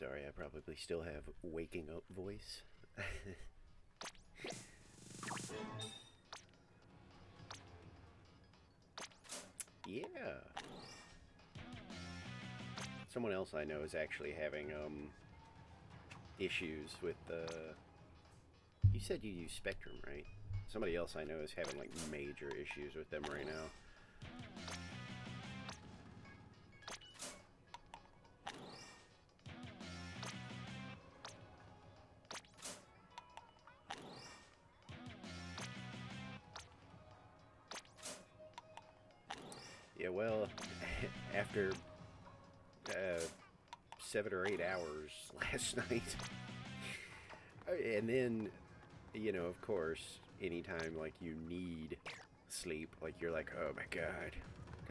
Sorry, I probably still have waking up voice. Yeah. Someone else I know is actually having issues with the. You said you use Spectrum, right? Somebody else I know is having like major issues with them right now. Yeah, well, after 7 or 8 hours last night, and then, you know, of course, anytime like you need sleep, like you're like, oh my god,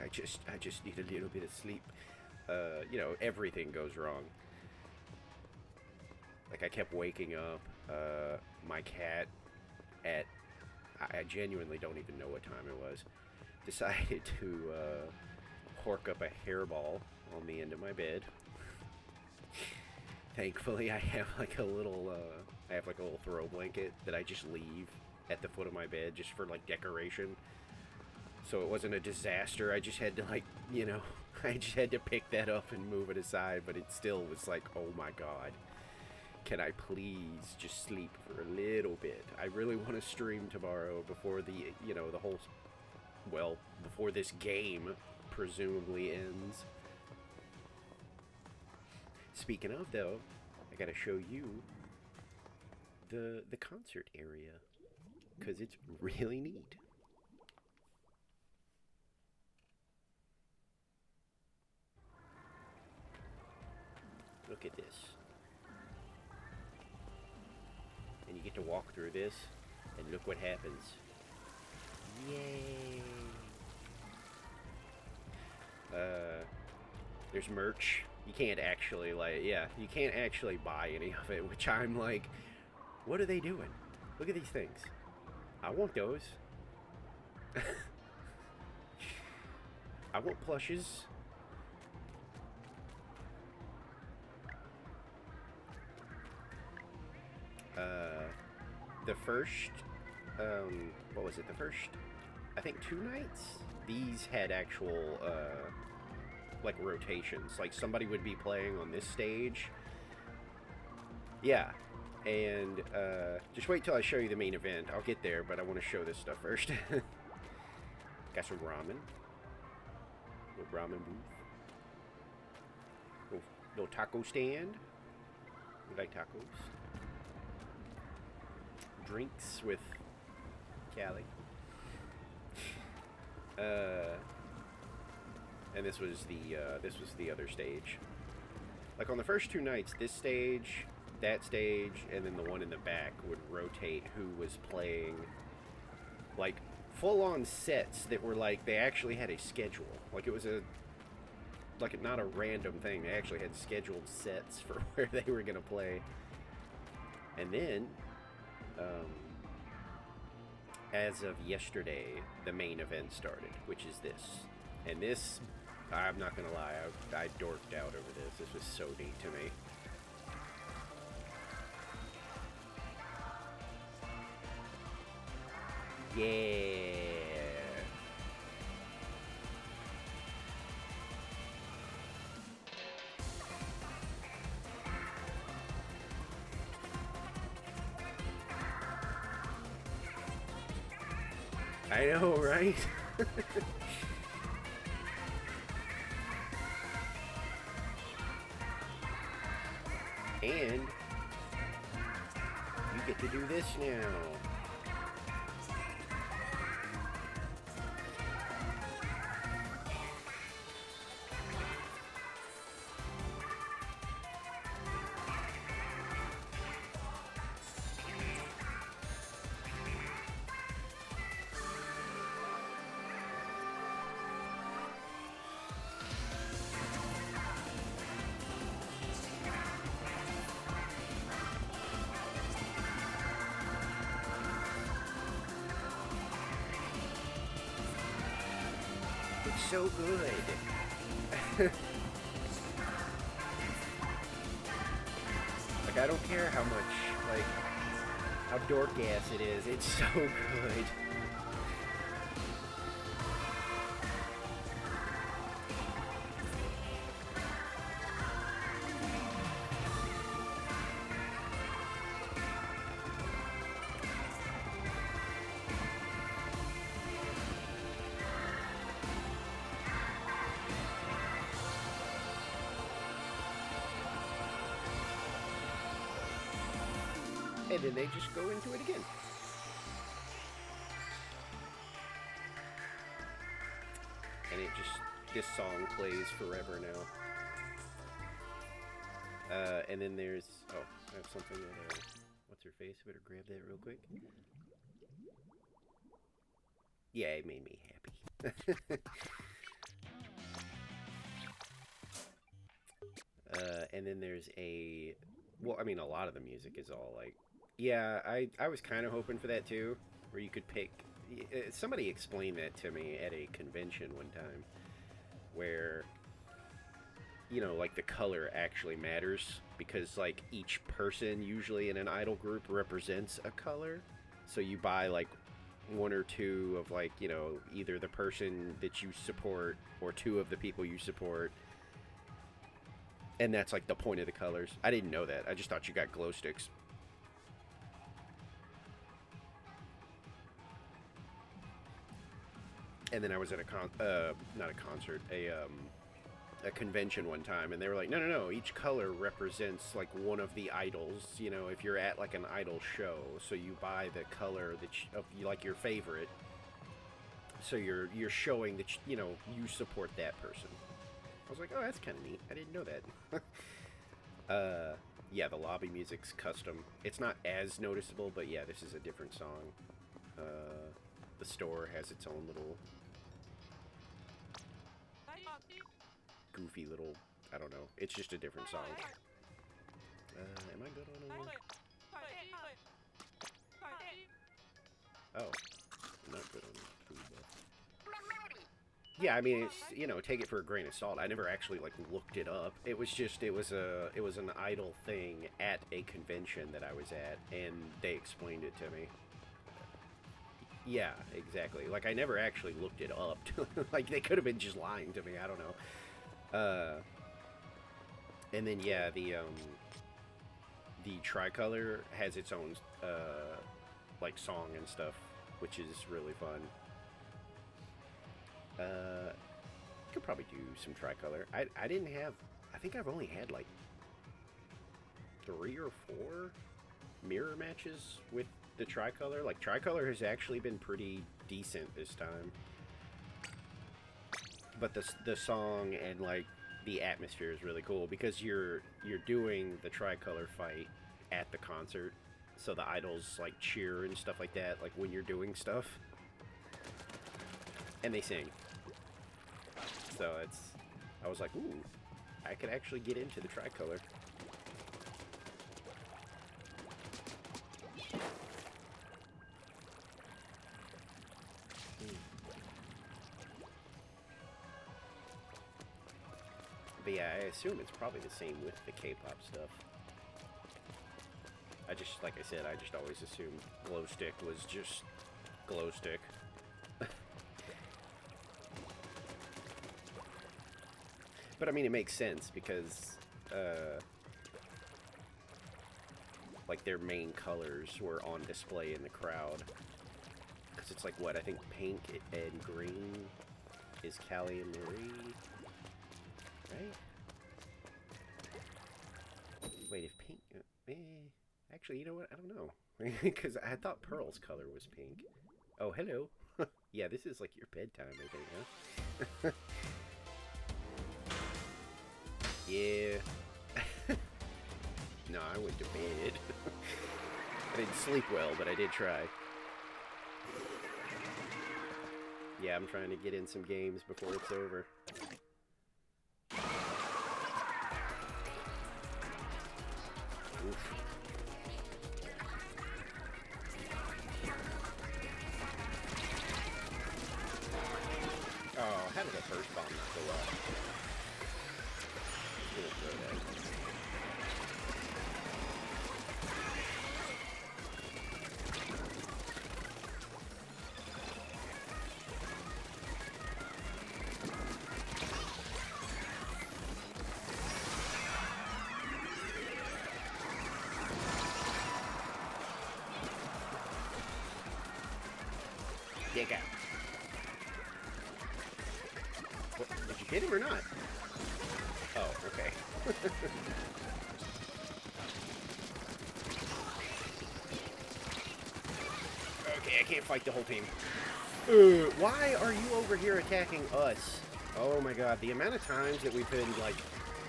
I just need a little bit of sleep. You know, everything goes wrong. Like I kept waking up. My cat at I genuinely don't even know what time it was. Decided to hork up a hairball on the end of my bed. Thankfully, I have like a little throw blanket that I just leave at the foot of my bed just for like decoration. So it wasn't a disaster. I just had to like, you know, I just had to pick that up and move it aside. But it still was like, oh my god, can I please just sleep for a little bit? I really want to stream tomorrow before the, you know, the whole, well, before this game presumably ends. Speaking of, though, I gotta show you the concert area, because it's really neat. Look at this. And you get to walk through this, and look what happens. Yay! There's merch. You can't actually, like, yeah, you can't actually buy any of it, which I'm like, what are they doing? Look at these things. I want those. I want plushes. The first, what was it? The first, I think 2 nights, these had actual, like rotations. Like somebody would be playing on this stage. Yeah. And, just wait till I show you the main event. I'll get there, but I want to show this stuff first. Got some ramen. Little ramen booth. Little taco stand. You like tacos? Drinks with Callie. And this was the other stage. Like on the first 2 nights, this stage, that stage, and then the one in the back would rotate who was playing, like full-on sets that were like they actually had a schedule. Like it was not a random thing. They actually had scheduled sets for where they were gonna play. And then, as of yesterday, the main event started, which is this. And this, I'm not gonna lie, I dorked out over this. This was so neat to me. Yeah. I know, right? And you get to do this now. It's so good. I don't care how much, like, how dork ass it is. It's so good. And then they just go into it again. And it just, this song plays forever now. And then there's, oh, I have something that, what's her face? Better grab that real quick. Yeah, it made me happy. And then there's a, well, I mean, a lot of the music is all like, yeah, I was kind of hoping for that too, where you could pick, somebody explained that to me at a convention one time, where, you know, like the color actually matters, because like each person usually in an idol group represents a color, so you buy like one or two of, like, you know, either the person that you support or two of the people you support. And that's like the point of the colors. I didn't know that. I just thought you got glow sticks. And then I was at a not a concert, a convention one time, and they were like, no, each color represents like one of the idols. You know, if you're at like an idol show, so you buy the color that you like, your favorite. So you're showing that you know, you support that person. I was like, oh, that's kind of neat. I didn't know that. Yeah, the lobby music's custom. It's not as noticeable, but yeah, this is a different song. The store has its own little goofy little, I don't know. It's just a different song. Am I good on a... Oh, I'm not good on food, but... Yeah, I mean, it's, you know, take it for a grain of salt. I never actually like looked it up. It was just, it was an idol thing at a convention that I was at, and they explained it to me. Yeah, exactly. Like, I never actually looked it up. Like, they could have been just lying to me. I don't know. And then yeah, the tricolor has its own like song and stuff, which is really fun. Could probably do some tricolor. I didn't have, I think I've only had like 3 or 4 mirror matches with the tricolor. Like, tricolor has actually been pretty decent this time. But the song and like the atmosphere is really cool, because you're doing the tricolor fight at the concert, so the idols like cheer and stuff like that, like when you're doing stuff, and they sing. So it's, I was like, ooh, I could actually get into the tricolor. But yeah, I assume it's probably the same with the K-pop stuff. I just, like I said, I just always assumed glow stick was just glow stick. But I mean, it makes sense because, like, their main colors were on display in the crowd. Because it's like, what, I think pink and green is Callie and Marie, right? Wait, if pink... actually, you know what? I don't know. Because I thought Pearl's color was pink. Oh, hello. Yeah, this is like your bedtime, I think, huh? Yeah. No, I went to bed. I didn't sleep well, but I did try. Yeah, I'm trying to get in some games before it's over. Oof. Oh, how did the first bomb not go off? I'm gonna throw that. What, did you hit him or not? Oh, okay. Okay, I can't fight the whole team. Why are you over here attacking us? Oh my god, the amount of times that we've been, like,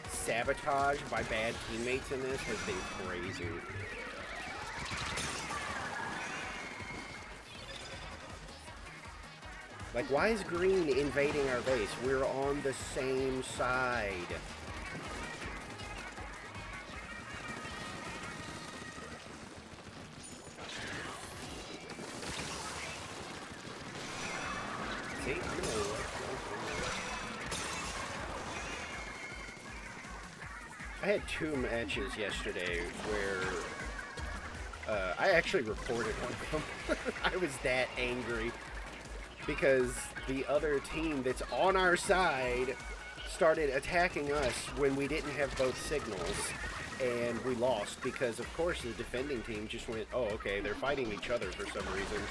sabotaged by bad teammates in this has been crazy. Like, why is green invading our base? We're on the same side. See? I had 2 matches yesterday where I actually reported one of them. I was that angry because the other team that's on our side started attacking us when we didn't have both signals, and we lost because, of course, the defending team just went, oh, okay, they're fighting each other for some reason,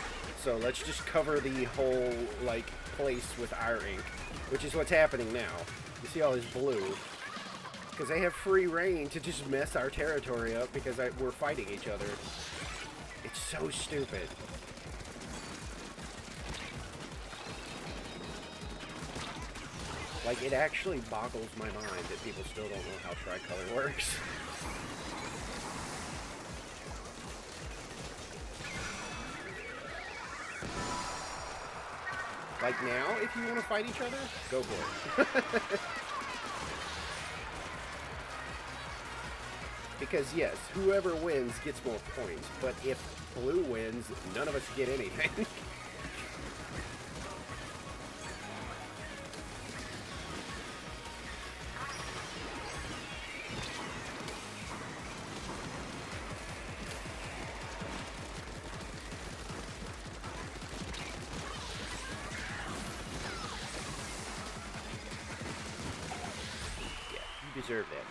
so let's just cover the whole, like, place with our ink, which is what's happening now. You see all this blue? Because they have free reign to just mess our territory up because we're fighting each other. It's so stupid. Like, it actually boggles my mind that people still don't know how tricolor works. Like, now, if you want to fight each other, go for it. Because, yes, whoever wins gets more points, but if blue wins, none of us get anything. Yeah, you deserve that.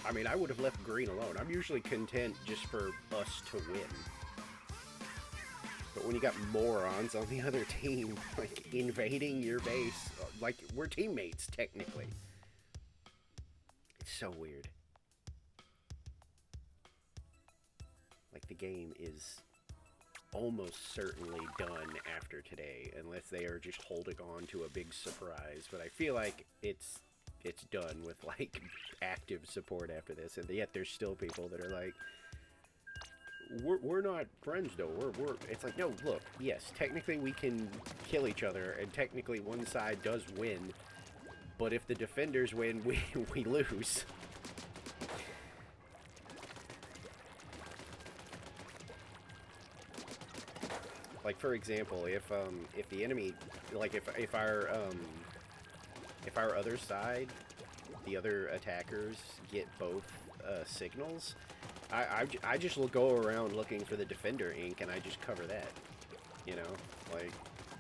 I mean, I would have left green alone. I'm usually content just for us to win. But when you got morons on the other team, like, invading your base, like, we're teammates, technically. It's so weird. Like, the game is almost certainly done after today, unless they are just holding on to a big surprise. But I feel like it's done with, like, active support after this, and yet there's still people that are like, we're not friends though, we're it's like, no, look, yes, technically we can kill each other, and technically one side does win, but if the defenders win, we lose. Like, for example, if the enemy, like, if our other side, the other attackers, get both signals, I just will go around looking for the defender ink, and I just cover that, you know? Like,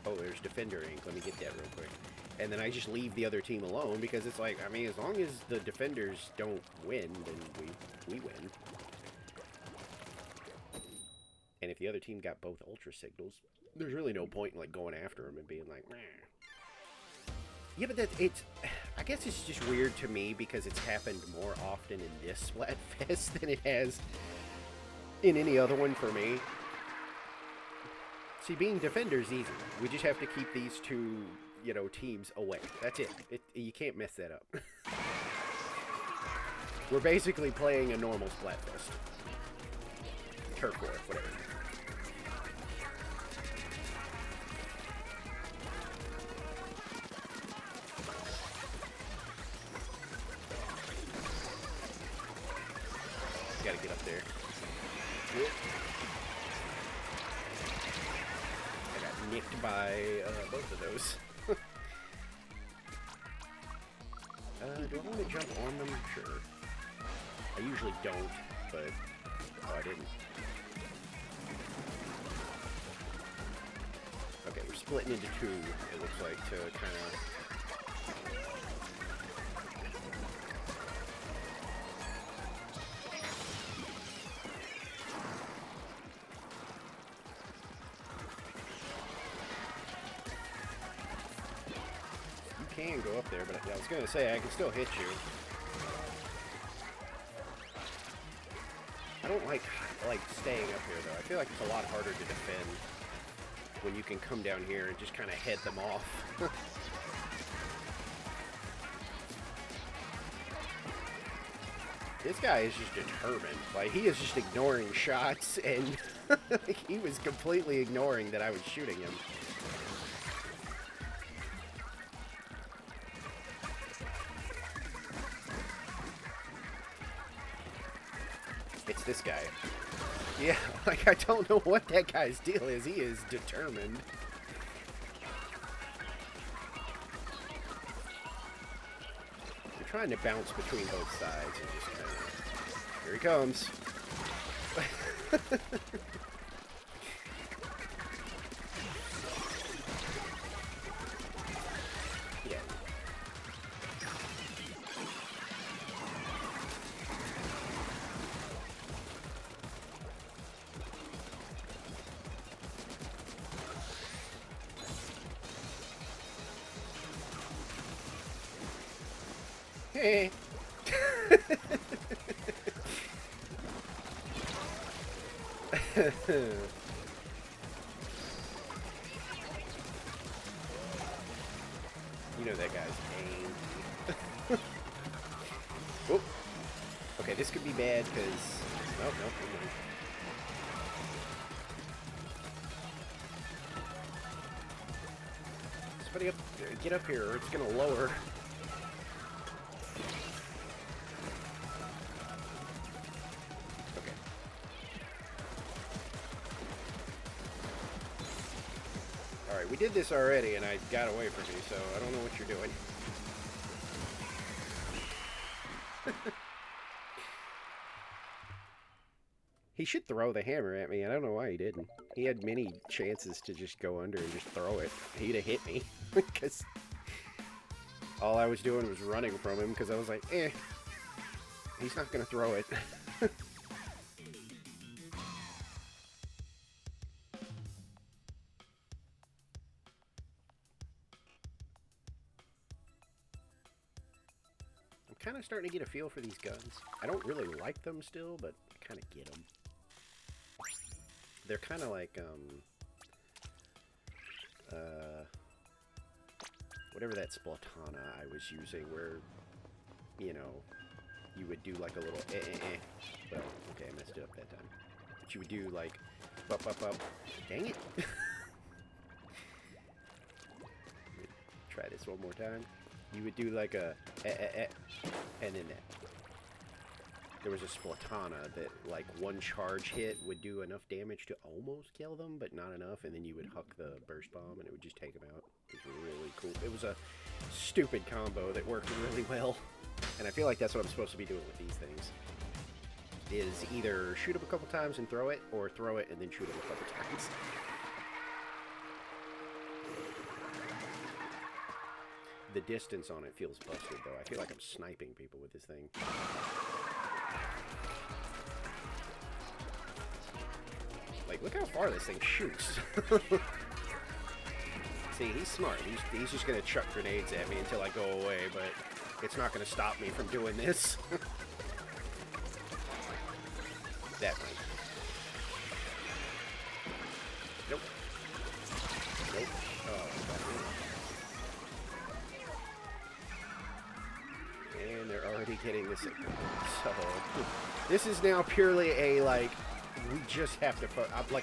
oh, there's defender ink, let me get that real quick. And then I just leave the other team alone, because it's like, I mean, as long as the defenders don't win, then we win. And if the other team got both ultra signals, there's really no point in, like, going after them and being like, meh. Yeah, but I guess it's just weird to me because it's happened more often in this Splatfest than it has in any other one for me. See, being defender's easy. We just have to keep these two, you know, teams away. That's it. You can't mess that up. We're basically playing a normal Splatfest. Turf war, whatever. Gotta get up there. I got nicked by both of those. Do I want to jump on them? Sure. I usually don't, but... Oh, I didn't. Okay, we're splitting into two, it looks like, to kind of... can go up there, but I was gonna say I can still hit you. I don't like staying up here though. I feel like it's a lot harder to defend when you can come down here and just kind of head them off. This guy is just determined. Like, he is just ignoring shots, and he was completely ignoring that I was shooting him. It's this guy. Yeah, like, I don't know what that guy's deal is. He is determined. You're trying to bounce between both sides and just kind of... Here he comes. Yeah. Hey. You know that guy's aim. Oh. Okay, this could be bad because... Nope, nope, nope. Somebody up there, get up here or it's gonna lower. We did this already, and I got away from you, so I don't know what you're doing. He should throw the hammer at me. I don't know why he didn't. He had many chances to just go under and just throw it. He'd have hit me. Because all I was doing was running from him, because I was like, eh, he's not going to throw it. Kind of starting to get a feel for these guns. I don't really like them still, but I kind of get them. They're kind of like, whatever that Splatana I was using, where, you know, you would do like a little Well, okay, I messed it up that time. But you would do like, up. Dang it! Try this one more time. You would do like a and then there was a Splatana that like one charge hit would do enough damage to almost kill them, but not enough, and then you would huck the burst bomb and it would just take them out. It was really cool. It was a stupid combo that worked really well, and I feel like that's what I'm supposed to be doing with these things. Is either shoot them a couple times and throw it, or throw it and then shoot them a couple times. The distance on it feels busted, though. I feel like I'm sniping people with this thing. Like, look how far this thing shoots. See, he's smart. He's just going to chuck grenades at me until I go away, but it's not going to stop me from doing this. That might. Nope. Nope. Oh, and they're already getting the signal. So, this is now purely a, like, we just have to...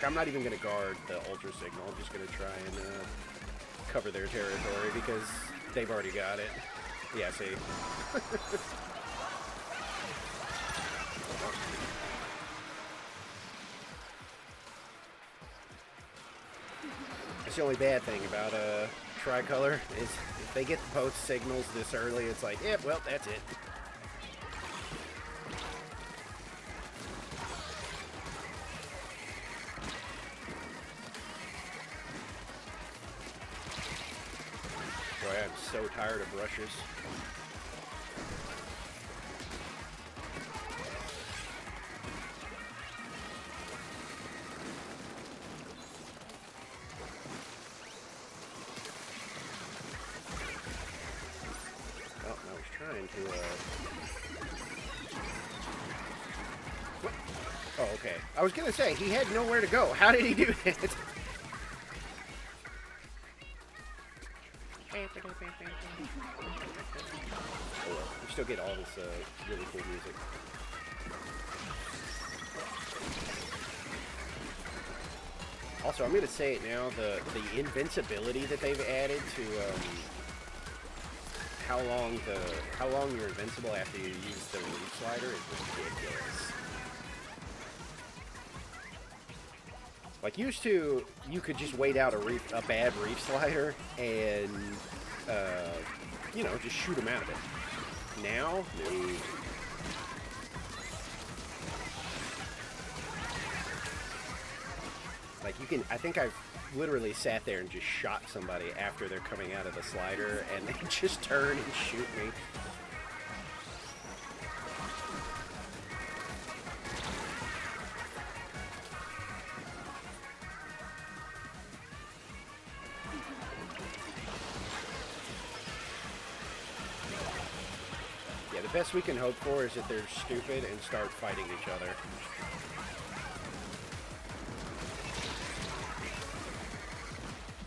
I'm not even going to guard the ultra signal. I'm just going to try and cover their territory because they've already got it. Yeah, see? That's the only bad thing about Tricolor is if they get the post signals this early, it's like, yeah, well, that's it. Boy, I'm so tired of brushes. to, What? Oh, okay. I was gonna say, he had nowhere to go. How did he do it? Oh, well, you still get all this really cool music. Also, I'm gonna say it now: the invincibility that they've added to how long you're invincible after you use the reef slider is ridiculous. Like used to, you could just wait out a bad reef slider and you know, just shoot them out of it. Now, no. Like you can, I think I've literally sat there and just shot somebody after they're coming out of the slider and they just turn and shoot me. Yeah, the best we can hope for is that they're stupid and start fighting each other.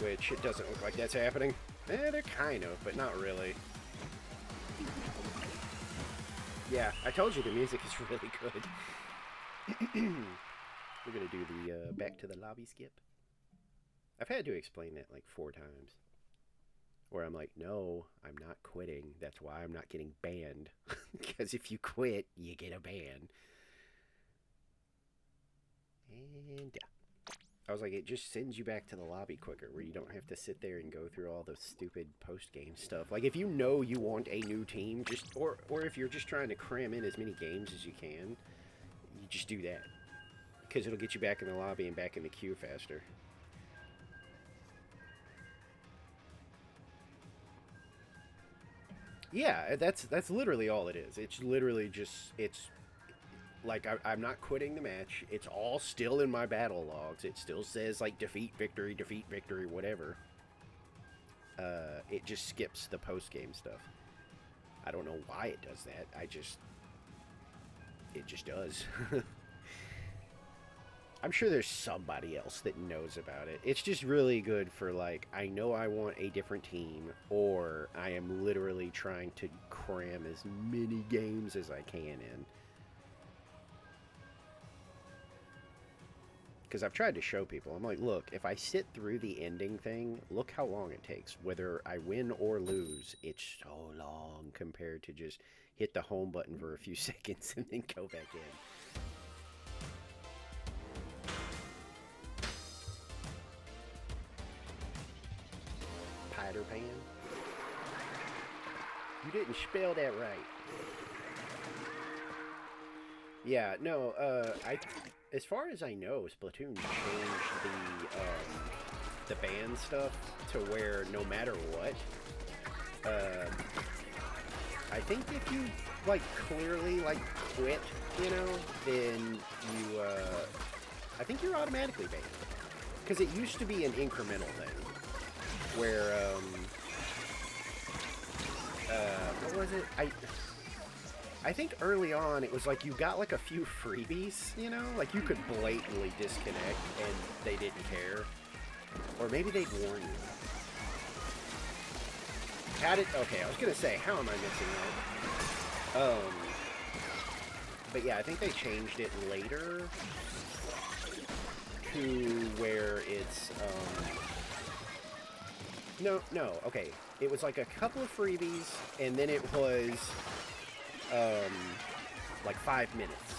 Which it doesn't look like that's happening. They're kind of, but not really. Yeah, I told you the music is really good. We're gonna do the back to the lobby skip. I've had to explain that like 4 times. Where I'm like, no, I'm not quitting. That's why I'm not getting banned. Because if you quit, you get a ban. And yeah. I was like, it just sends you back to the lobby quicker, where you don't have to sit there and go through all the stupid post-game stuff. Like, if you know you want a new team, just or if you're just trying to cram in as many games as you can, you just do that. Because it'll get you back in the lobby and back in the queue faster. Yeah, that's literally all it is. It's literally just, it's like I'm not quitting the match. It's all still in my battle logs. It still says like defeat, victory, whatever. It just skips the post-game stuff. I don't know why it does that. It just does. I'm sure there's somebody else that knows about it. It's just really good for like, I know I want a different team, or I am literally trying to cram as many games as I can in. Because I've tried to show people, I'm like, look, if I sit through the ending thing, look how long it takes. Whether I win or lose, it's so long compared to just hit the home button for a few seconds and then go back in. Peter Pan? You didn't spell that right. Yeah, no, as far as I know, Splatoon changed the ban stuff to where no matter what, I think if you, like, clearly, like, quit, you know, then you, I think you're automatically banned. Because it used to be an incremental thing, where, what was it? I think early on it was like you got like a few freebies, you know? Like you could blatantly disconnect and they didn't care. Or maybe they'd warn you. Okay, I was gonna say, how am I missing out? But yeah, I think they changed it later to where it's, no, okay. It was like a couple of freebies, and then it was, like 5 minutes.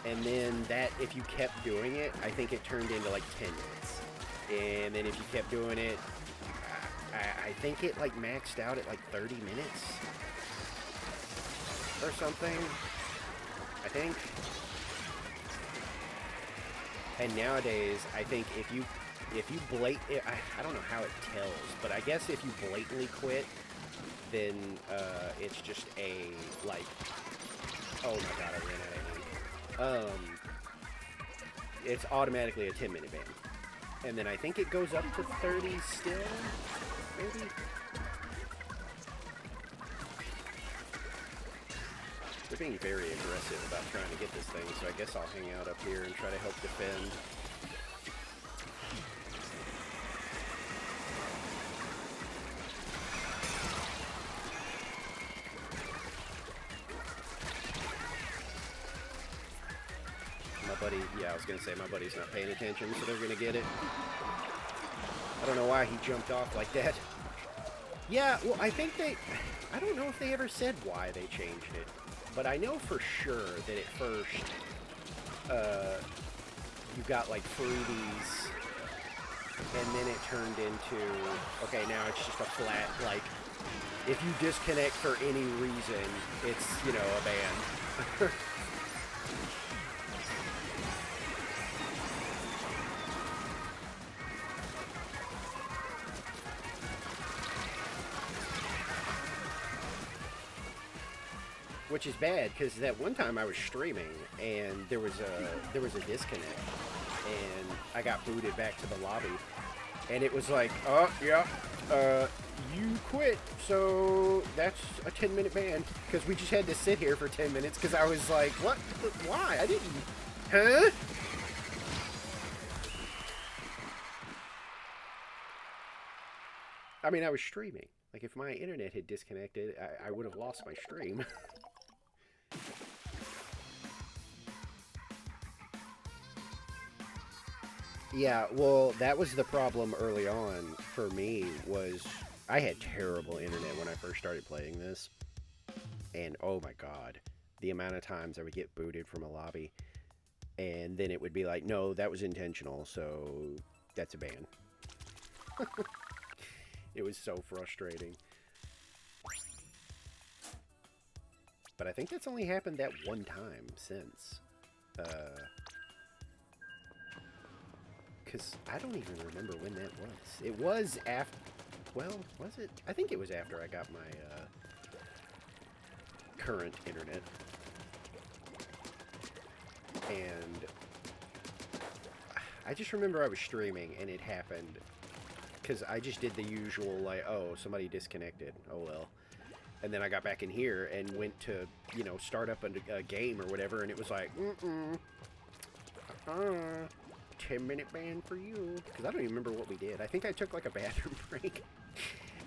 And then that, if you kept doing it, I think it turned into like 10 minutes. And then if you kept doing it, I think it like maxed out at like 30 minutes. Or something. I think. And nowadays, I think if you I don't know how it tells, but I guess if you blatantly quit, then it's just a, like, oh my god, I ran out of ink. It's automatically a 10-minute ban. And then I think it goes up to 30 still, maybe? They're being very aggressive about trying to get this thing, so I guess I'll hang out up here and try to help defend. My buddy, yeah, I was going to say my buddy's not paying attention, so they're going to get it. I don't know why he jumped off like that. Yeah, well, I think I don't know if they ever said why they changed it, but I know for sure that at first, you got like freebies, and then it turned into, okay, now it's just a flat, like, if you disconnect for any reason, it's, you know, a ban. Which is bad, because that one time I was streaming and there was a disconnect, and I got booted back to the lobby, and it was like, oh yeah, you quit, so that's a 10-minute ban, because we just had to sit here for 10 minutes because I was like, what? Why? I didn't. Huh? I mean, I was streaming. Like, if my internet had disconnected, I would have lost my stream. Yeah, well, that was the problem early on for me, was I had terrible internet when I first started playing this. And oh my god, the amount of times I would get booted from a lobby, and then it would be like, no, that was intentional, so that's a ban. It was so frustrating. But I think that's only happened that one time since. Because I don't even remember when that was. It was after... Well, was it? I think it was after I got my current internet. And I just remember I was streaming and it happened. Because I just did the usual, like, oh, somebody disconnected. Oh, well. And then I got back in here and went to, you know, start up a game or whatever, and it was like, 10-minute ban for you. Because I don't even remember what we did. I think I took, like, a bathroom break.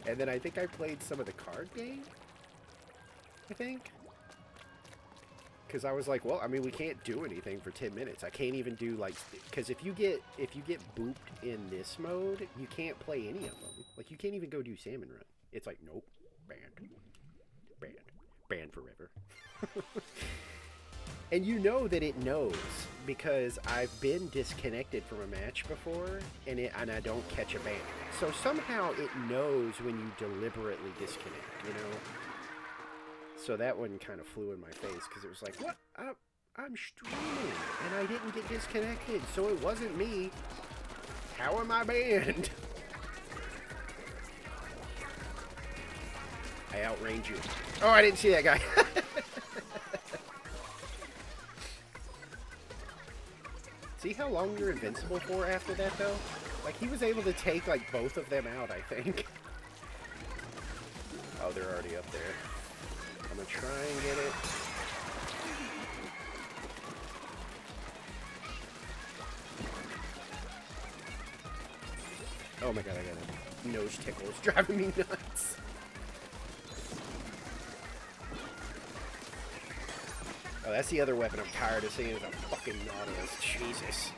And then I think I played some of the card game, I think. Because I was like, well, I mean, we can't do anything for 10 minutes. I can't even do, like, because if you get booped in this mode, you can't play any of them. Like, you can't even go do Salmon Run. It's like, nope, banned. Banned forever. And you know that it knows, because I've been disconnected from a match before, and I don't catch a ban. So somehow it knows when you deliberately disconnect, you know? So that one kind of flew in my face, because it was like, what? I'm streaming, and I didn't get disconnected, so it wasn't me. How am I banned? I outrange you. Oh, I didn't see that guy. See how long you're invincible for after that, though? Like, he was able to take, like, both of them out, I think. Oh, they're already up there. I'm gonna try and get it. Oh my god, I got a nose tickle. It's driving me nuts. Oh, that's the other weapon I'm tired of seeing, is a fucking Nautilus. Jesus.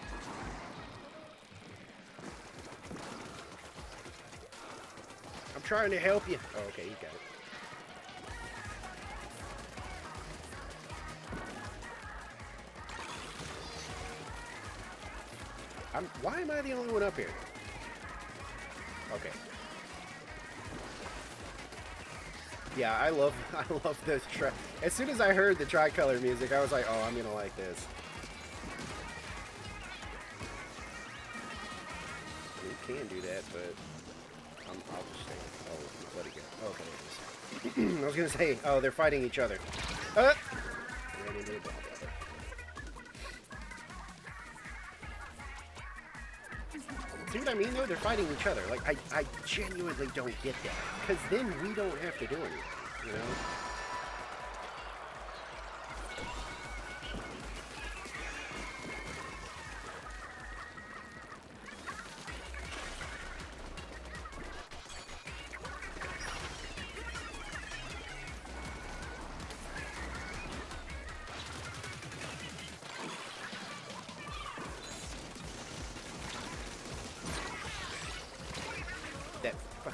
I'm trying to help you. Oh, okay, you got it. Why am I the only one up here? Okay. Yeah, I love this track. As soon as I heard the tricolor music, I was like, oh, I'm gonna like this. You can do that, but I'll just stay. Oh, let it go. Okay, there it is. I was gonna say, oh, they're fighting each other. Ran into the ball. See what I mean, though? They're fighting each other. Like, I genuinely don't get that. Because then we don't have to do anything, you know?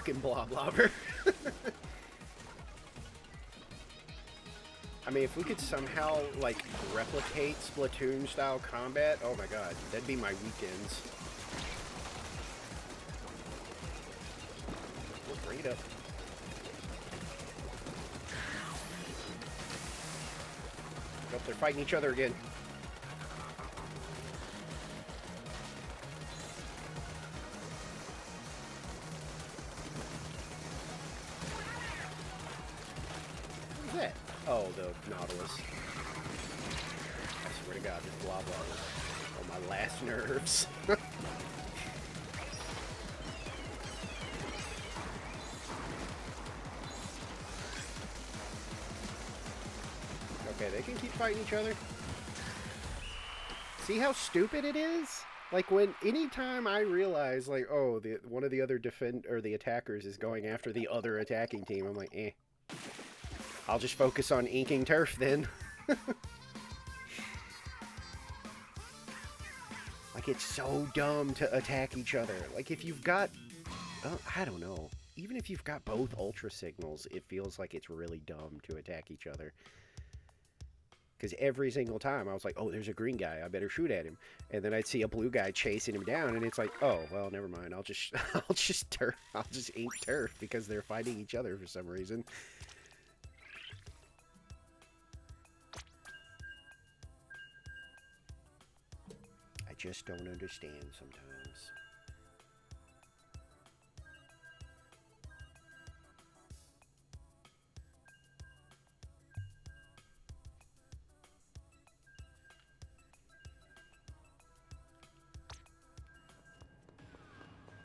fucking blob lobber. I mean, if we could somehow, like, replicate Splatoon-style combat, oh my god, that'd be my weekends. Oh, bring it up. Oh, they're fighting each other again. Who's that? Oh, the Nautilus. I swear to God, this blob lobber. Oh, my last nerves. Okay, they can keep fighting each other. See how stupid it is? Like, anytime I realize, like, oh, one of the other the attackers is going after the other attacking team, I'm like, eh. I'll just focus on inking turf then. Like, it's so dumb to attack each other. Like, if you've got, I don't know. Even if you've got both ultra signals, it feels like it's really dumb to attack each other. Because every single time I was like, oh, there's a green guy, I better shoot at him. And then I'd see a blue guy chasing him down, and it's like, oh, well, never mind. I'll just ink turf because they're fighting each other for some reason. I just don't understand sometimes.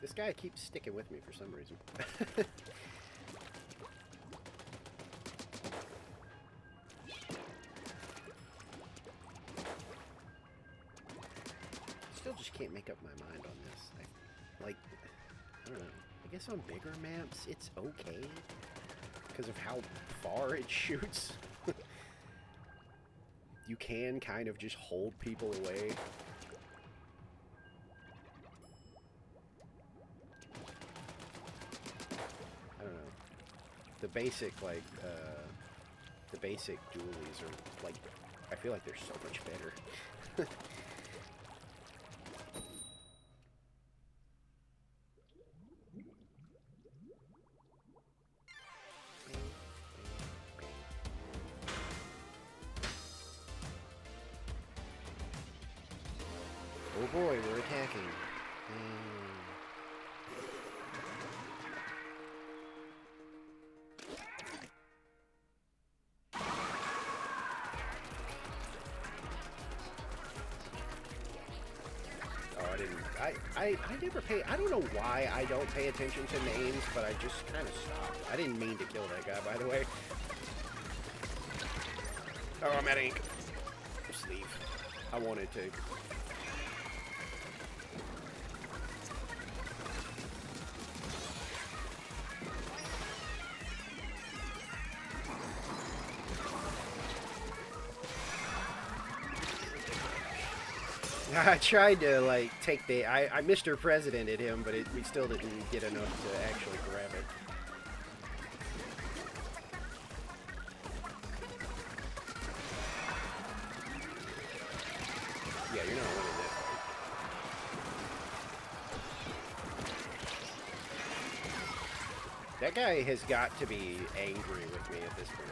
This guy keeps sticking with me for some reason. Still just can't make up my mind on this. I don't know. I guess on bigger maps, it's okay. Because of how far it shoots. You can kind of just hold people away. The basic, like, the basic dualies are, like, I feel like they're so much better. Oh boy, we're attacking. I never pay, I don't know why I don't pay attention to names, but I just kind of stopped. I didn't mean to kill that guy, by the way. Oh, I'm at ink. Just leave. I wanted to. I tried to, like, take the... I Mr. Presidented him, but we still didn't get enough to actually grab it. Yeah, you're not winning that fight. That guy has got to be angry with me at this point.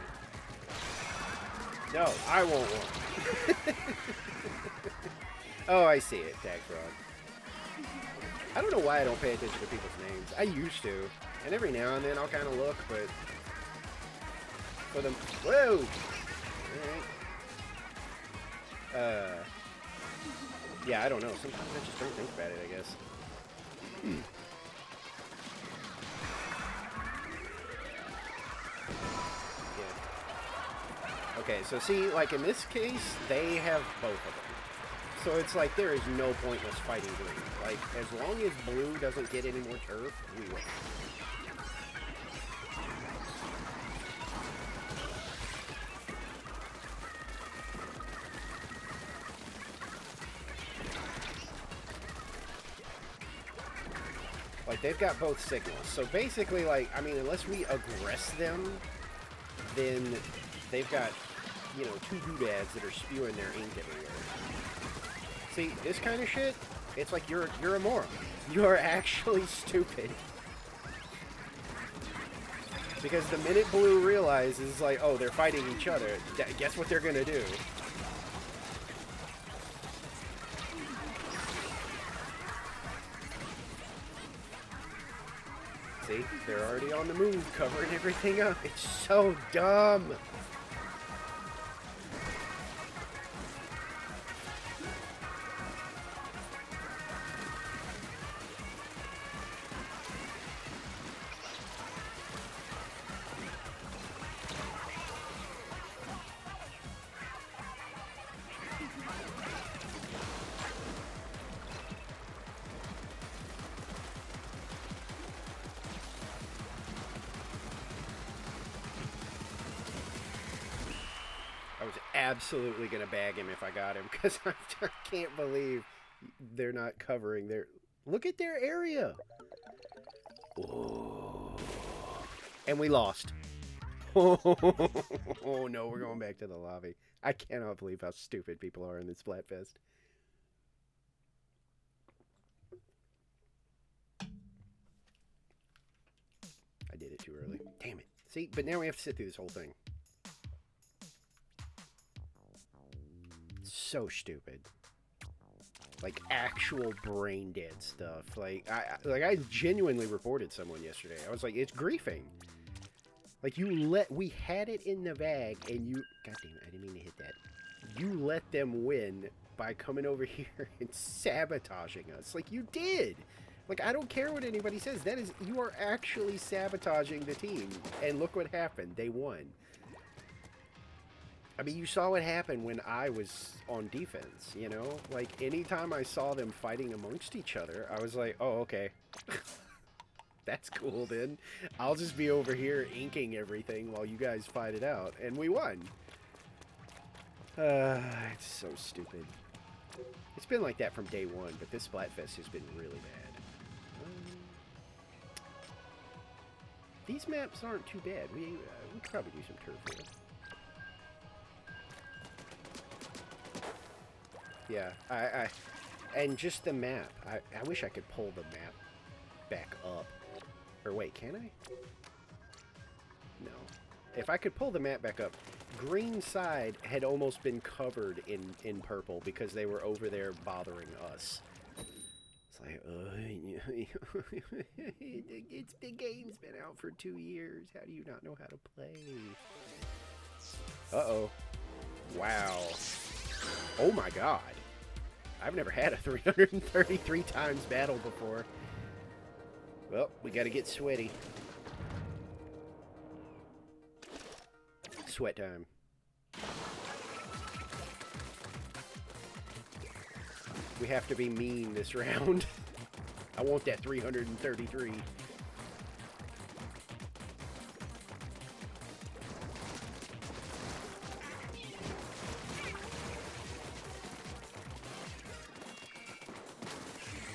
No, I won't win. Oh, I see it. Tag fraud. I don't know why I don't pay attention to people's names. I used to. And every now and then I'll kind of look, but... For them... Whoa! Alright. Yeah, I don't know. Sometimes I just don't think about it, I guess. Yeah. Okay, so see, like in this case, they have both of them. So it's like there is no pointless fighting green. Like, as long as blue doesn't get any more turf, we win. Like, they've got both signals. So basically, like, I mean, unless we aggress them, then they've got, you know, two doodads that are spewing their ink everywhere. See, this kind of shit, it's like you're a moron. You are actually stupid. Because the minute blue realizes, like, oh, they're fighting each other, guess what they're gonna do? See? They're already on the move, covering everything up. It's so dumb! I was absolutely going to bag him if I got him, because I can't believe they're not covering their... Look at their area! Oh. And we lost. Oh no, we're going back to the lobby. I cannot believe how stupid people are in this Splatfest. I did it too early. Damn it. See, but now we have to sit through this whole thing. So stupid. Like actual brain dead stuff. Like I genuinely reported someone yesterday. I was like, it's griefing. Like we had it in the bag and you, god damn it, I didn't mean to hit that. You let them win by coming over here and sabotaging us. Like you did. Like I don't care what anybody says. That is, you are actually sabotaging the team. And look what happened. They won. I mean, you saw what happened when I was on defense, you know? Like, anytime I saw them fighting amongst each other, I was like, oh, okay. That's cool, then. I'll just be over here inking everything while you guys fight it out. And we won. It's so stupid. It's been like that from day one, but this Splatfest has been really bad. These maps aren't too bad. We could probably do some turf here. Yeah, and just the map. I wish I could pull the map back up. Or wait, can I? No. If I could pull the map back up, green side had almost been covered in purple because they were over there bothering us. It's like, the game's been out for 2 years. How do you not know how to play? Uh-oh. Wow. Oh my god. I've never had a 333 times battle before. Well, we gotta get sweaty. Sweat time. We have to be mean this round. I want that 333.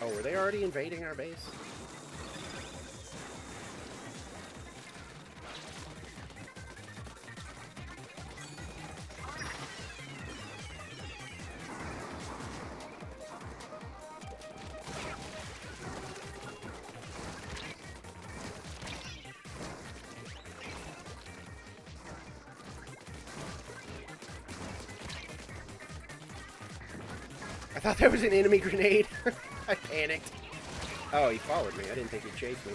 Oh, were they already invading our base? I thought that was an enemy grenade. I panicked. Oh, he followed me. I didn't think he'd chase me.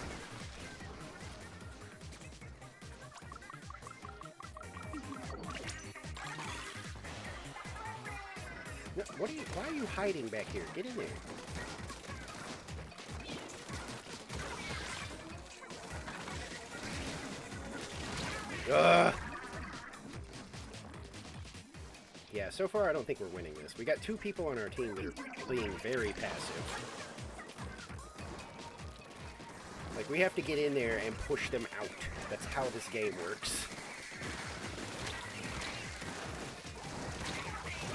No, why are you hiding back here? Get in there. Ugh. Yeah, so far I don't think we're winning this. We got 2 people on our team that are being very passive. Like, we have to get in there and push them out. That's how this game works.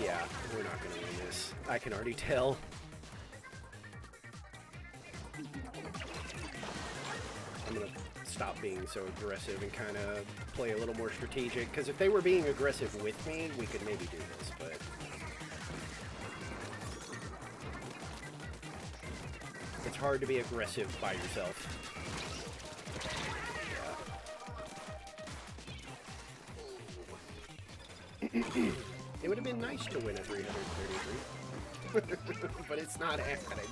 Yeah, we're not gonna win this. I can already tell. stop being so aggressive and kind of play a little more strategic. Because if they were being aggressive with me, we could maybe do this, but... It's hard to be aggressive by yourself. Yeah. It would have been nice to win a 333. But it's not happening.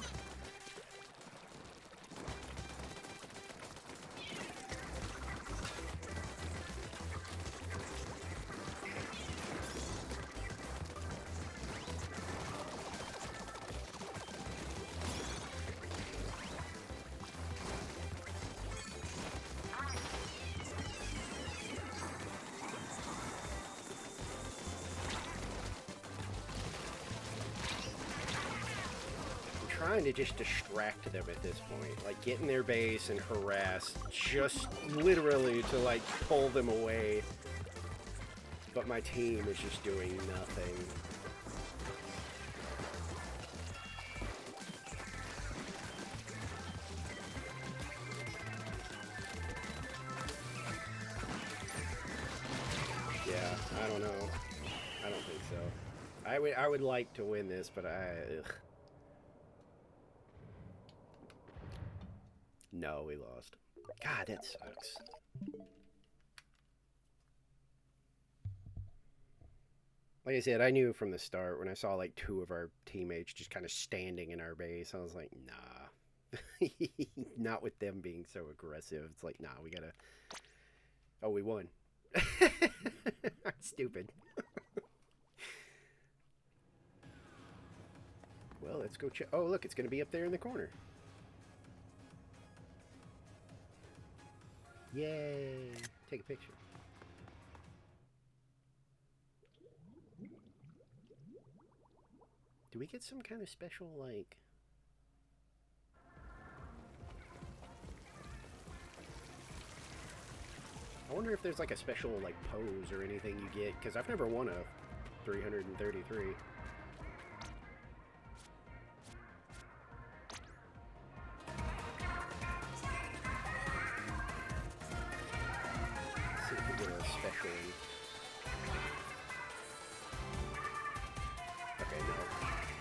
Trying to just distract them at this point, like get in their base and harass, just literally to like pull them away, but my team is just doing nothing. Yeah, I don't know. I don't think so. I would like to win this, but ugh. No, we lost. God, that sucks. Like I said, I knew from the start when I saw like two of our teammates just kind of standing in our base. I was like, nah. Not with them being so aggressive. It's like, nah, we gotta... Oh, we won. Stupid. Well, let's go check. Oh, look, it's gonna be up there in the corner. Yay! Take a picture. Do we get some kind of special, like... I wonder if there's like a special, like, pose or anything you get, because I've never won a 333.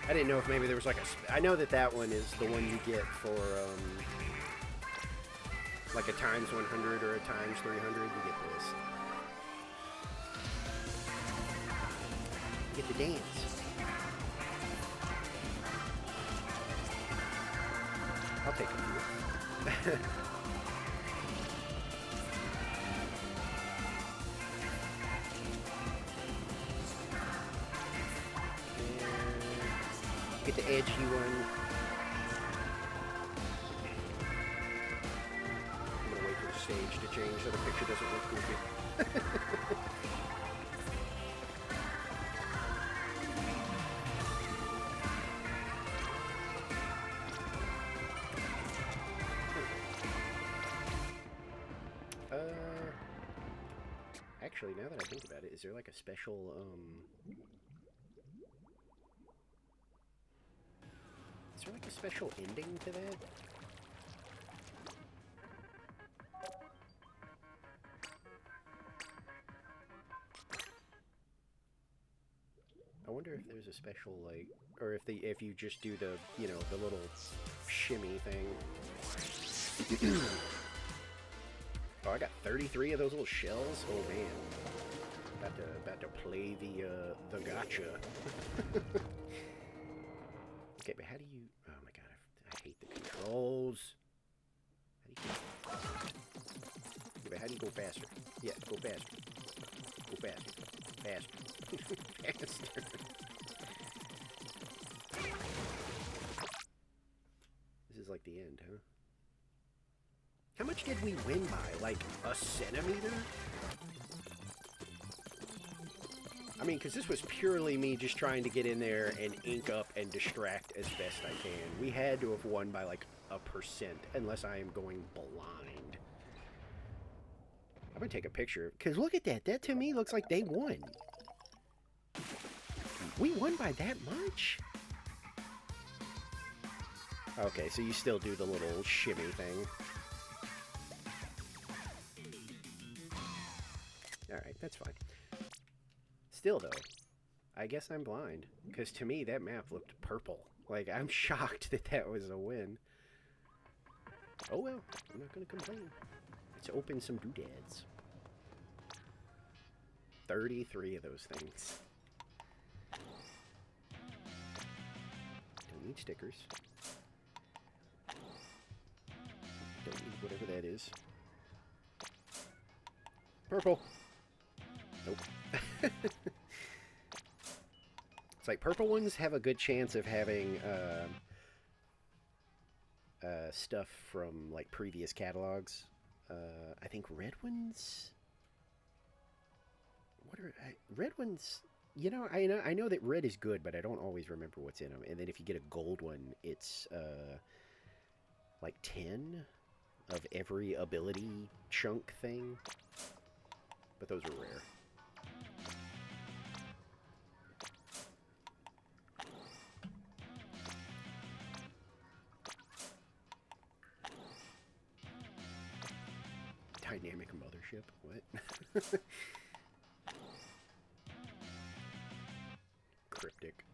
I didn't know if maybe there was like a... I know that that one is the one you get for, like a times 100 or a times 300. You get this. You get the dance. I'll take it. Get the edgy one. I'm gonna wait for the stage to change so the picture doesn't look goofy. Actually, now that I think about it, is there like a special, is there like a special ending to that? I wonder if there's a special, like, or if you just do the, you know, the little shimmy thing. Oh, I got 33 of those little shells. Oh man, about to play the gotcha. Okay, but how do you... Oh my god, I hate the controls. How do you go faster? Yeah, go faster. Go faster. Faster. Faster. This is like the end, huh? How much did we win by? Like a centimeter? I mean, because this was purely me just trying to get in there and ink up and distract as best I can. We had to have won by like 1%, unless I am going blind. I'm going to take a picture, because look at that. That to me looks like they won. We won by that much? Okay, so you still do the little shimmy thing. that's fine. Still, though, I guess I'm blind. Because to me, that map looked purple. Like, I'm shocked that that was a win. Oh well, I'm not going to complain. Let's open some doodads. 33 of those things. Don't need stickers. Don't need whatever that is. Purple. Nope. It's like purple ones have a good chance of having stuff from like previous catalogs. I think red ones. What are red ones? You know, I know that red is good, but I don't always remember what's in them. And then if you get a gold one, it's like 10 of every ability chunk thing. But those are rare. Dynamic mothership? What? Cryptic.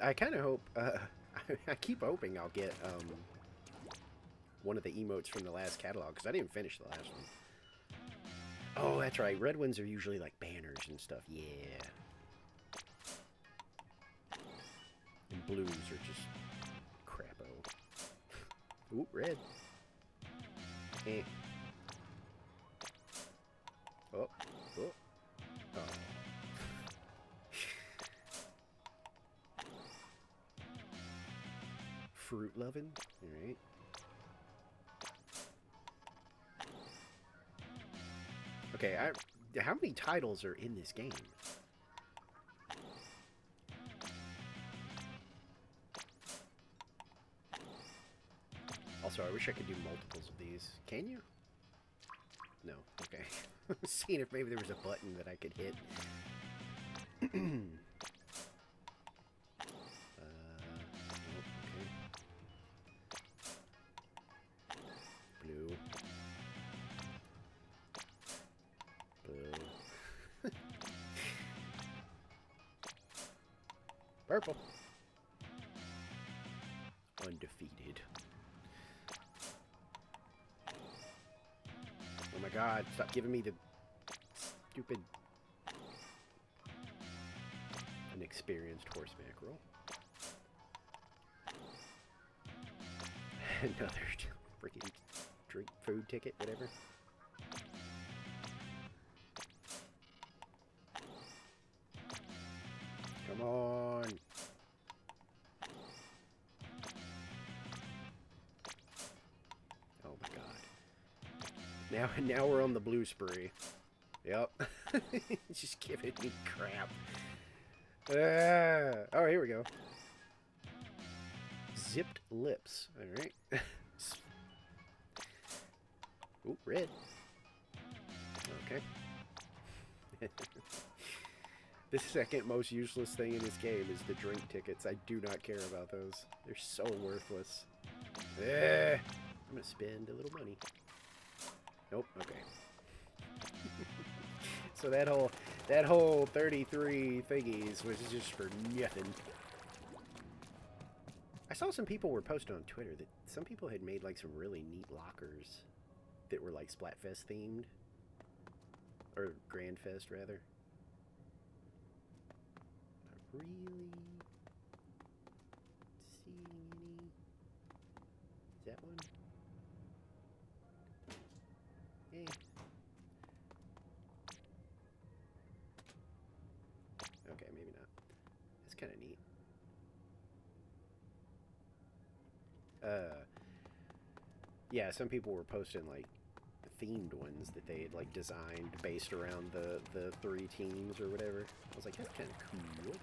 I kind of hope... I keep hoping I'll get one of the emotes from the last catalog, because I didn't finish the last one. Oh, that's right. Red ones are usually like banners and stuff. Yeah. And blues are just crapo. Ooh, red. Eh. Oh. Oh. Oh. Fruit loving. All right. Okay, how many titles are in this game? Also, I wish I could do multiples of these. Can you? No. Okay. Seeing if maybe there was a button that I could hit. Okay. Blue. Blue. Purple. Undefeated. Oh my god, stop giving me the stupid inexperienced horse mackerel. Another freaking drink food ticket, whatever. Come on. Oh my god. Now we're on the blue spree. Yep. Just giving me crap. Oh, here we go. Zipped lips. Alright. Ooh, red. Okay. The second most useless thing in this game is the drink tickets. I do not care about those. They're so worthless. I'm gonna spend a little money. Nope, okay. So that whole 33 thingies was just for nothing. I saw some people were posting on Twitter that some people had made like some really neat lockers that were like Splatfest themed. Or Grandfest rather. Not really seeing any. Is that one? Eh. Okay, maybe not. That's kind of neat. Yeah, some people were posting like themed ones that they had like designed based around the three teams or whatever. I was like, that's kind of cool.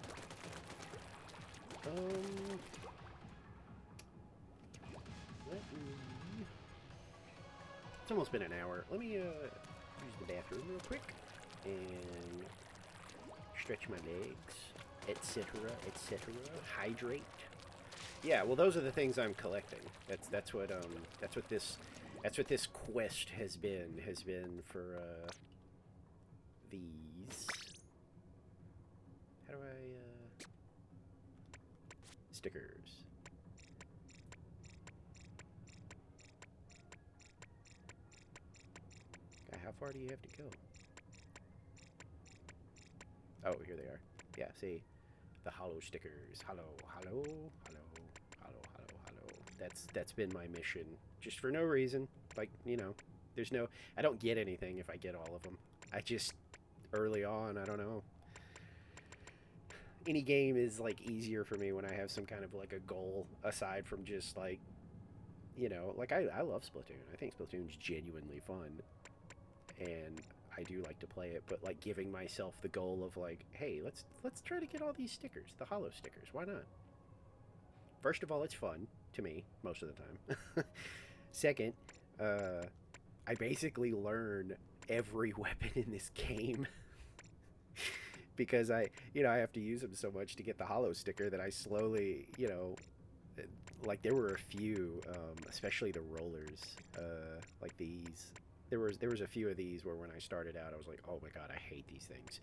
It's almost been an hour. Let me use the bathroom real quick and stretch my legs, etc., etc. Hydrate. Yeah, well, those are the things I'm collecting. That's what this quest has been for these. How do I, stickers. God, how far do you have to go? Oh, here they are. Yeah, see? The hollow stickers. Hollow, hollow, hollow, hollow, hollow, hollow. That's been my mission. Just for no reason. Like, you know, there's no... I don't get anything if I get all of them. I just... Early on, I don't know. Any game is, like, easier for me when I have some kind of, like, a goal aside from just, like... You know, like, I love Splatoon. I think Splatoon's genuinely fun. And I do like to play it, but like giving myself the goal of like, hey, let's try to get all these stickers, the hollow stickers. Why not? First of all, it's fun to me most of the time. Second, I basically learn every weapon in this game because I have to use them so much to get the hollow sticker that I slowly, like there were a few, especially the rollers, like these. There was a few of these where when I started out, I was like, oh my god, I hate these things.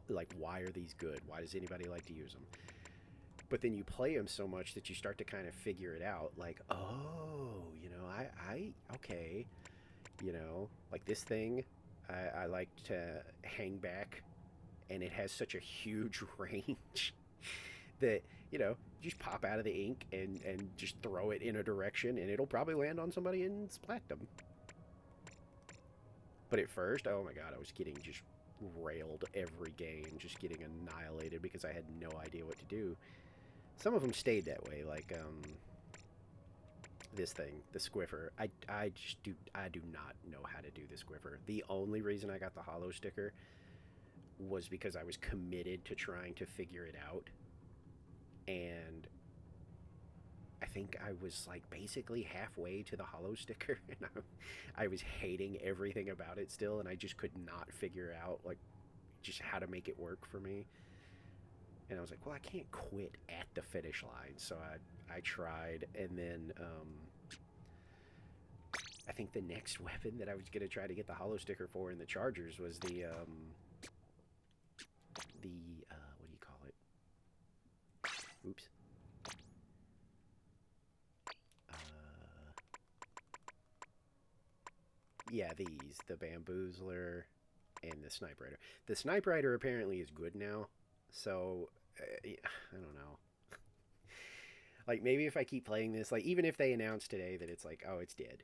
Like, why are these good? Why does anybody like to use them? But then you play them so much that you start to kind of figure it out. Like, oh, okay, like this thing, I like to hang back, and it has such a huge range that you just pop out of the ink and just throw it in a direction, and it'll probably land on somebody and splat them. But at first, oh my god, I was getting just railed every game, just getting annihilated because I had no idea what to do. Some of them stayed that way, like this thing, the squiffer. I do not know how to do the squiffer. The only reason I got the hollow sticker was because I was committed to trying to figure it out, and I think I was like basically halfway to the hollow sticker, and I was hating everything about it still, and I just could not figure out like just how to make it work for me. And I was like, well, I can't quit at the finish line, so I tried, and then I think the next weapon that I was gonna try to get the hollow sticker for in the Chargers was the what do you call it? Oops. Yeah, the Bamboozler and the Snipe Rider. The Snipe Rider apparently is good now, so I don't know. Like maybe if I keep playing this, like even if they announce today that it's like, oh, it's dead,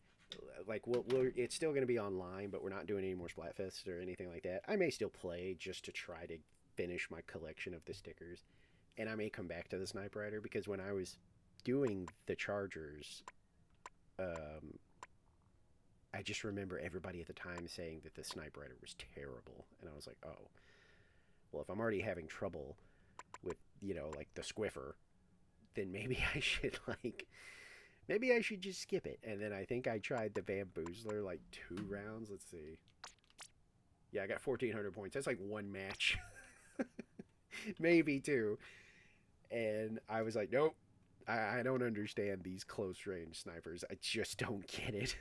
like it's still going to be online, but we're not doing any more Splatfests or anything like that. I may still play just to try to finish my collection of the stickers, and I may come back to the Snipe Rider because when I was doing the Chargers, um, I just remember everybody at the time saying that the Snipe Rider was terrible, and I was like, oh, well, if I'm already having trouble with like the Squiffer, then maybe I should maybe I should just skip it. And then I think I tried the Bamboozler like 2 rounds. Let's see. Yeah, I got 1,400 points. That's like one match, maybe two. And I was like, nope, I don't understand these close range snipers. I just don't get it.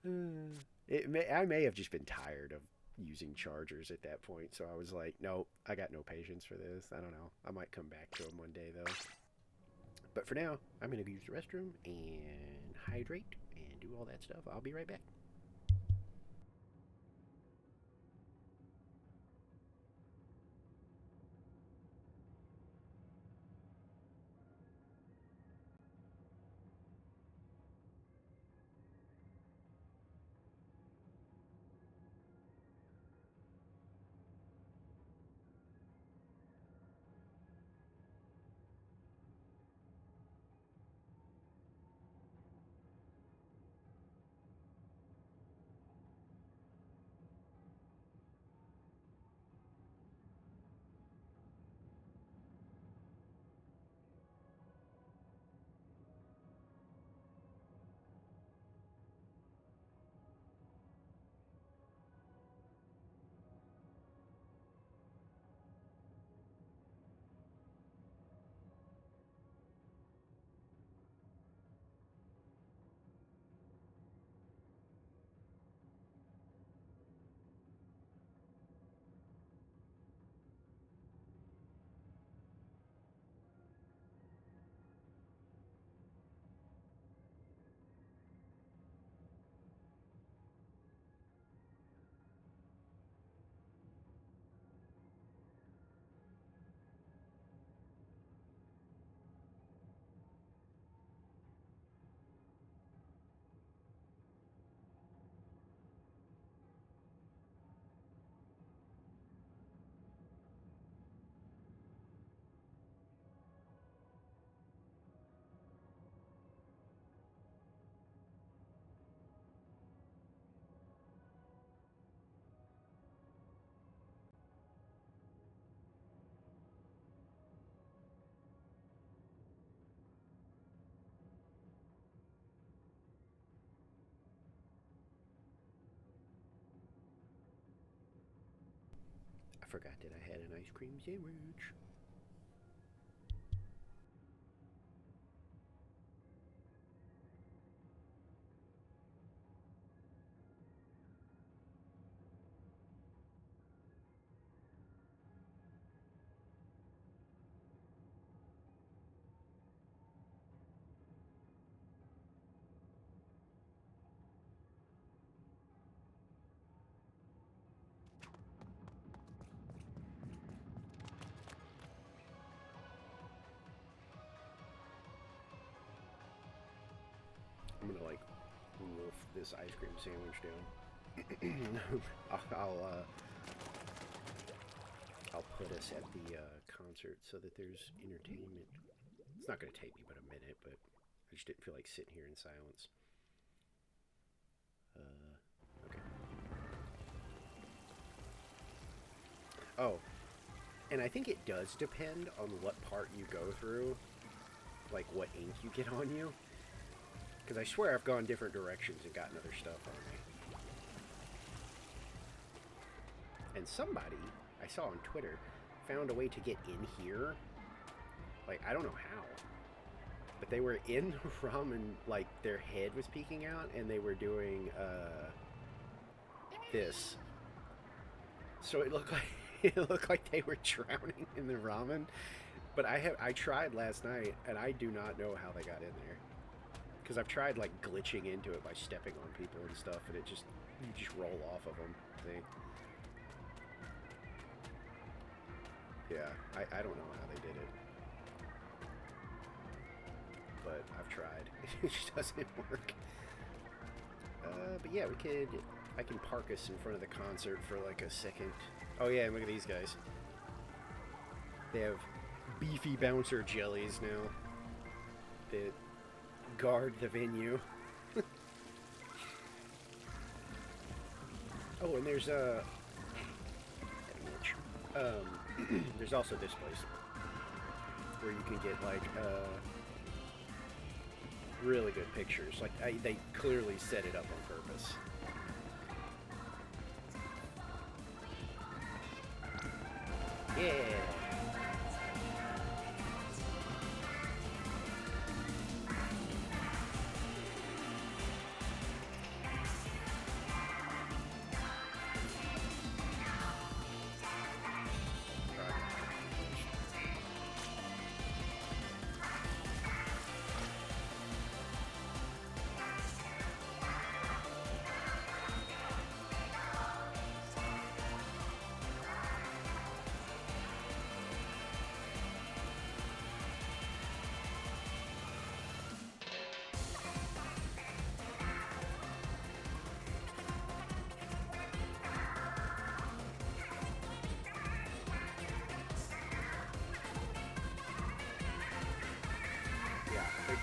I may have just been tired of using Chargers at that point, so I was like, nope, I got no patience for this. I don't know. I might come back to them one day, though. But for now, I'm going to use the restroom and hydrate and do all that stuff. I'll be right back. forgot that I had an ice cream sandwich. I'm gonna like wolf this ice cream sandwich down. I'll put us at the concert so that there's entertainment. It's not gonna take me but a minute, but I just didn't feel like sitting here in silence. Okay. Oh, and I think it does depend on what part you go through, like what ink you get on you. Because I swear I've gone different directions and gotten other stuff on me. And somebody, I saw on Twitter, found a way to get in here. Like, I don't know how. But they were in the ROM and, like, their head was peeking out and they were doing, this. So it looked like, it looked like they were drowning in the ramen. But I tried last night and I do not know how they got in there. Because I've tried like glitching into it by stepping on people and stuff, and you just roll off of them. See? Yeah, I don't know how they did it, but I've tried. It just doesn't work. But yeah, I can park us in front of the concert for like a second. Oh yeah, and look at these guys. They have beefy bouncer jellies now that guard the venue. Oh, and there's there's also this place where you can get like really good pictures. Like they clearly set it up on purpose. Yeah.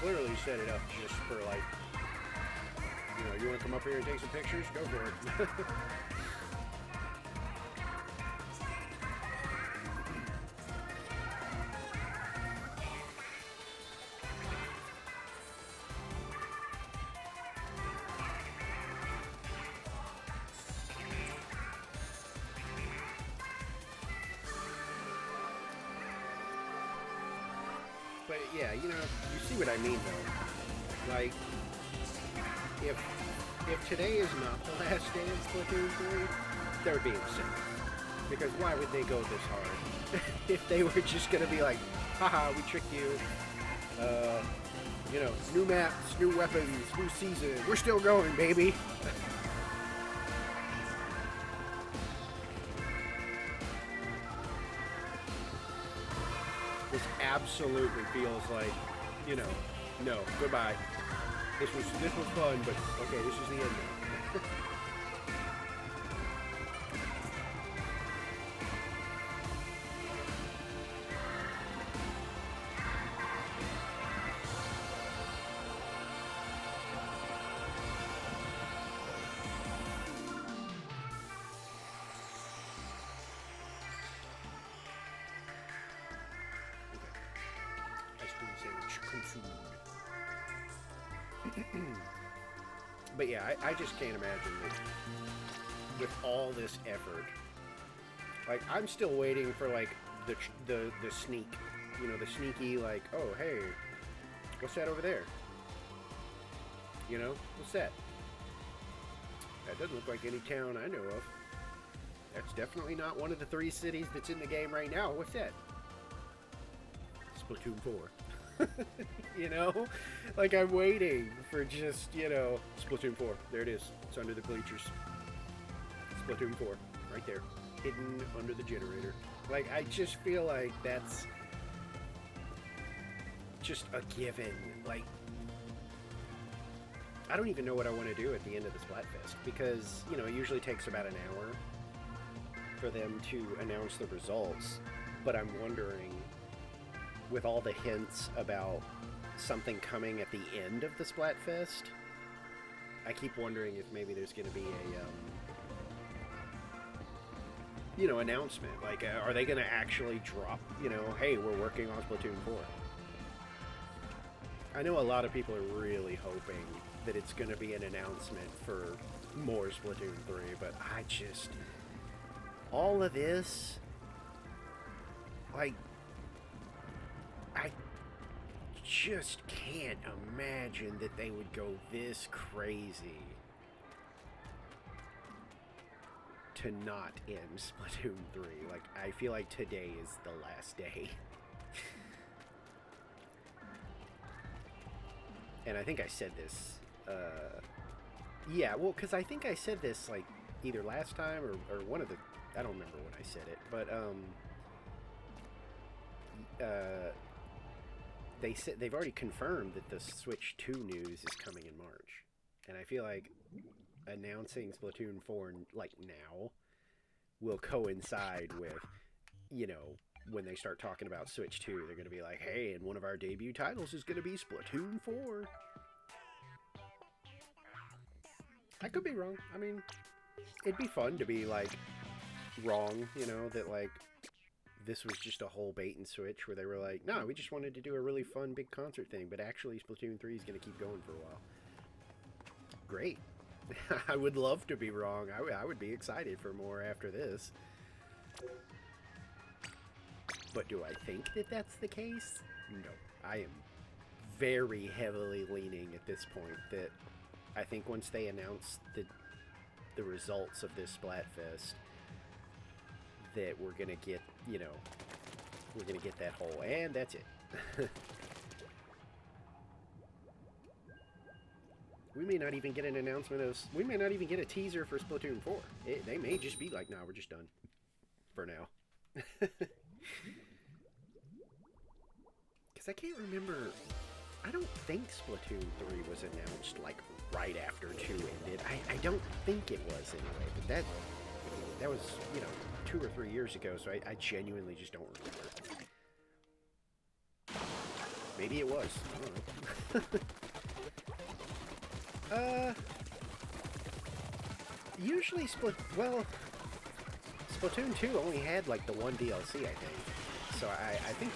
Clearly set it up just for like, you want to come up here and take some pictures? Go for it. But yeah, you see what I mean though. Like, if today is not the last day of Splatoon 3, they're being sick. Because why would they go this hard? If they were just gonna be like, haha, we tricked you. New maps, new weapons, new season. We're still going, baby. This absolutely feels like, no, goodbye. This was fun, but okay, this is the end now. But yeah, I just can't imagine that with all this effort Like, I'm still waiting for, like, the sneak. You know, the sneaky, like, oh, hey, what's that over there? You know, what's that? That doesn't look like any town I know of. That's definitely not one of the 3 cities that's in the game right now. What's that? Splatoon 4. You know? Like, I'm waiting for just, you know, Splatoon 4. There it is. It's under the bleachers. Splatoon 4. Right there. Hidden under the generator. Like, I just feel like that's just a given. Like, I don't even know what I want to do at the end of the Splatfest, because, you know, it usually takes about an hour for them to announce the results, but I'm wondering, with all the hints about something coming at the end of the Splatfest, I keep wondering if maybe there's going to be a, you know, announcement. Like, are they going to actually drop, you know, hey, we're working on Splatoon 4? I know a lot of people are really hoping that it's going to be an announcement for more Splatoon 3, but I just... all of this... like... I just can't imagine that they would go this crazy to not end Splatoon 3. Like, I feel like today is the last day. And I think I said this, yeah, well, because I think I said this, like, either last time or one of the, I don't remember when I said it, but, they said, they've already confirmed that the Switch 2 news is coming in March. And I feel like announcing Splatoon 4, like, now will coincide with, you know, when they start talking about Switch 2, they're going to be like, hey, and one of our debut titles is going to be Splatoon 4. I could be wrong. I mean, it'd be fun to be, like, wrong, you know, that, like, this was just a whole bait and switch where they were like, no, we just wanted to do a really fun big concert thing, but actually Splatoon 3 is going to keep going for a while. Great. I would love to be wrong. I would be excited for more after this. But do I think that that's the case? No. I am very heavily leaning at this point that I think once they announce the results of this Splatfest, that we're going to get, you know, we're going to get that whole, and that's it. We may not even get an announcement of, we may not even get a teaser for Splatoon 4. They may just be like, nah, we're just done. For now. Because I can't remember, I don't think Splatoon 3 was announced, like, right after 2 ended. I don't think it was anyway, but that was, you know, 2 or 3 years ago, so I genuinely just don't remember. Maybe it was. I don't know. Usually Splatoon 2 only had, like, the one DLC, I think. So I think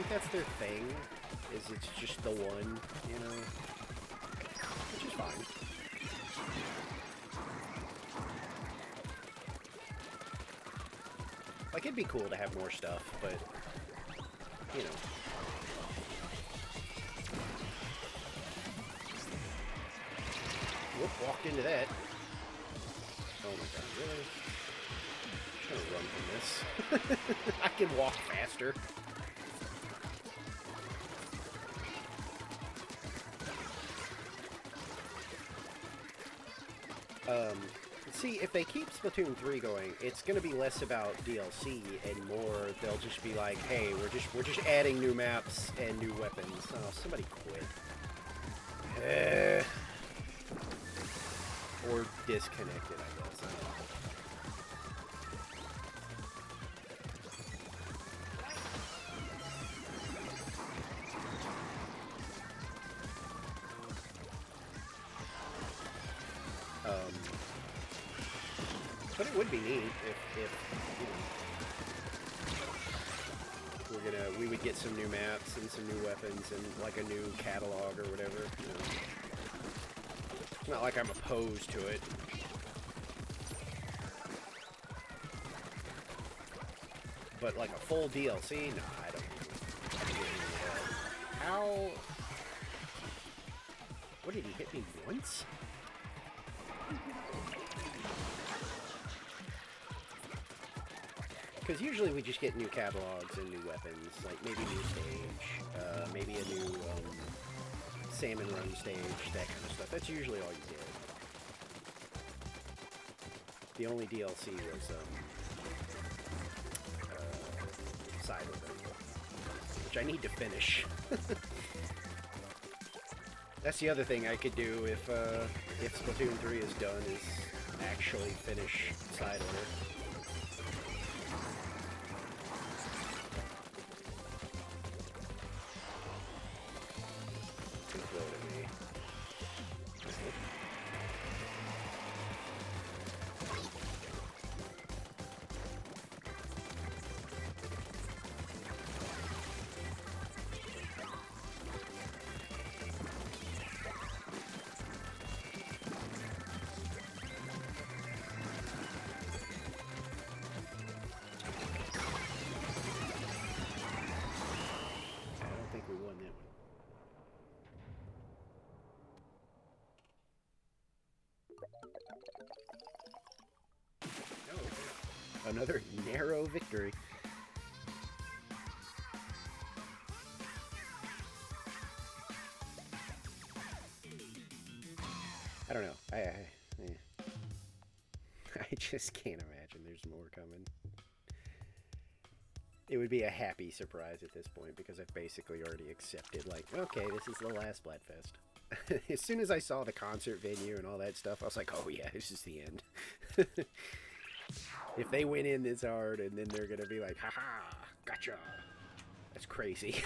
that's their thing, is it's just the one, you know, which is fine. Like, it'd be cool to have more stuff, but, you know. Whoop, walked into that. Oh my god, really? I'm trying to run from this. I can walk faster. See, if they keep Splatoon 3 going, it's going to be less about DLC and more, they'll just be like, hey, we're just adding new maps and new weapons. Oh, somebody quit. Or disconnected, I guess. I don't know. But it would be neat if you know, we would get some new maps and some new weapons and like a new catalog or whatever. You know. It's not like I'm opposed to it. But like a full DLC? Nah, I don't need that. How... What, did he hit me once? Because usually we just get new catalogs and new weapons, like maybe new stage, maybe a new salmon run stage, that kind of stuff. That's usually all you get. The only DLC was side of it, which I need to finish. That's the other thing I could do if Splatoon 3 is done, is actually finish side order. Another narrow victory. I don't know. I just can't imagine there's more coming. It would be a happy surprise at this point because I've basically already accepted, like, okay, this is the last Splatfest. As soon as I saw the concert venue and all that stuff, I was like, oh yeah, this is the end. If they went in this hard and then they're gonna be like, haha, gotcha. That's crazy.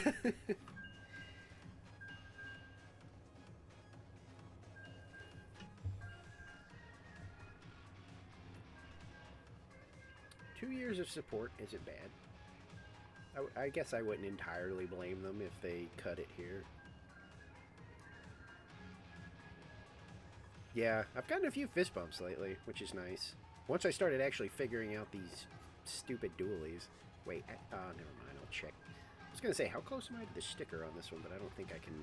2 years of support isn't bad. I guess I wouldn't entirely blame them if they cut it here. Yeah, I've gotten a few fist bumps lately, which is nice. Once I started actually figuring out these stupid dualies. Wait, never mind, I'll check. I was going to say, how close am I to the sticker on this one, but I don't think I can...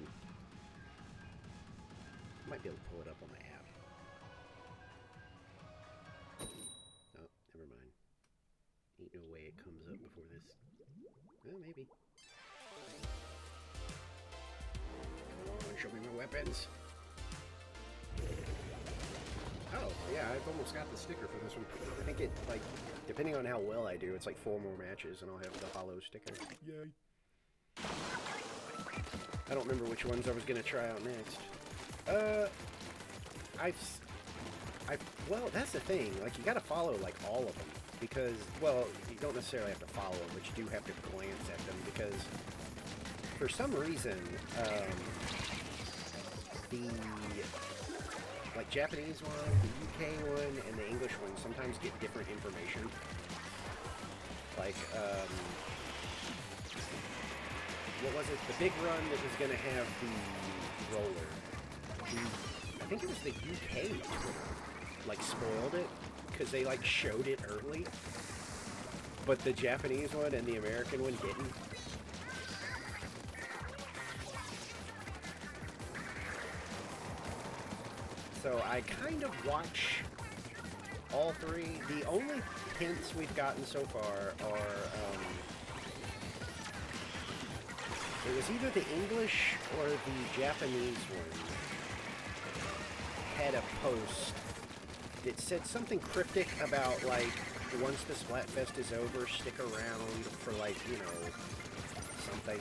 I might be able to pull it up on the app. Oh, never mind. Ain't no way it comes up before this. Well, maybe. Come on, show me my weapons. Oh, yeah, I've almost got the sticker for this one. I think it, like, depending on how well I do, it's like 4 more matches and I'll have the hollow sticker. Yay. I don't remember which ones I was going to try out next. Well, that's the thing. Like, you got to follow, like, all of them. Because, well, you don't necessarily have to follow them, but you do have to glance at them. Because, for some reason, the... like Japanese one, the UK one, and the English one sometimes get different information. Like, what was it? The big run that was going to have the roller. I think it was the UK Twitter, like, spoiled it, because they, like, showed it early. But the Japanese one and the American one didn't. So I kind of watch all three. The only hints we've gotten so far are, it was either the English or the Japanese one had a post that said something cryptic about, like, once the Splatfest is over, stick around for, like, you know, something.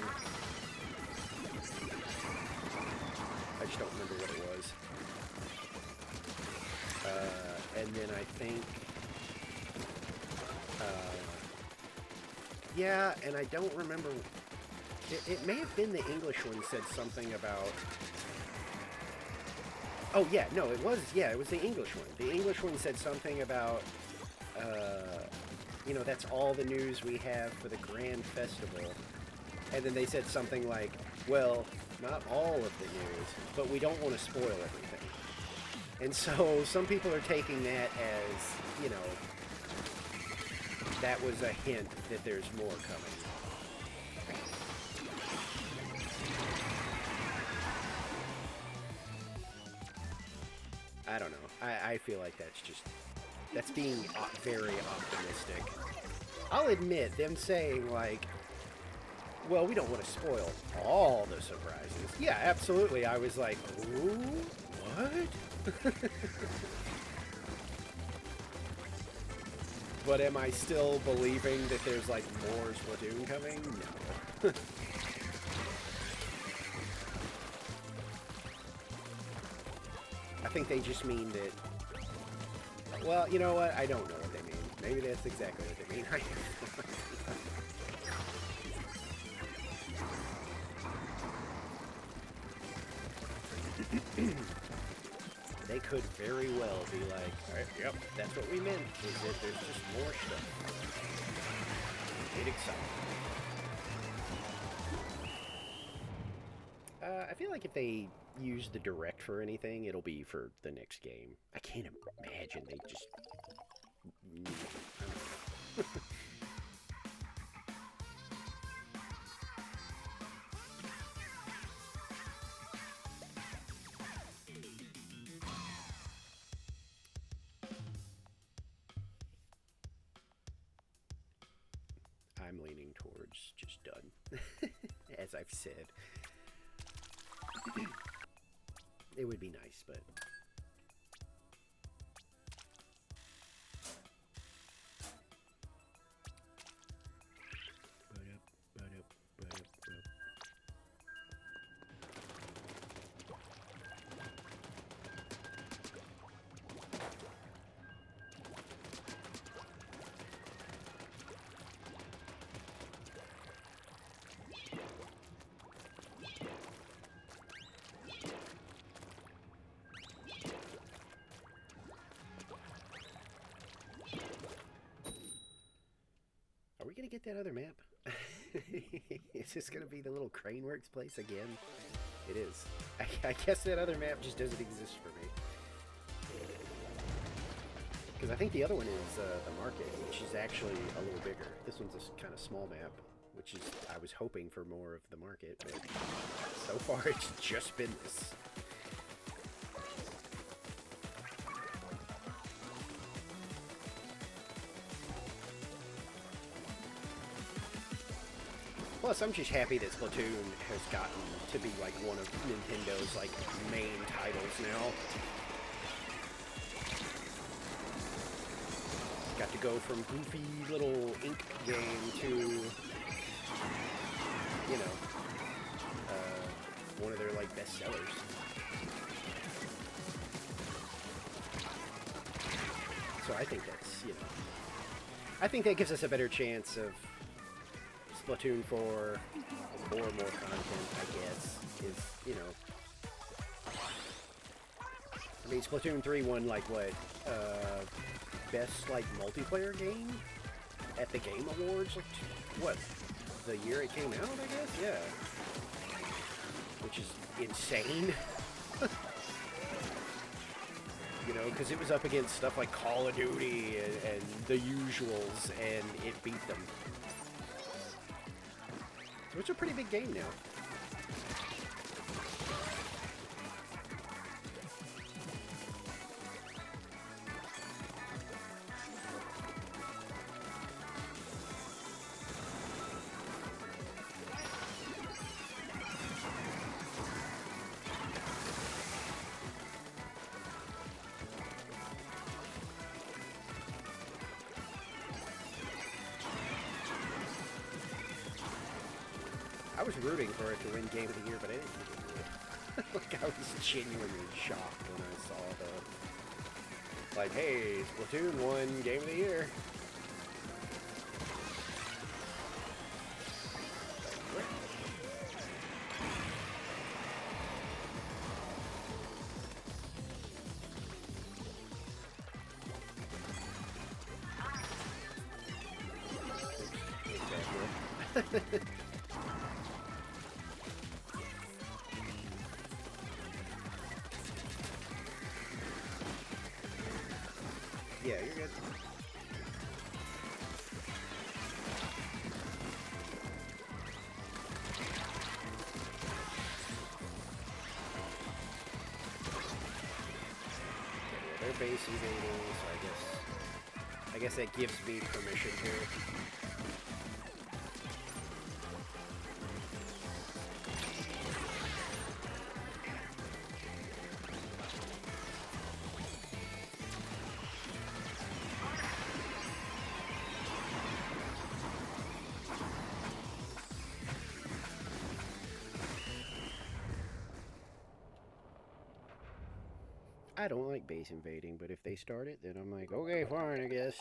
I just don't remember what it was. And then I think, yeah, and I don't remember, it may have been the English one said something about, oh yeah, no, it was the English one. The English one said something about, you know, that's all the news we have for the Grand Festival. And then they said something like, well, not all of the news, but we don't want to spoil everything. And so some people are taking that as, you know, that was a hint that there's more coming. I don't know. I feel like that's being very optimistic. I'll admit, them saying, like, well, we don't want to spoil all the surprises. Yeah, absolutely. I was like, ooh, what? But am I still believing that there's, like, more Splatoon coming? No. I think they just mean that... Well, you know what? I don't know what they mean. Maybe that's exactly what they mean. They could very well be like, alright, yep, that's what we meant, is that there's just more stuff. Get excited. I feel like if they use the direct for anything, it'll be for the next game. I can't imagine they just... I don't know. I'm leaning towards just done, as I've said. It would be nice, but... Are we gonna get that other map? Is this gonna be the little Craneworks place again? It is. I guess that other map just doesn't exist for me. Because I think the other one is the market, which is actually a little bigger. This one's a kind of small map, which is, I was hoping for more of the market, but so far it's just been this. Plus, I'm just happy that Splatoon has gotten to be like one of Nintendo's like main titles now. Got to go from goofy little ink game to, you know, one of their like best sellers. So I think that's, you know, I think that gives us a better chance of Splatoon 4 or more content, I guess, is, you know. I mean, Splatoon 3 won, like, what, best, like, multiplayer game at the Game Awards, like, what, the year it came out, I guess? Yeah. Which is insane. You know, because it was up against stuff like Call of Duty and the usuals, and it beat them. So it's a pretty big game now. I was rooting for it to win Game of the Year, but I didn't think it would. Like, I was genuinely shocked when I saw the... Like, hey, Splatoon won Game of the Year. Exactly. Yeah, you're good. base invading, so I guess that gives me permission to. I don't like base invading, but if they start it, then I'm like, okay, fine, I guess.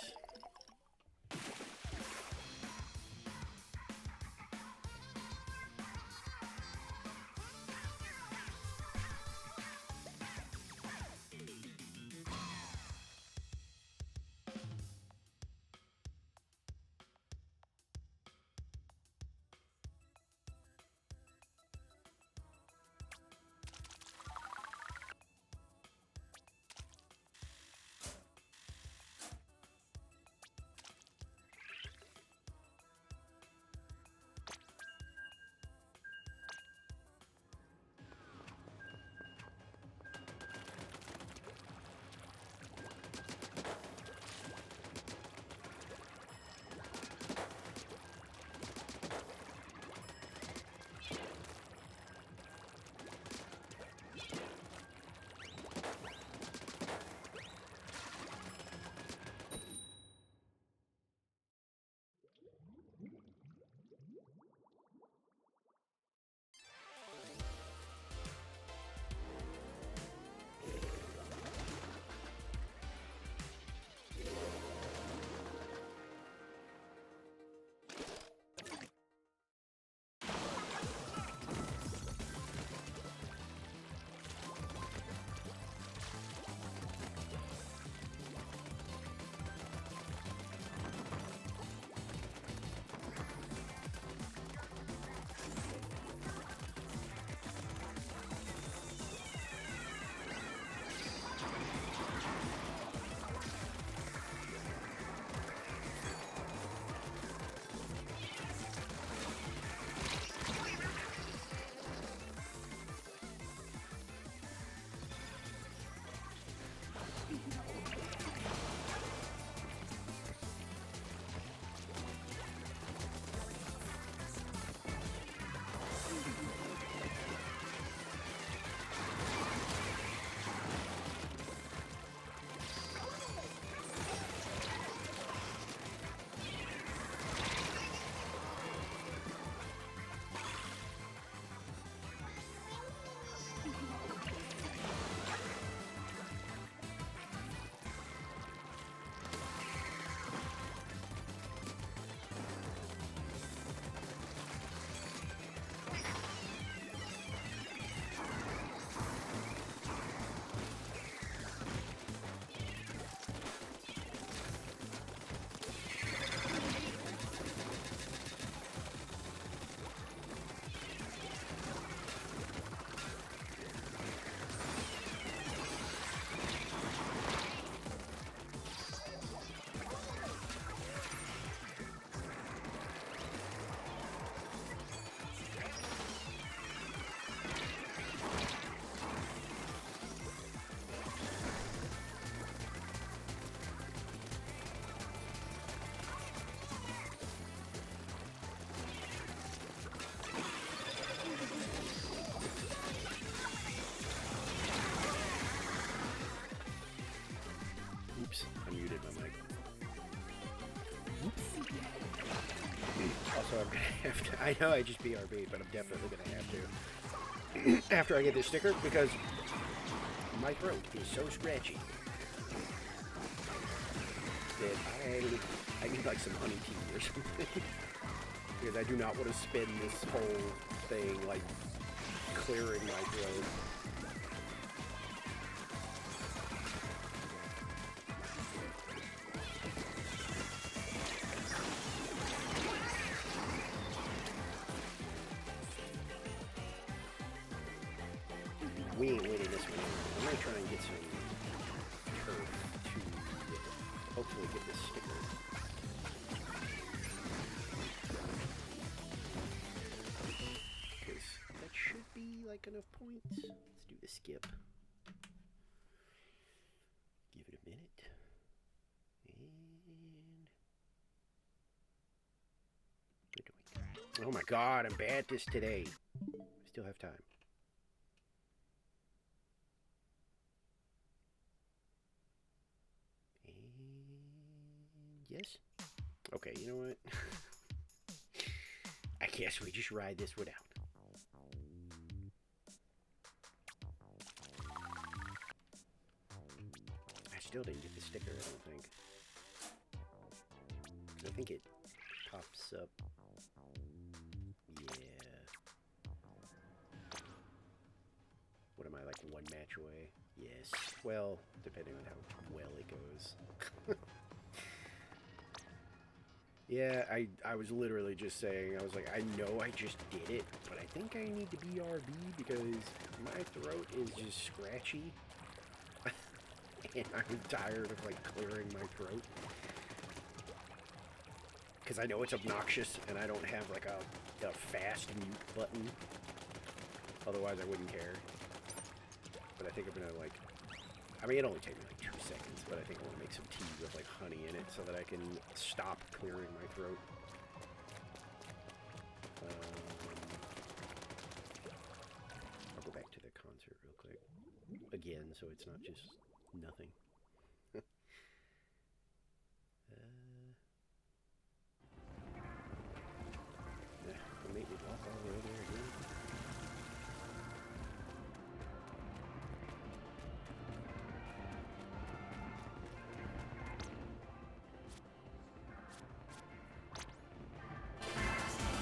Oops, I muted my mic. Also, I'm gonna have to. I know I just BRB, but I'm definitely gonna have to after I get this sticker because my throat is so scratchy that I need like some honey tea or something because I do not want to spend this whole thing like clearing my throat. We ain't winning this one. I'm gonna try and get some turf to hopefully get this sticker. Because that should be like enough points. Let's do the skip. Give it Oh my god, I'm bad at this today. I still have time. And yes? Okay, you know what? I guess we just ride this without. I still didn't get the sticker, I don't think. I think it pops up. Yeah. What am I, like one match away? Yes. Well, depending on how well it goes. Yeah, I was literally just saying, I was like, I know I just did it, but I think I need to BRB because my throat is just scratchy. And I'm tired of, like, clearing my throat. Because I know it's obnoxious, and I don't have, like, a fast mute button. Otherwise, I wouldn't care. But I think I'm gonna, like... I mean, it only takes me, like, 2 seconds, but I think I want to make some tea with, like, honey in it so that I can stop clearing my throat. I'll go back to the concert real quick. Again, so it's not just nothing. Don't make me walk all the way there again.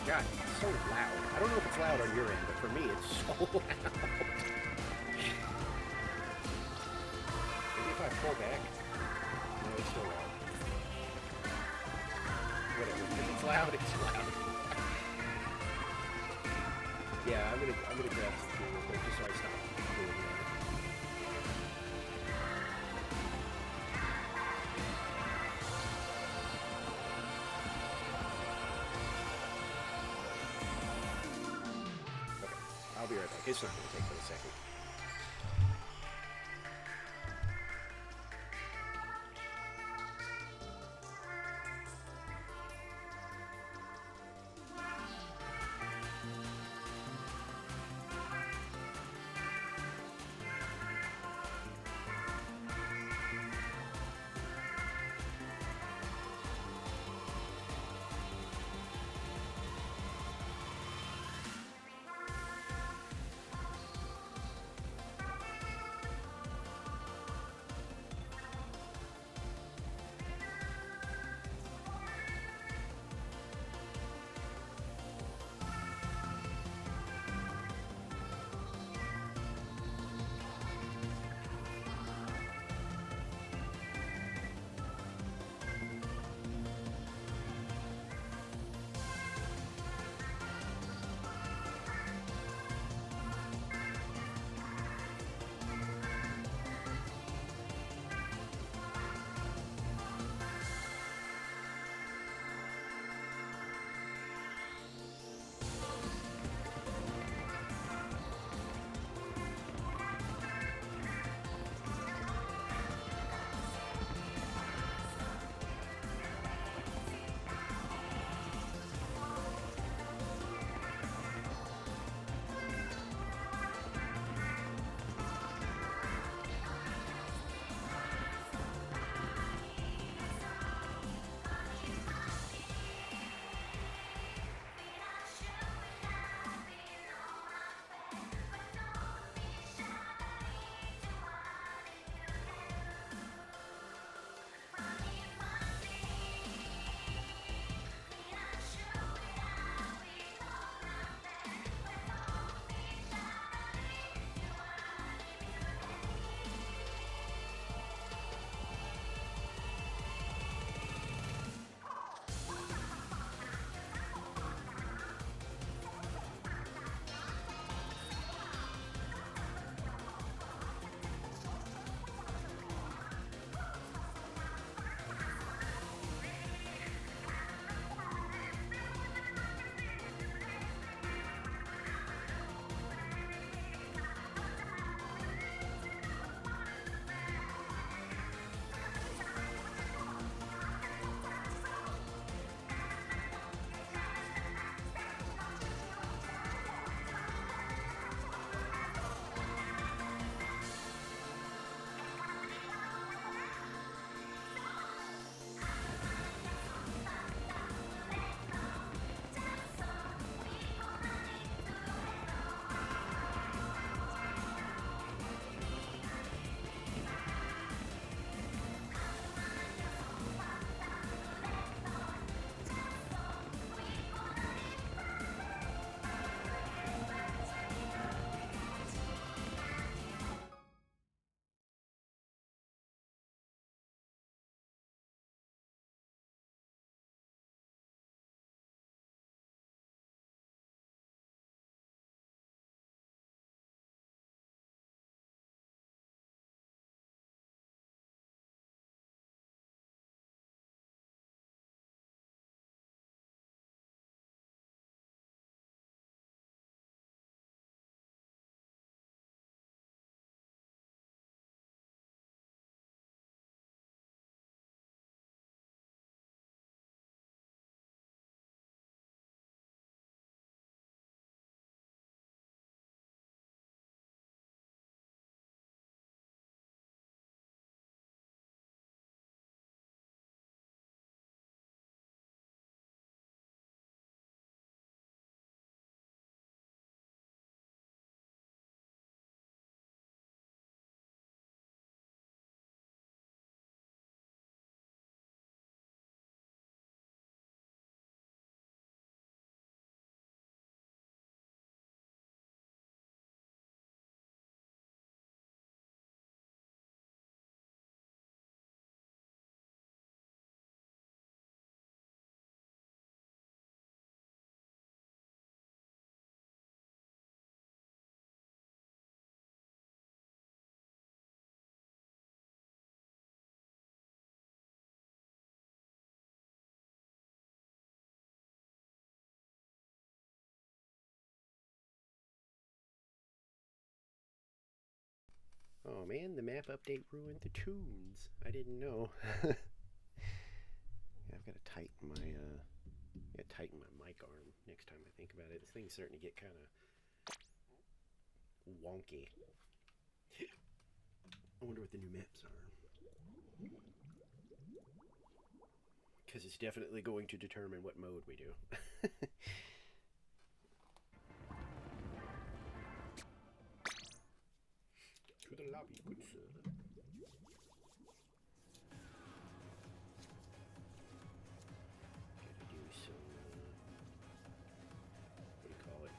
God, it's so loud. I don't know if it's loud on your end, but for me, it's so loud. Maybe if I pull back. No, it's still loud. Whatever. If it's loud, it's loud. Yeah, I'm gonna grab some food real quick just so I stop doing that. Okay, I'll be right back. It's not gonna take but a second. Oh man, the map update ruined the tunes. I didn't know. Yeah, I've got to tighten my mic arm next time I think about it. This thing's starting to get kind of wonky. I wonder what the new maps are. Because it's definitely going to determine what mode we do. To the lobby, good sir. Gotta do some, what do you call it?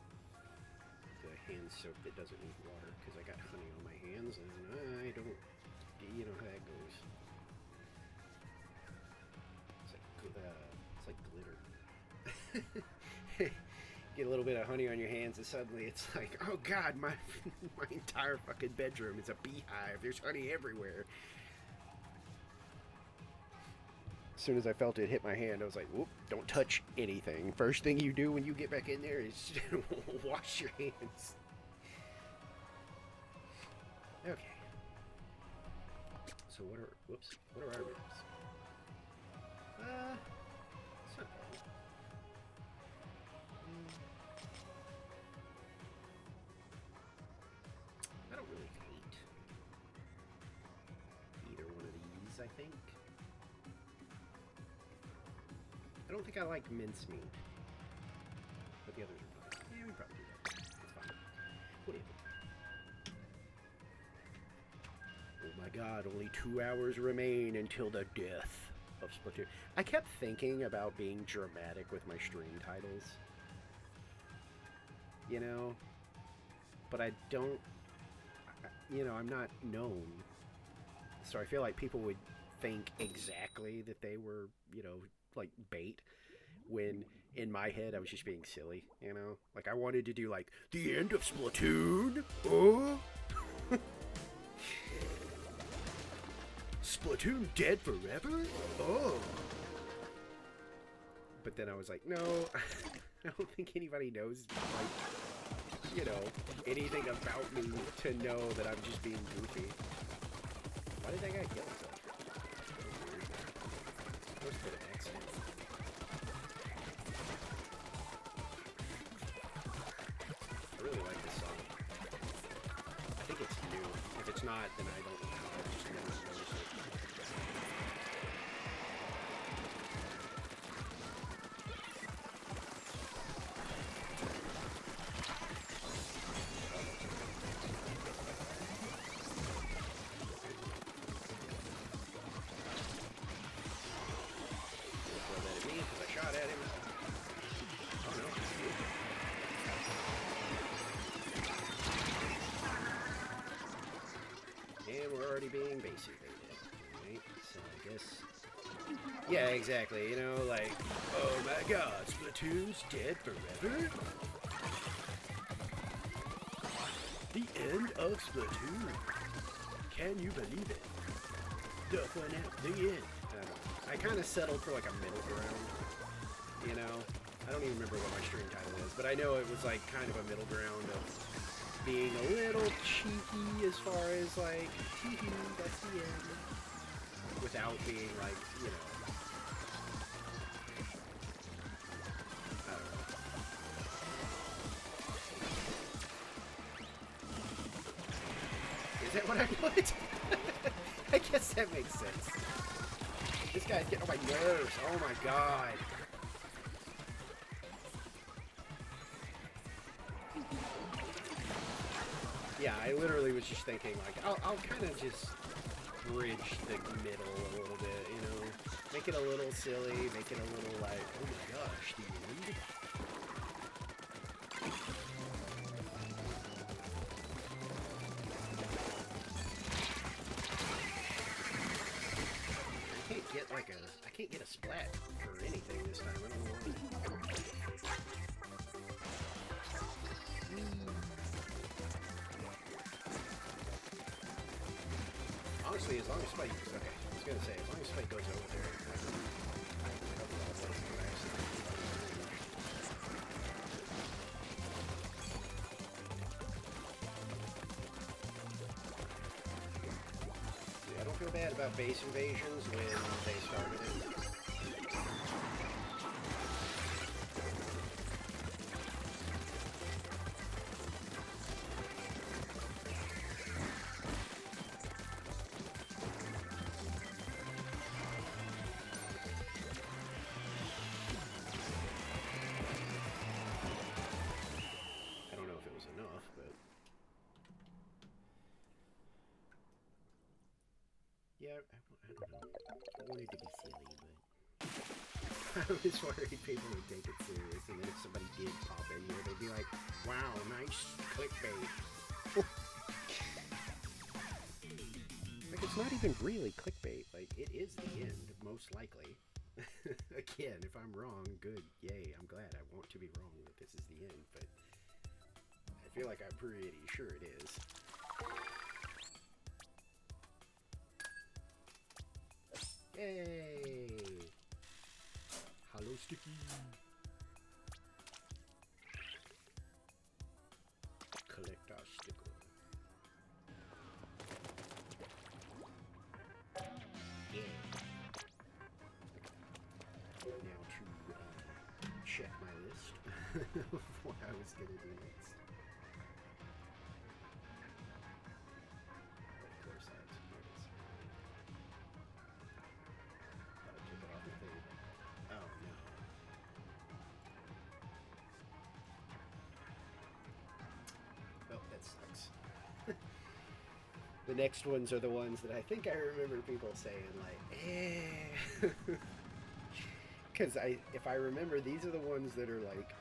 The hand soap that doesn't need water, because I got honey on my hands, and I don't, you know how that goes. It's like glitter. Get a little bit of honey on your hands and suddenly it's like, oh god, my entire fucking bedroom is a beehive. There's honey everywhere. As soon as I felt it hit my hand, I was like, whoop, don't touch anything. First thing you do when you get back in there is wash your hands. Okay. So what are our maps? It's not bad. I don't really hate either one of these, I think. I don't think I like mincemeat. But the others are fine. Yeah, we probably do that. It's fine. Whatever. Oh my god, only 2 hours remain until the death of Splatoon. I kept thinking about being dramatic with my stream titles. You know? But I don't... You know, I'm not known. So I feel like people would think exactly that they were, you know, like bait. When in my head I was just being silly, you know? Like I wanted to do like, the end of Splatoon? Oh? Splatoon dead forever? Oh. But then I was like, no, I don't think anybody knows, like, you know, anything about me to know that I'm just being goofy. Why did that guy kill himself? That was a bit of an accident. I really like this song. I think it's new. If it's not, then I don't know. I just never noticed it. Being basic, right? So I guess, yeah, exactly. You know, like, oh my God, Splatoon's dead forever. The end of Splatoon. Can you believe it? The end. I kind of settled for like a middle ground. You know, I don't even remember what my stream title is, but I know it was like kind of a middle ground of being a little cheeky as far as like, that's the end, without being like, you know, I don't know. Is that what I put? I guess that makes sense. This guy's getting on my nerves, oh my god. Yeah, I literally was just thinking, like, I'll kind of just bridge the middle a little bit, you know? Make it a little silly, make it a little like, oh my gosh, the end? I can't get a splat for anything this time, I don't know why. Honestly, as long as Spike goes, okay, I was gonna say, as long as Spike goes over there, I can cover all places by accident. bad about base invasions when they started it. I don't know if it was enough, but... Yeah, I don't know. I wanted to be silly, but... I was worried people would take it serious, and then if somebody did pop in here, they'd be like, wow, nice clickbait. Like, it's not even really clickbait. Like, it is the end, most likely. Again, if I'm wrong, good, yay, I'm glad. I want to be wrong that this is the end, but... I feel like I'm pretty sure it is. Yay! Hello, Sticky! Collect our sticker. Yeah. Now to check my list of what I was gonna do next. Of course, I have some notes. Gotta take it off the thing. Oh no. Well, that sucks. The next ones are the ones that I think I remember people saying, like, eh. Because if I remember, these are the ones that are like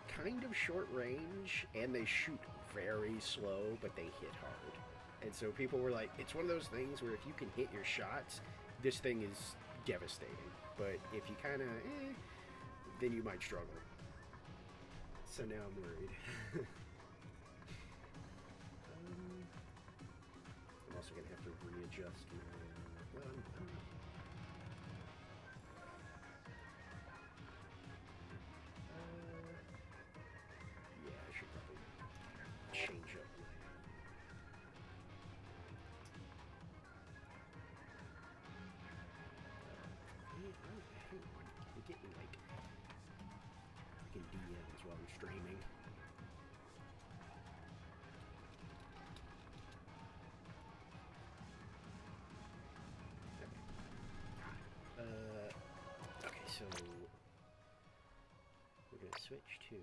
kind of short range, and they shoot very slow, but they hit hard. And so people were like, it's one of those things where if you can hit your shots, this thing is devastating. But if you kind of, then you might struggle. So now I'm worried. I'm also going to have to readjust my, well, I don't know. Yeah, I should probably change up my... I'm getting like freaking DMs while I'm streaming. Okay, so we're gonna switch to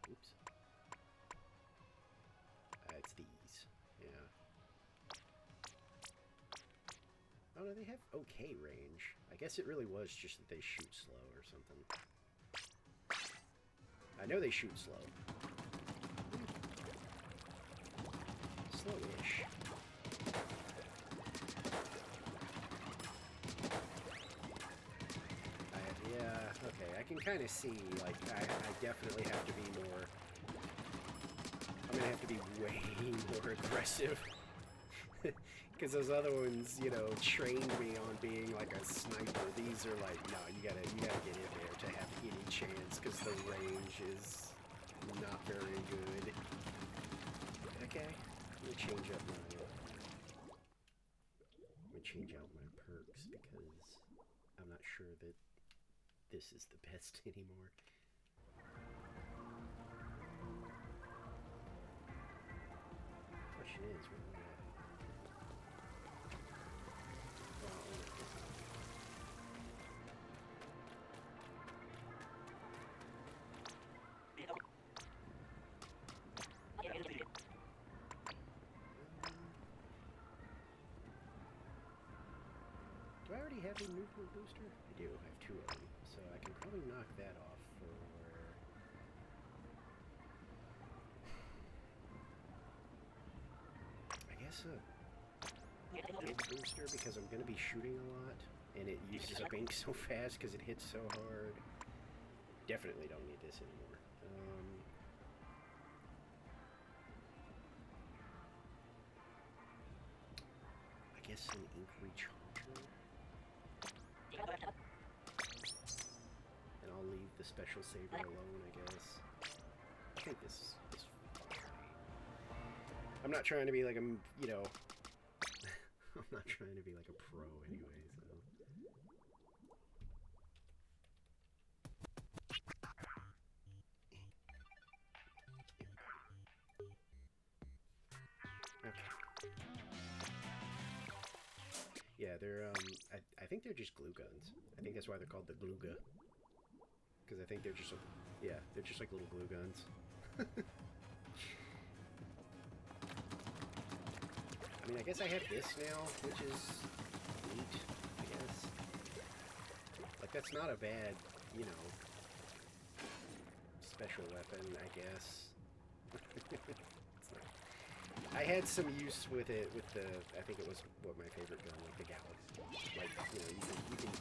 oops. It's these. Yeah. Oh no, they have okay range. I guess it really was just that they shoot slow or something. I know they shoot slow. Slowish. Yeah, okay, I can kind of see, like, I definitely have to be more... I'm gonna have to be way more aggressive. Because those other ones, you know, trained me on being like a sniper. These are like, no, you gotta get in there to have any chance, because the range is not very good. Okay, I'm gonna change out my perks, because I'm not sure that this is the best anymore. Question is, where am I at? Do I already have a movement booster? I do. I have 2 of them, so I can probably knock that off for... I guess a big booster, because I'm going to be shooting a lot, and it uses up ink so fast because it hits so hard. Definitely don't need this anymore. I guess an ink recharger. And I'll leave the special saver alone, I guess. I think this is fine. I'm not trying to be like a, you know, I'm not trying to be like a pro anyway, so. Okay. Yeah, they're, I think they're just glue guns. I think that's why they're called the Gluga. Because I think they're just, yeah, they're just like little glue guns. I mean, I guess I have this now, which is neat, I guess. Like, that's not a bad, you know, special weapon, I guess. I had some use with it, with the, I think it was, what, my favorite gun, like the Galaxy. Like, you know, you can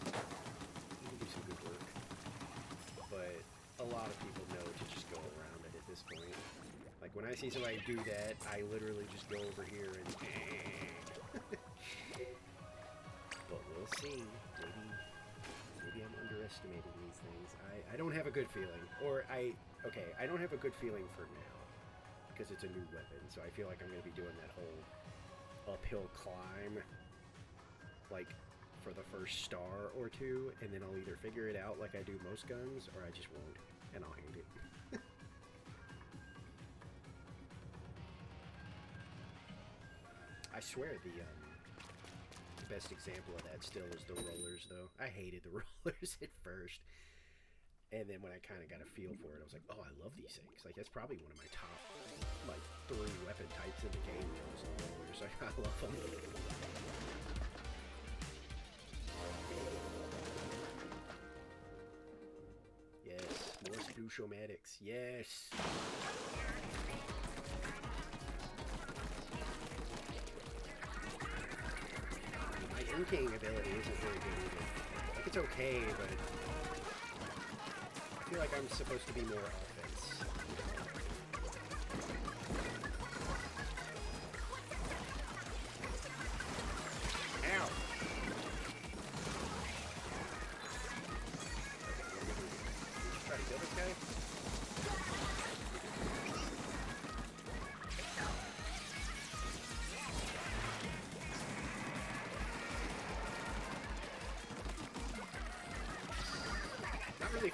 do some good work. But a lot of people know to just go around it at this point. Like, when I see somebody do that, I literally just go over here and... But we'll see. Maybe I'm underestimating these things. I don't have a good feeling. Okay, I don't have a good feeling for now. Because it's a new weapon, so I feel like I'm going to be doing that whole uphill climb. Like, for the first star or two, and then I'll either figure it out like I do most guns, or I just won't, and I'll hate it. I swear the best example of that still is the rollers, though. I hated the rollers at first. And then when I kind of got a feel for it, I was like, oh, I love these things. Like, that's probably one of my top, like, 3 weapon types in the game. Those rollers. Like, I love them. Yes, more Sploosho-matics. Yes! Inking ability isn't very good either. Like, it's okay, but I feel like I'm supposed to be more offense. Ow! Just try to kill this guy?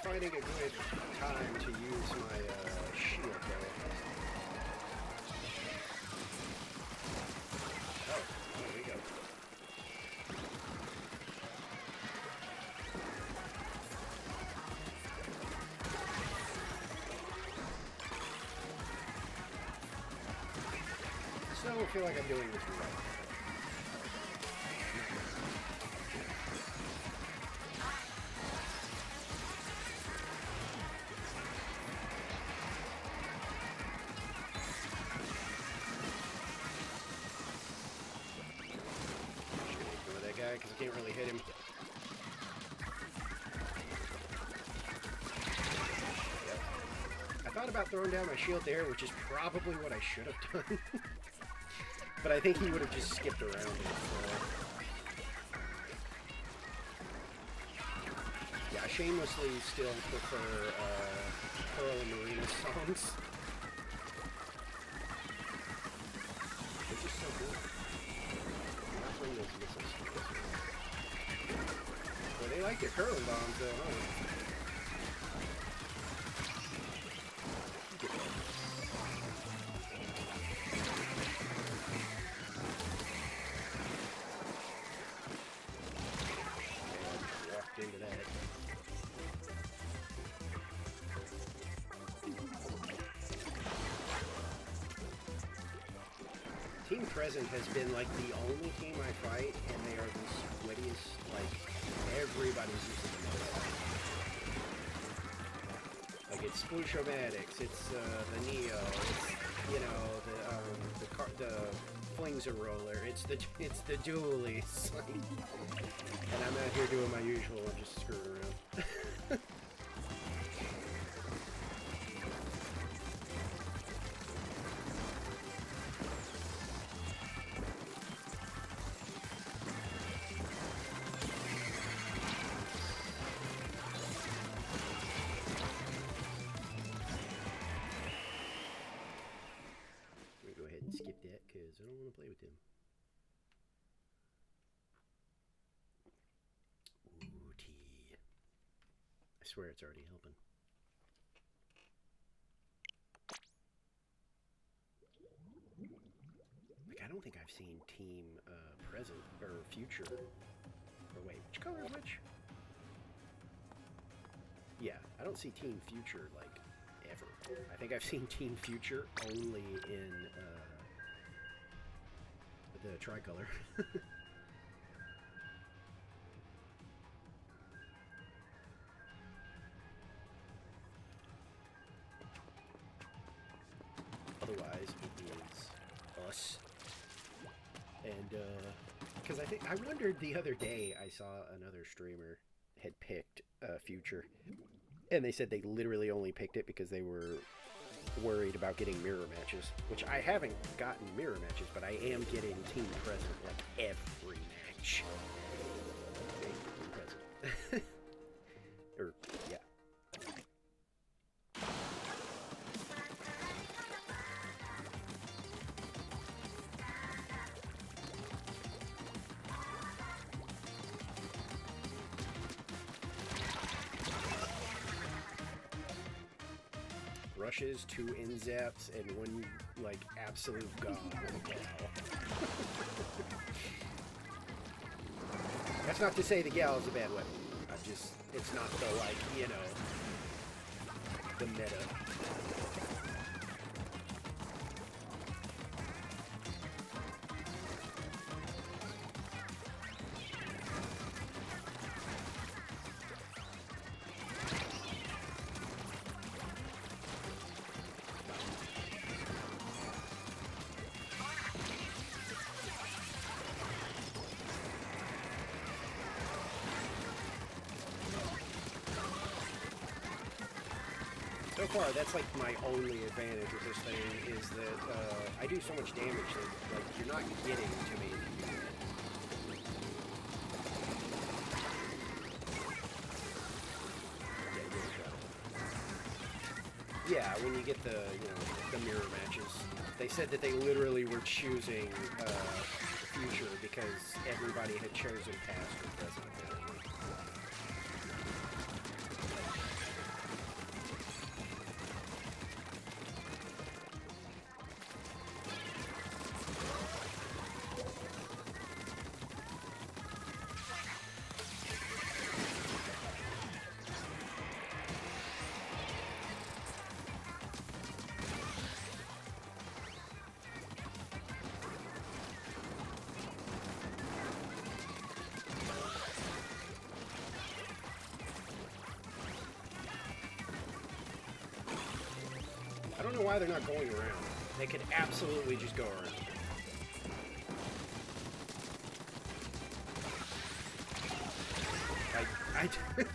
Finding a good time to use my shield though. Oh, there we go. Still don't feel like I'm doing this right. Because I can't really hit him. Yep. I thought about throwing down my shield there, which is probably what I should have done. But I think he would have just skipped around it. Yeah, I shamelessly still prefer Pearl and Marina songs. They're just so good. I'm not playing those missiles. Well, they like their curling bombs, though, huh? And walked into that. Team Present has been, like, the only team I fight, and they are the sweatiest, like, everybody's using them. Like, it's Sploosho-matics, it's, the Neo, it's, you know, the Flingza roller, it's the dualies, like, and I'm out here doing my usual, just screwing around. Skip that. want to play with him. Ooh, tea. I swear it's already helping. Like, I don't think I've seen Team Present or Future. Or wait, which color is which? Yeah, I don't see Team Future, like, ever. I think I've seen Team Future only in the tricolor. Otherwise, it is us. And, because I wondered the other day, I saw another streamer had picked Future. And they said they literally only picked it because they were worried about getting mirror matches. Which I haven't gotten mirror matches, but I am getting Team Present like every match. Okay, Team Present. Or, yeah. Rushes, 2 in-zaps, and 1, like, absolute god of a gal. That's not to say the gal is a bad weapon. It's not the, like, you know, the meta. So far, that's like my only advantage with this thing is that I do so much damage that like you're not getting to me. Yeah, when you get the the mirror matches, they said that they literally were choosing Future because everybody had chosen Past or Present. I don't know why they're not going around. They could absolutely just go around.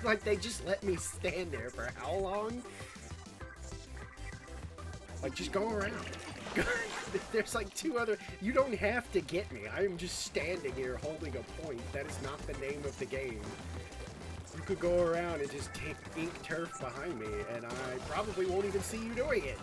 Like they just let me stand there for how long? Like, just go around. There's like 2 other... You don't have to get me. I'm just standing here holding a point. That is not the name of the game. You could go around and just take ink turf behind me, and I probably won't even see you doing it.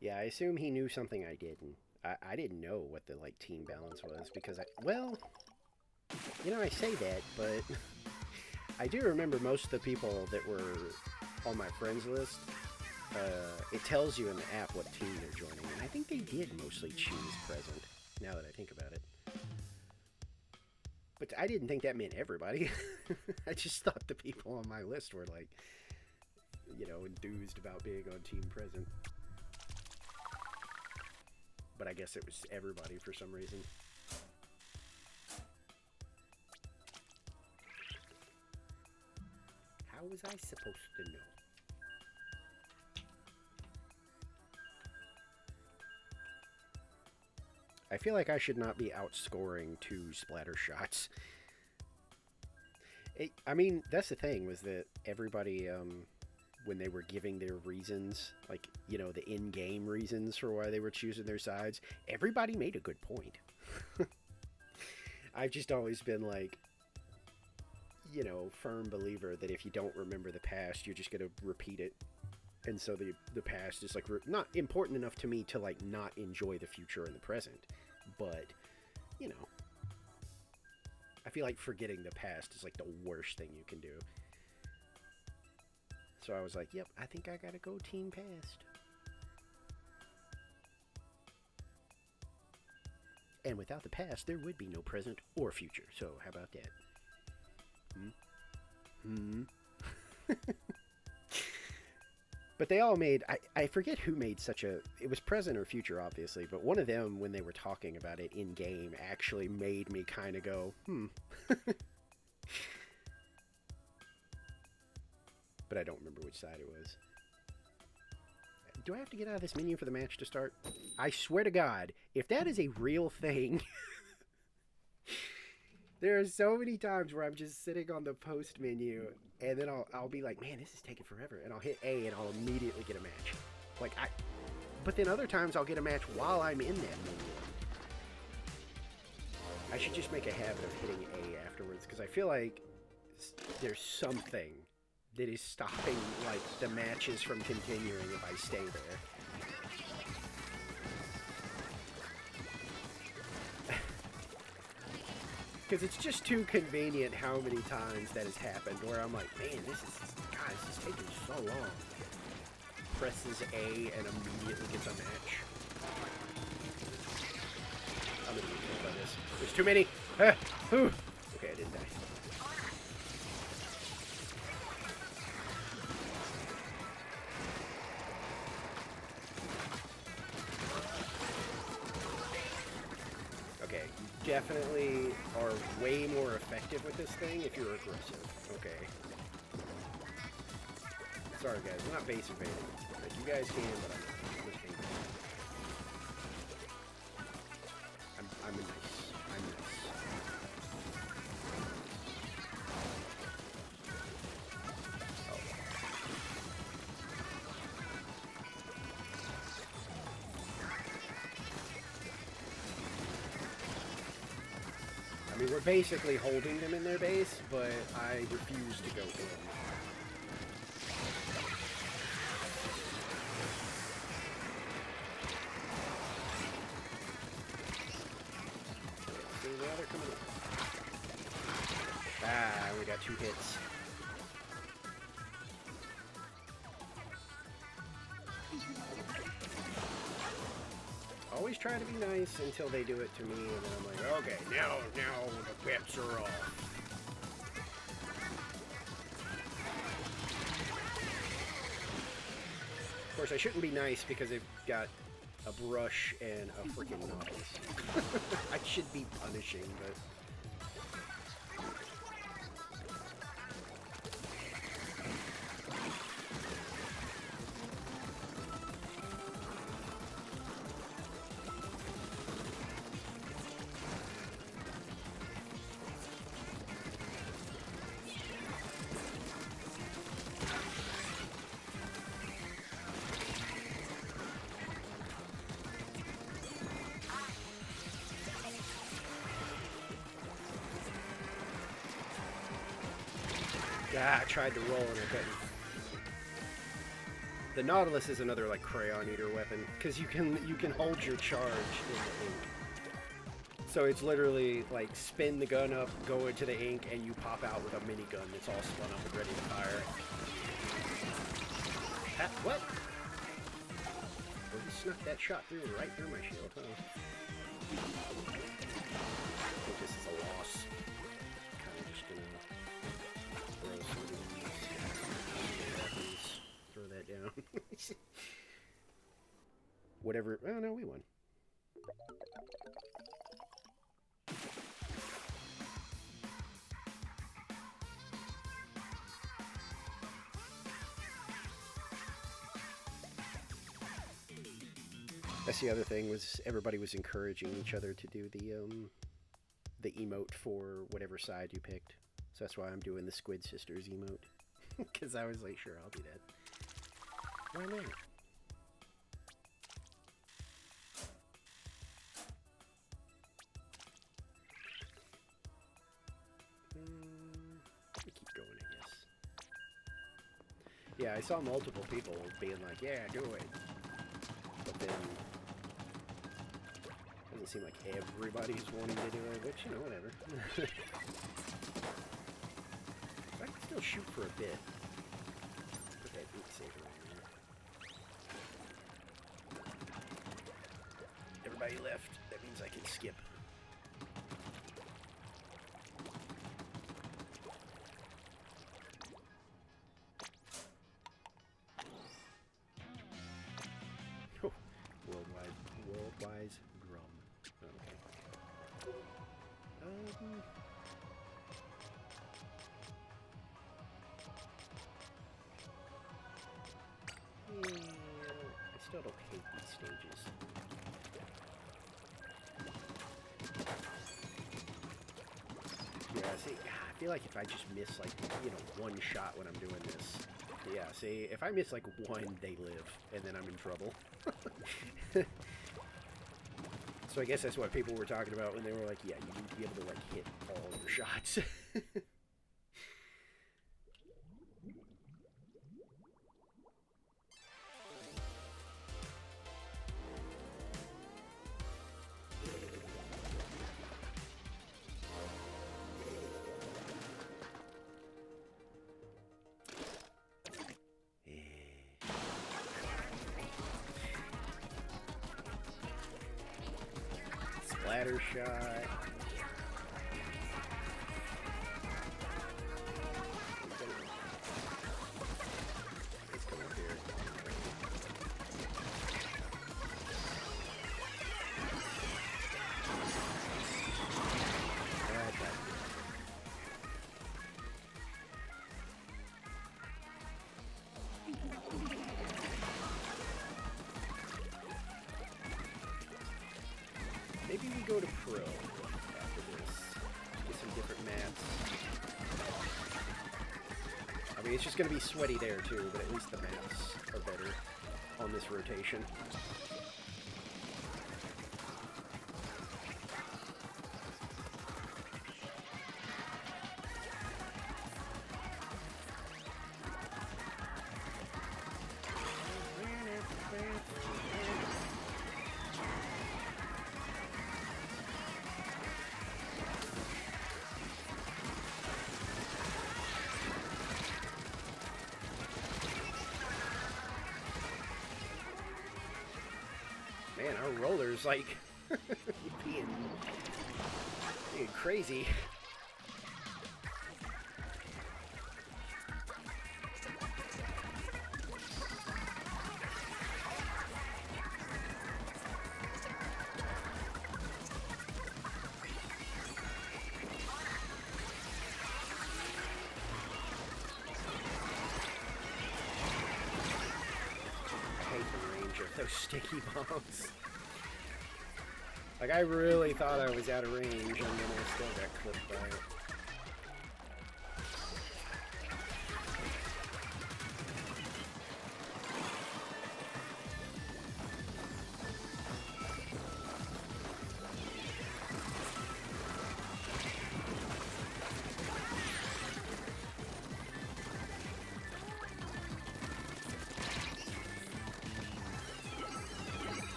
Yeah, I assume he knew something I didn't. I didn't know what the, like, team balance was because well, you know, I say that, but I do remember most of the people that were on my friends list, it tells you in the app what team they're joining, and I think they did mostly choose Present, now that I think about it. But I didn't think that meant everybody. I just thought the people on my list were, like, you know, enthused about being on Team Present. But I guess it was everybody for some reason. How was I supposed to know? I feel like I should not be outscoring 2 splatter shots. I mean, that's the thing, was that everybody, when they were giving their reasons, like, you know, the in-game reasons for why they were choosing their sides, everybody made a good point. I've just always been like, you know, firm believer that if you don't remember the past, you're just going to repeat it. And so the past is, like, not important enough to me to, like, not enjoy the future and the present. But, you know, I feel like forgetting the past is, like, the worst thing you can do. So I was like, yep, I think I gotta go team past. And without the past, there would be no present or future. So how about that? But they all made, I forget who made such a, it was present or future, obviously, but one of them, when they were talking about it in game, actually made me kind of go, But I don't remember which side it was. Do I have to get out of this menu for the match to start? I swear to God, if that is a real thing, there are so many times where I'm just sitting on the post menu, and then I'll be like, man, this is taking forever, and I'll hit A, and I'll immediately get a match. But then other times I'll get a match while I'm in that menu. I should just make a habit of hitting A afterwards, because I feel like there's something that is stopping, like, the matches from continuing if I stay there. Because it's just too convenient how many times that has happened, where I'm like, man, this is taking so long. Presses A and immediately gets a match. I'm gonna get killed by this. There's too many! Okay, I didn't die. Okay, you definitely are way more effective with this thing if you're aggressive. Okay. Sorry guys, I'm not base evading. Like, you guys can, but I'm not. I'm nice. I'm nice. Oh. I mean, we're basically holding them in their base, but I refuse to go in. See, now they're coming up. Ah, we got 2 hits. Always try to be nice until they do it to me, and then I'm like, okay, now the bets are off. Of course, I shouldn't be nice because they've got a brush and a freaking Nautilus. I should be punishing, but... I tried to roll and I couldn't. The Nautilus is another, like, crayon eater weapon, because you can hold your charge in the ink. So it's literally like spin the gun up, go into the ink, and you pop out with a minigun that's all spun up and ready to fire. What? Well, he snuck that shot right through my shield, huh? I think this is a loss. Kind of just gonna throw some of these weapons, throw that down. Whatever. Oh no, we won. That's the other thing, was everybody was encouraging each other to do the emote for whatever side you picked. So that's why I'm doing the Squid Sisters emote. Because I was like, sure, I'll do that. Why not? Keep going, I guess. Yeah, I saw multiple people being like, yeah, do it. But then, doesn't seem like everybody's wanting to do it, which, you know, whatever. I can still shoot for a bit. Put that ink saver on there. Everybody left. That means I can skip. Oh, worldwise drum. Okay. Yeah, I still don't hate these stages. Yeah, see, I feel like if I just miss, like, you know, one shot when I'm doing this. Yeah, see, if I miss, like, one, they live, and then I'm in trouble. So I guess that's what people were talking about when they were like, yeah, you need to be able to, like, hit all your shots. Splatter shot. Let's go up here. Maybe we go to Pro after this. Get some different maps. I mean, it's just going to be sweaty there too, but at least the maps are better on this rotation. Man, our roller's like being crazy. Those sticky bombs. Like, I really thought I was out of range, and then I still got clipped by it.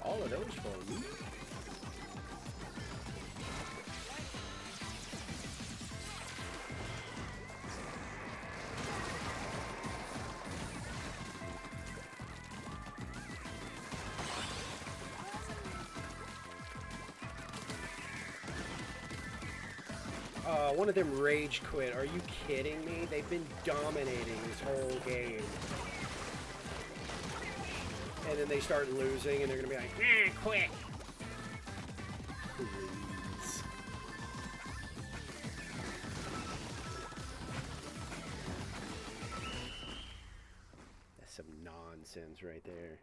All of those for me. One of them rage quit. Are you kidding me? They've been dominating this whole game. And then they start losing, and they're gonna be like, quit. Please. That's some nonsense. nonsense right there.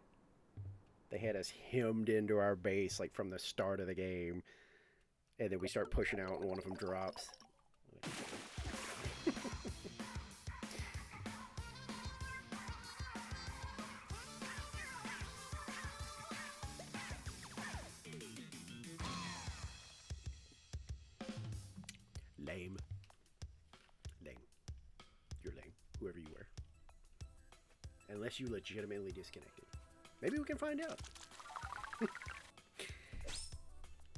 They had us hemmed into our base like from the start of the game, and then we start pushing out, and one of them drops. Lame. Lame. You're lame. Whoever you were. Unless you legitimately disconnected. Maybe we can find out.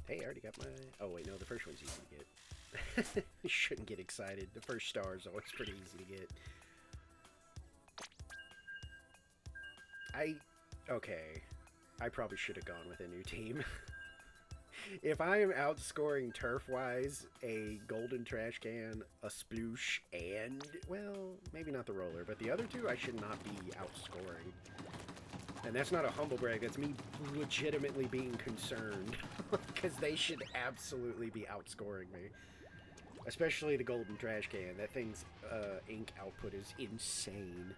Hey, I already got my... Oh, wait, no, the first one's easy to get. You shouldn't get excited. The first star is always pretty easy to get. Okay. I probably should have gone with a new team. If I am outscoring turf-wise a golden trash can, a sploosh, and, well, maybe not the roller, but the other two I should not be outscoring. And that's not a humble brag, that's me legitimately being concerned. Because they should absolutely be outscoring me. Especially the golden trash can. That thing's ink output is insane.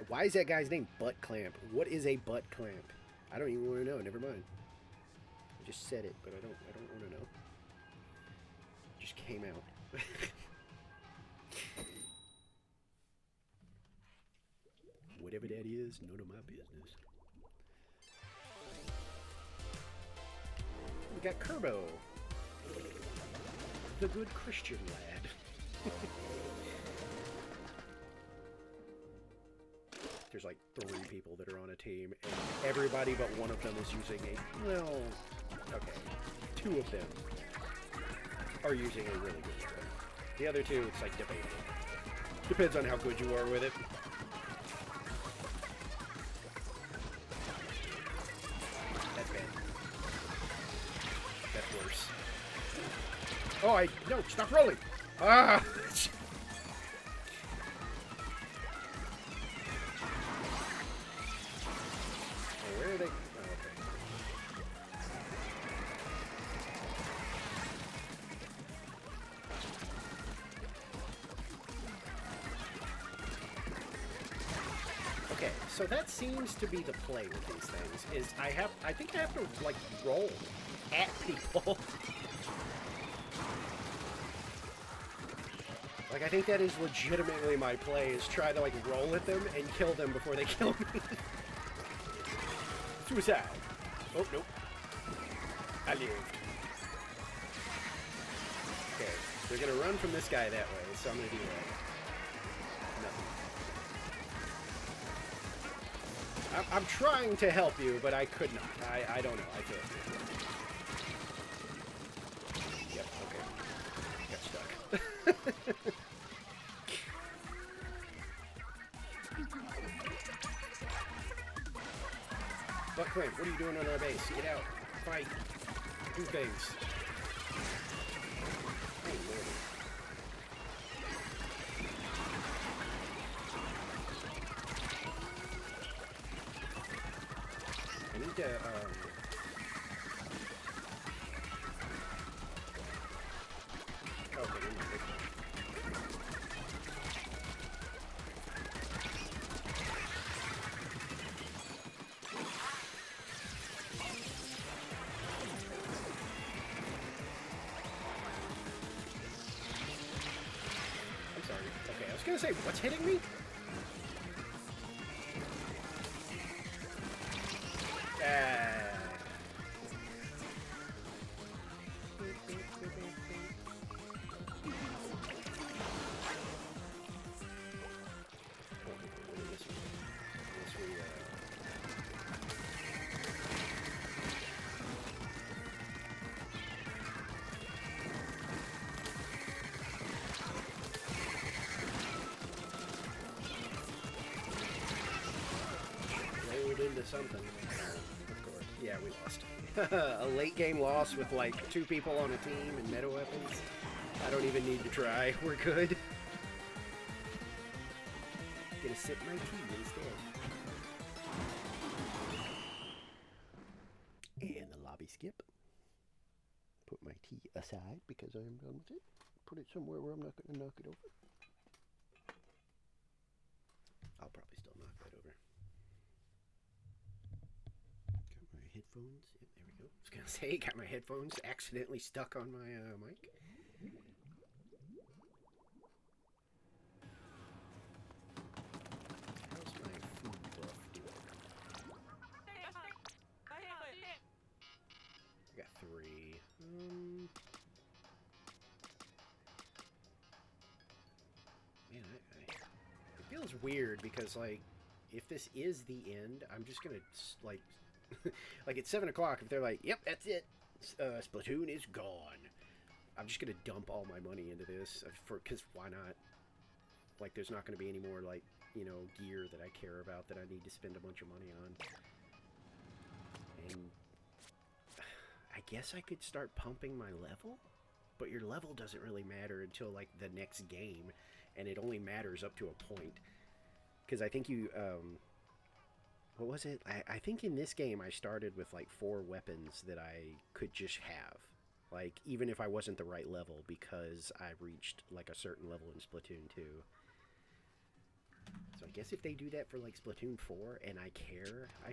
Why is that guy's name Butt Clamp? What is a butt clamp? I don't even want to know. Never mind. I just said it, but I don't want to know. It just came out. Whatever that is, none of my business. We got Kerbo, the good Christian lad. There's like 3 people that are on a team, and everybody but one of them is using a, well, okay, 2 of them are using a really good weapon. The other 2, it's like debatable. Depends on how good you are with it. That's bad. That's worse. Oh, no, stop rolling! Ah! So that seems to be the play with these things, is I think I have to, like, roll at people. Like, I think that is legitimately my play, is try to, like, roll at them and kill them before they kill me. Suicide. Oh, nope. I lived. Okay, they're gonna run from this guy that way, so I'm gonna do that. I'm trying to help you, but I could not. I don't know. I can't. Yep, okay. Got stuck. Butt Clamp, what are you doing on our base? Get out. Fight. Do things. Oh, Lord. I need to, okay, I'm sorry. Okay, I was gonna say, what's hitting me? Into something. Of course. Yeah, we lost. A late game loss with like 2 people on a team and meta weapons. I don't even need to try. We're good. Gonna sip my tea instead. And the lobby skip. Put my tea aside because I am done with it. Put it somewhere where I'm not gonna knock it over. I'll probably still knock that over. Got my headphones. Yep, there we go. I was gonna say, got my headphones accidentally stuck on my mic. How's my food buff doing? I got 3. Man, it feels weird because, like, if this is the end, I'm just gonna, like, like at 7 o'clock, if they're like, yep, that's it, Splatoon is gone, I'm just gonna dump all my money into this, because why not? Like, there's not gonna be any more, like, you know, gear that I care about that I need to spend a bunch of money on. And I guess I could start pumping my level, but your level doesn't really matter until, like, the next game, and it only matters up to a point. Because I think you, what was it? I think in this game I started with, like, 4 weapons that I could just have. Like, even if I wasn't the right level, because I reached, like, a certain level in Splatoon 2. So I guess if they do that for, like, Splatoon 4, and I care, I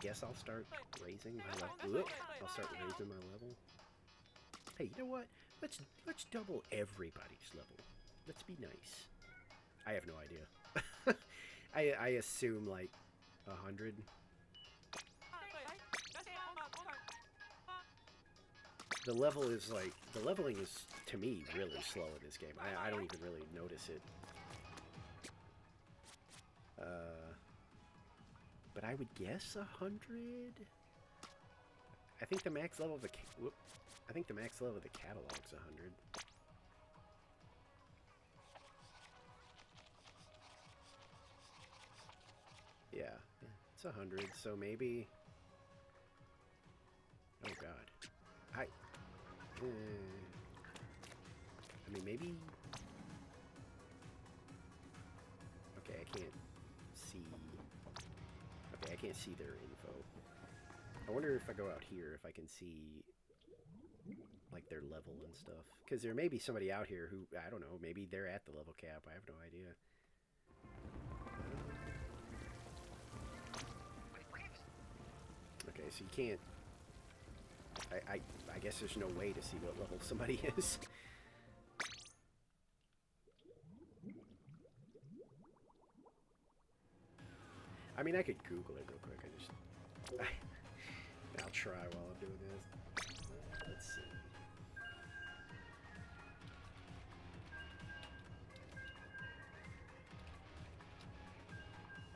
guess I'll start raising my level. I'll start raising my level. Hey, you know what? Let's double everybody's level. Let's be nice. I have no idea. I assume, like, 100. The leveling is, to me, really slow in this game. I don't even really notice it. But I would guess 100. I think the max level of the catalog's 100. Yeah, it's 100. So maybe. Oh God, I mean, maybe. Okay, I can't see. Okay, I can't see their info. I wonder if I go out here, if I can see, like, their level and stuff. Because there may be somebody out here who, I don't know, maybe they're at the level cap. I have no idea. Okay, so you can't. I guess there's no way to see what level somebody is. I mean, I could Google it real quick. I'll try while I'm doing this. Let's see.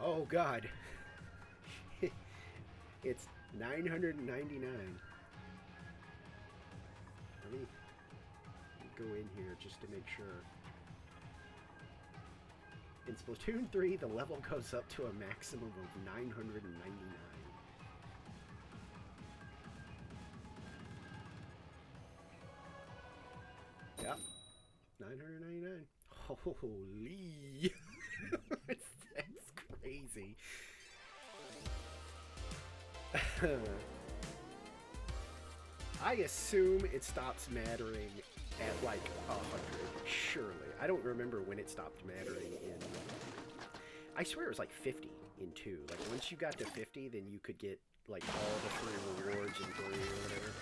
Oh God, it's 999. Let me go in here just to make sure. In Splatoon 3, the level goes up to a maximum of 999. Yep, 999. Holy! That's crazy. I assume it stops mattering at like 100, surely. I don't remember when it stopped mattering in. I swear it was like 50 in 2. Like, once you got to 50, then you could get like all the free rewards in 3 or whatever.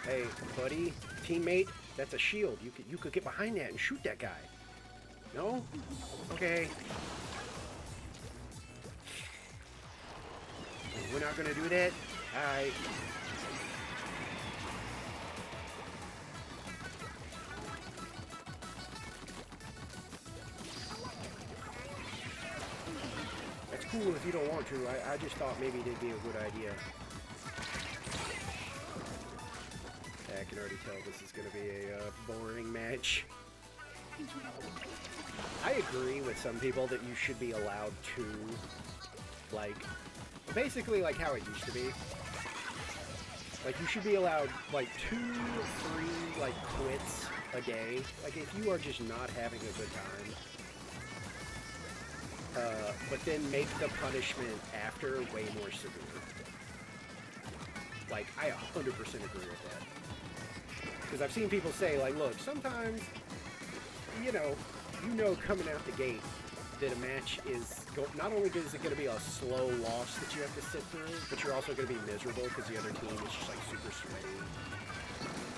Hey, buddy, teammate, that's a shield. You could get behind that and shoot that guy. No? Okay. We're not gonna do that? Alright. That's cool if you don't want to. I just thought maybe it'd be a good idea. I can already tell this is going to be a boring match. I agree with some people that you should be allowed to, like, basically like how it used to be. Like, you should be allowed, like, 2 or 3, like, quits a day. Like, if you are just not having a good time, but then make the punishment after way more severe. Like, I 100% agree with that. Because I've seen people say, like, look, sometimes, you know coming out the gate that a match is, not only is it going to be a slow loss that you have to sit through, but you're also going to be miserable because the other team is just, like, super sweaty.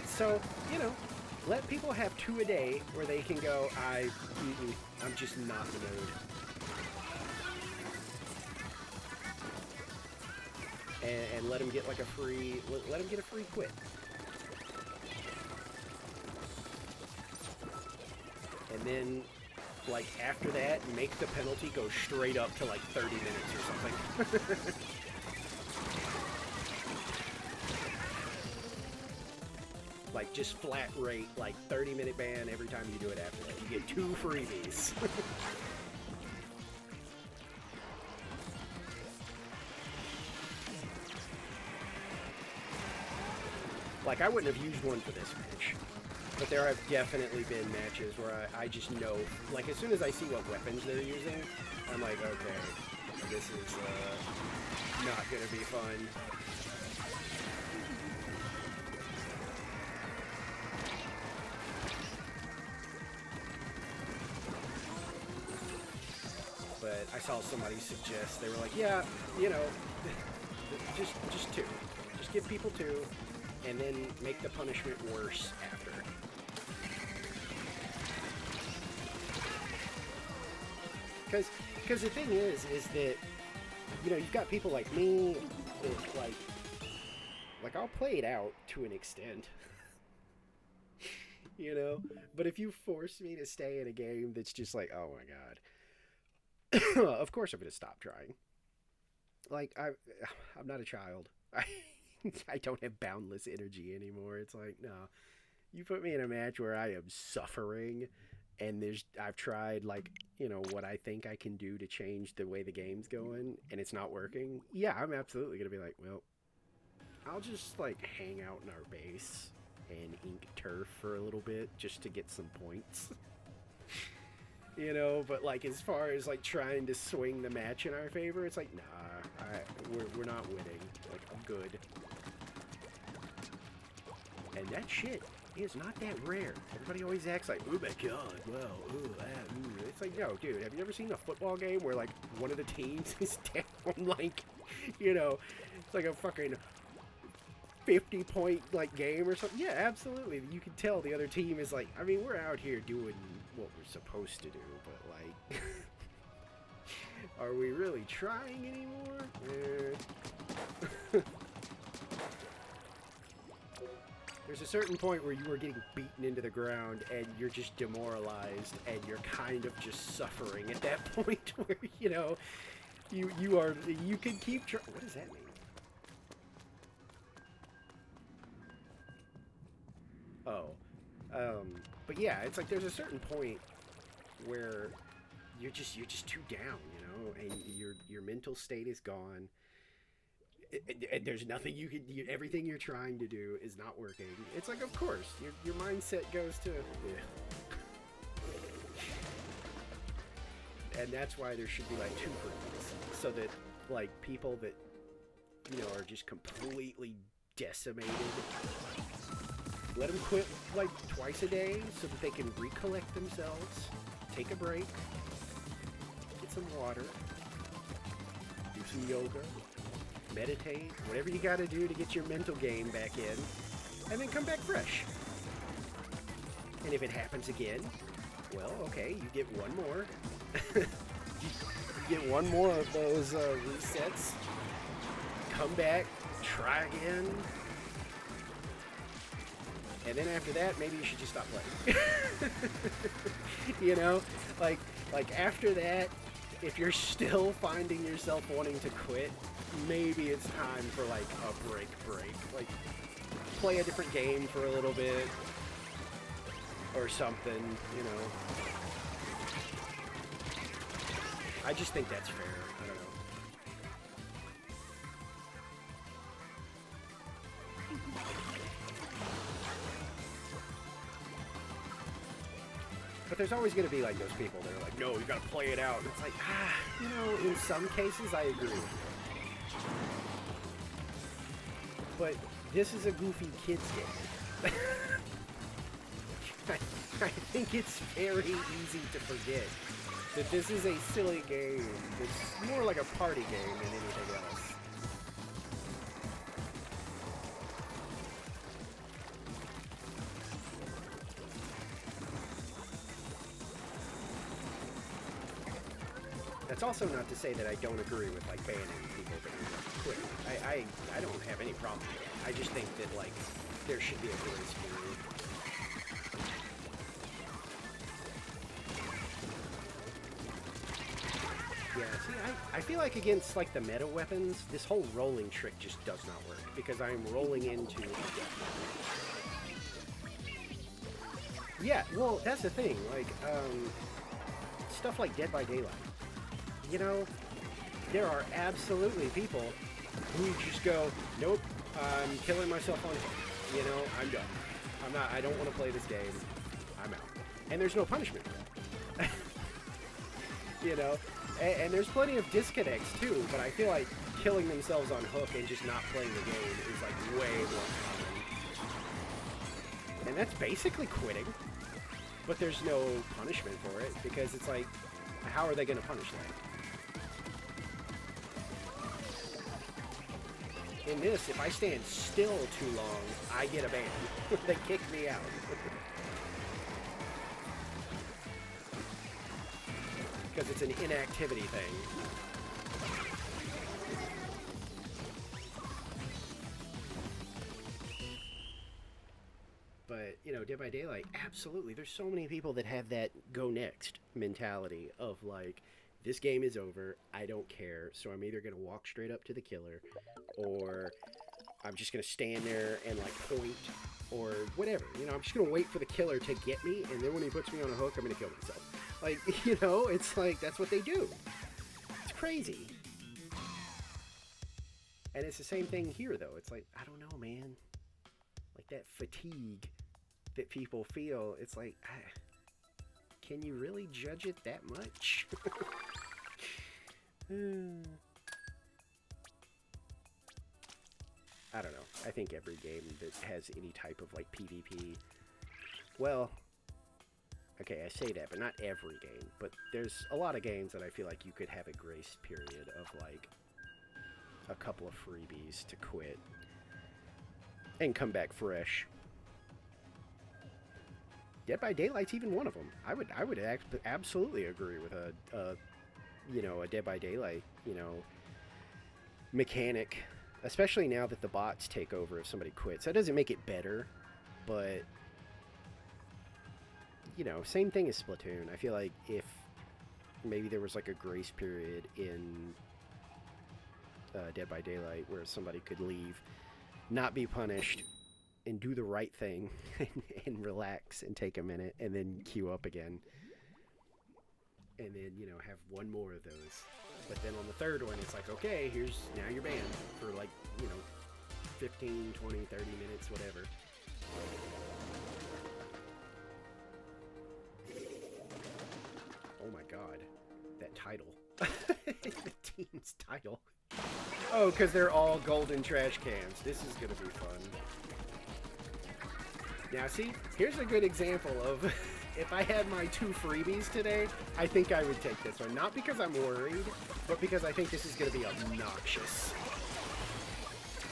So, let people have 2 a day where they can go, I'm just not in the mood. And let them get like a free, let them get a free quit. And then, like, after that, make the penalty go straight up to like 30 minutes or something. Like, just flat rate, like 30-minute ban every time you do it after that. You get 2 freebies. Like, I wouldn't have used one for this match, but there have definitely been matches where I just know, like, as soon as I see what weapons they're using, I'm like, okay, this is not gonna be fun. But I saw somebody suggest, they were like, yeah, just 2. Just give people 2. And then make the punishment worse after. Because the thing is that, you've got people like me that, like I'll play it out to an extent. But if you force me to stay in a game that's just like, oh my god. Of course I'm going to stop trying. Like, I'm not a child. I don't have boundless energy anymore. It's like, no. You put me in a match where I am suffering, and I've tried, like, what I think I can do to change the way the game's going, and it's not working. Yeah, I'm absolutely going to be like, well, I'll just, like, hang out in our base and ink turf for a little bit just to get some points. But, like, as far as, like, trying to swing the match in our favor, it's like, nah, we're not winning. Like, I'm good. And that shit is not that rare. Everybody always acts like, oh my god, well, It's like, no, dude, have you ever seen a football game where, like, one of the teams is down, like, it's like a fucking 50-point, like, game or something? Yeah, absolutely. You can tell the other team is like, I mean, we're out here doing what we're supposed to do, but, like, are we really trying anymore? There's a certain point where you are getting beaten into the ground and you're just demoralized and you're kind of just suffering at that point where, you can keep trying. What does that mean? Oh, but yeah, it's like there's a certain point where you're just too down, and your mental state is gone. And there's nothing you can. Everything you're trying to do is not working. It's like, of course, your mindset goes to, and that's why there should be like 2 freebies, so that like people that are just completely decimated, let them quit like twice a day, so that they can recollect themselves, take a break, get some water, do some yoga. Meditate, whatever you gotta do to get your mental game back in, and then come back fresh. And if it happens again, well, okay, you get one more. You get one more of those resets. Come back, try again. And then after that, maybe you should just stop playing. Like after that, if you're still finding yourself wanting to quit, maybe it's time for like a break. Like, play a different game for a little bit or something, I just think that's fair. I don't know. But there's always going to be like those people that are like, no, you got to play it out. And it's like, you know, in some cases I agree with you. But this is a goofy kids game. I think it's very easy to forget that this is a silly game. It's more like a party game than anything else. That's also not to say that I don't agree with, like, banning people that are quitting. I don't have any problem with it. I just think that, like, there should be a grace period. Yeah, see, I feel like against, like, the meta weapons, this whole rolling trick just does not work, because I'm rolling into a death. Yeah, well, that's the thing, like, stuff like Dead by Daylight. You know, there are absolutely people who just go, nope, I'm killing myself on hit. You know, I'm done. I don't want to play this game. I'm out. And there's no punishment for that. You know? And there's plenty of disconnects too, but I feel like killing themselves on hook and just not playing the game is like way more common. And that's basically quitting. But there's no punishment for it, because it's like, how are they going to punish that? In this, if I stand still too long, I get a ban. They kick me out. Because it's an inactivity thing. But, you know, Dead by Daylight, absolutely. There's so many people that have that go next mentality of like, this game is over, I don't care, so I'm either going to walk straight up to the killer, or I'm just going to stand there and, like, point, or whatever. You know, I'm just going to wait for the killer to get me, and then when he puts me on a hook, I'm going to kill myself. Like, you know, it's like, that's what they do. It's crazy. And it's the same thing here, though. It's like, I don't know, man. Like, that fatigue that people feel, it's like, can you really judge it that much? I don't know. I think every game that has any type of, like, PvP... Well, okay, I say that, but not every game. But there's a lot of games that I feel like you could have a grace period of, like, a couple of freebies to quit and come back fresh. Dead by Daylight's even one of them. I would absolutely agree with you know, a Dead by Daylight, you know, mechanic, especially now that the bots take over if somebody quits. That doesn't make it better, but, you know, same thing as Splatoon. I feel like if maybe there was like a grace period in Dead by Daylight where somebody could leave, not be punished, and do the right thing and relax and take a minute and then queue up again. And then, you know, have one more of those. But then on the third one, it's like, okay, now you're banned for like, you know, 15, 20, 30 minutes, whatever. Oh my god. That title. The team's title. Oh, because they're all golden trash cans. This is going to be fun. Now, see, here's a good example of if I had my 2 freebies today, I think I would take this one. Not because I'm worried, but because I think this is going to be obnoxious.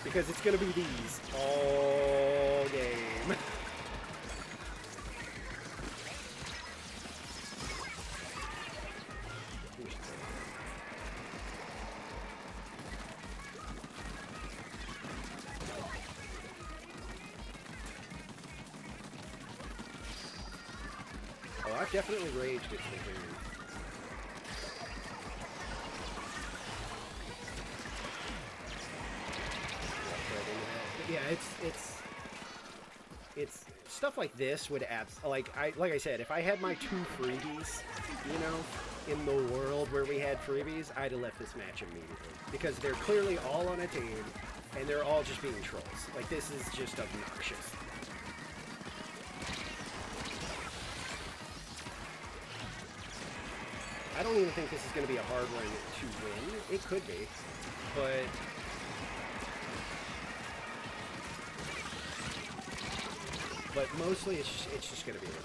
Because it's going to be these all game. I've definitely raged at Splatoon. Yeah, it's stuff like this would like I said, if I had my 2 freebies, you know, in the world where we had freebies, I'd have left this match immediately, because they're clearly all on a team and they're all just being trolls. Like, this is just obnoxious. don't even think this is going to be a hard one to win. It could be, but mostly it's just going to be a run.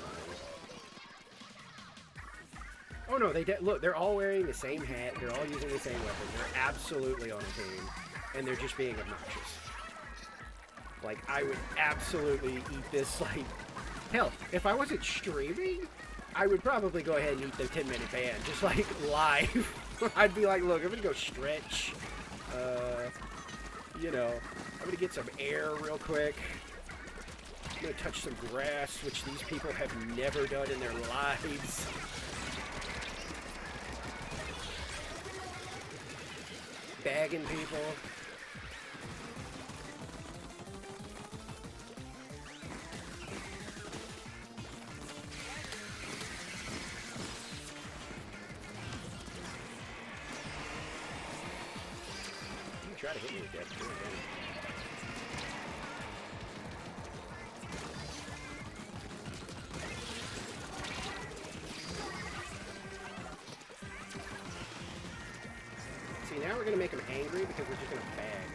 Oh no, look, they're all wearing the same hat, they're all using the same weapon, they're absolutely on a team, and they're just being obnoxious. Like, I would absolutely eat this, like, hell, if I wasn't streaming, I would probably go ahead and eat the 10-minute ban, just like live. I'd be like, look, I'm gonna go stretch, you know, I'm gonna get some air real quick. I'm gonna touch some grass, which these people have never done in their lives. Bagging people. You try to hit me with that. See, now we're going to make them angry because we're just going to bag.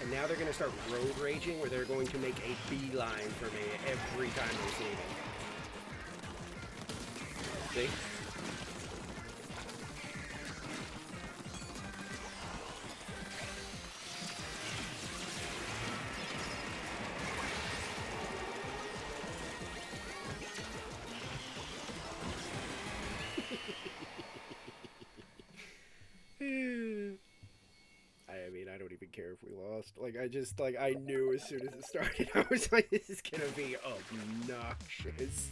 And now they're going to start road raging where they're going to make a beeline for me every time they see me. See? I mean, I don't even care if we lost. Like, I knew as soon as it started, I was like, this is gonna be obnoxious.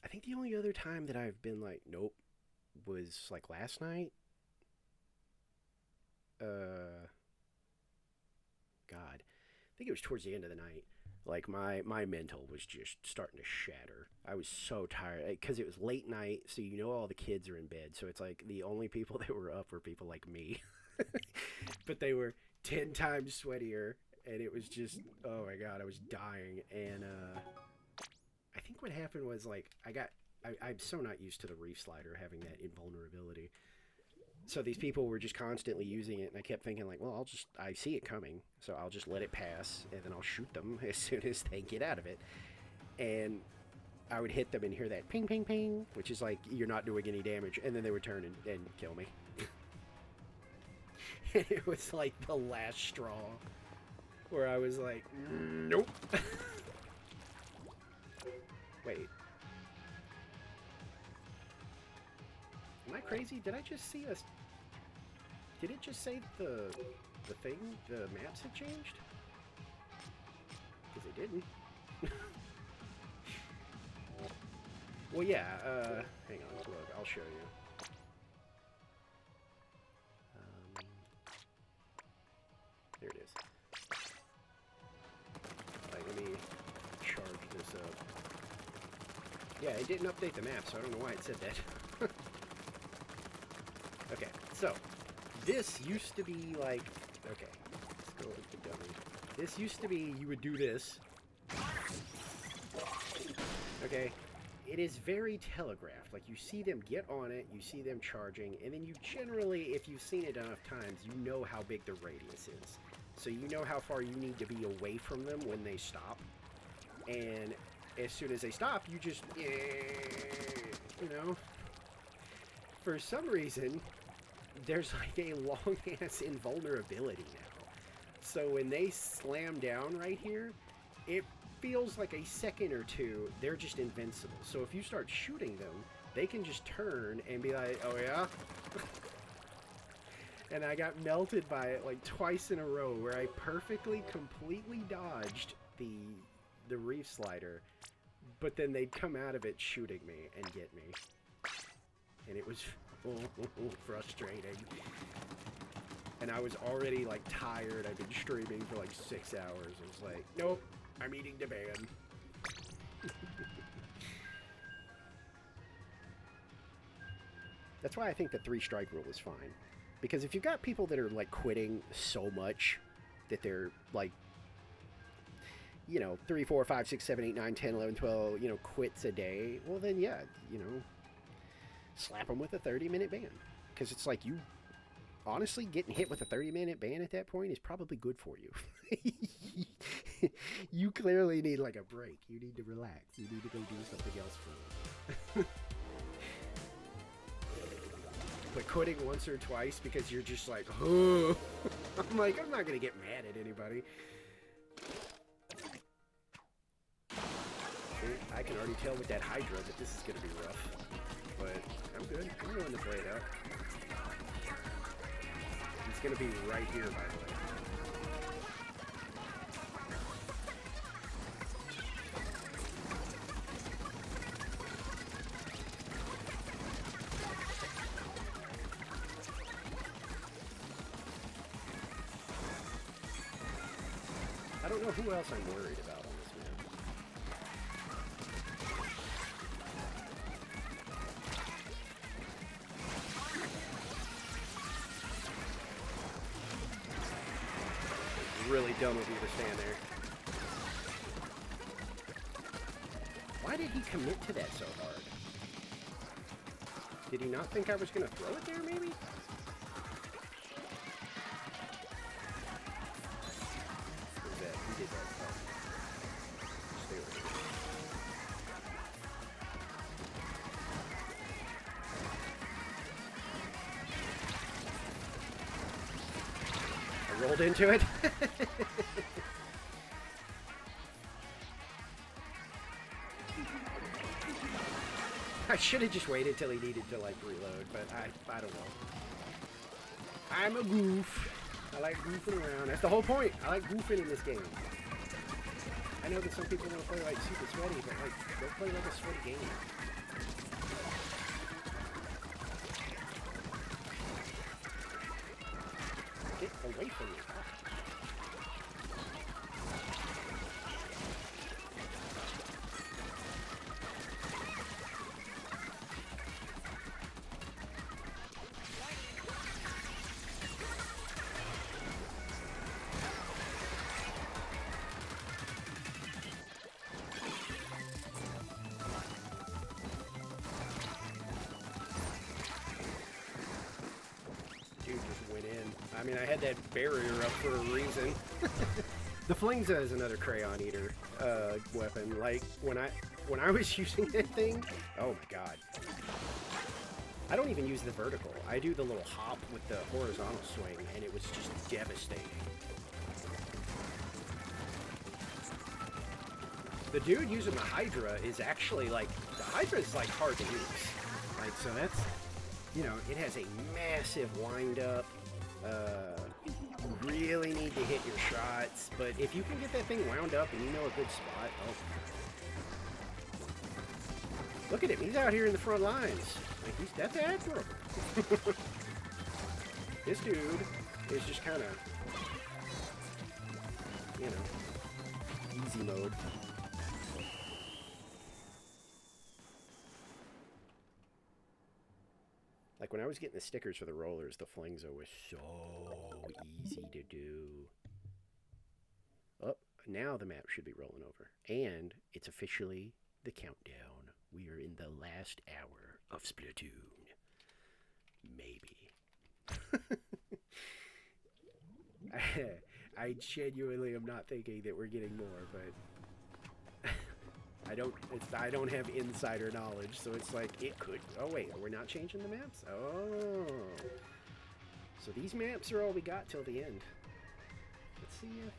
I think the only other time that I've been like, nope, was like last night. God. I think it was towards the end of the night. Like, my mental was just starting to shatter. I was so tired because it was late night, so you know all the kids are in bed, so it's like the only people that were up were people like me. But they were 10 times sweatier, and it was just, oh my god, I was dying. And I think what happened was, like, I'm so not used to the reef slider having that invulnerability. So these people were just constantly using it, and I kept thinking, like, well, I see it coming, so I'll just let it pass, and then I'll shoot them as soon as they get out of it. And I would hit them and hear that ping, ping, ping, which is like, you're not doing any damage, and then they would turn and kill me. And it was like the last straw, where I was like, nope. Wait. Am I crazy? Did I just see us? Did it just say the maps had changed? Because they didn't. Well, yeah, hang on, look, I'll show you. There it is. Alright, let me charge this up. Yeah, it didn't update the map, so I don't know why it said that. Okay, so this used to be like, okay, let's go with the dummy. This used to be, you would do this. Okay, it is very telegraphed. Like, you see them get on it, you see them charging, and then you generally, if you've seen it enough times, you know how big the radius is. So you know how far you need to be away from them when they stop. And as soon as they stop, you just, you know. For some reason, there's like a long-ass invulnerability now. So when they slam down right here, it feels like a second or two, they're just invincible. So if you start shooting them, they can just turn and be like, oh yeah? And I got melted by it like twice in a row where I perfectly, completely dodged the reef slider, but then they'd come out of it shooting me and get me. And it was frustrating. And I was already like tired. I've been streaming for like 6 hours. I was like, nope, I'm eating the ban. That's why I think the 3-strike rule is fine. Because if you've got people that are like quitting so much that they're like, 3, 4, 5, 6, 7, 8, 9, 10, 11, 12, quits a day, well then yeah, slap them with a 30-minute ban. Because it's like, you honestly getting hit with a 30-minute ban at that point is probably good for you. You clearly need like a break. You need to relax. You need to go do something else for a little bit. But quitting once or twice because you're just like, oh, I'm like, I'm not going to get mad at anybody. I can already tell with that Hydra that this is going to be rough. But I'm good. I'm willing to play it out. He's going to be right here, by the way. I don't know who else I'm worried about on this map. It's really dumb of you to stand there. Why did he commit to that so hard? Did he not think I was going to throw it there, maybe? He did that. Stay over here. I rolled into it. I should have just waited till he needed to like reload, but I don't know. I'm a goof. I like goofing around. That's the whole point. I like goofing in this game. I know that some people want to play like super sweaty, but like, go play like a sweaty game. Get away from me. I mean, I had that barrier up for a reason. The Flingza is another crayon eater weapon. Like when I was using that thing, oh my god. I don't even use the vertical. I do the little hop with the horizontal swing, and it was just devastating. The dude using the Hydra is actually like, the Hydra is like hard to use. Like, so that's, it has a massive wind up. You really need to hit your shots, but if you can get that thing wound up and you know a good spot, oh. Look at him, he's out here in the front lines. Like, that's admirable. This dude is just kind of, easy mode. Like, when I was getting the stickers for the rollers, the Flingza was so easy to do. Oh, now the map should be rolling over. And it's officially the countdown. We are in the last hour of Splatoon. Maybe. I genuinely am not thinking that we're getting more, but I don't have insider knowledge, so it's like it could. Oh wait, we're not changing the maps? Oh. So these maps are all we got till the end. Let's see if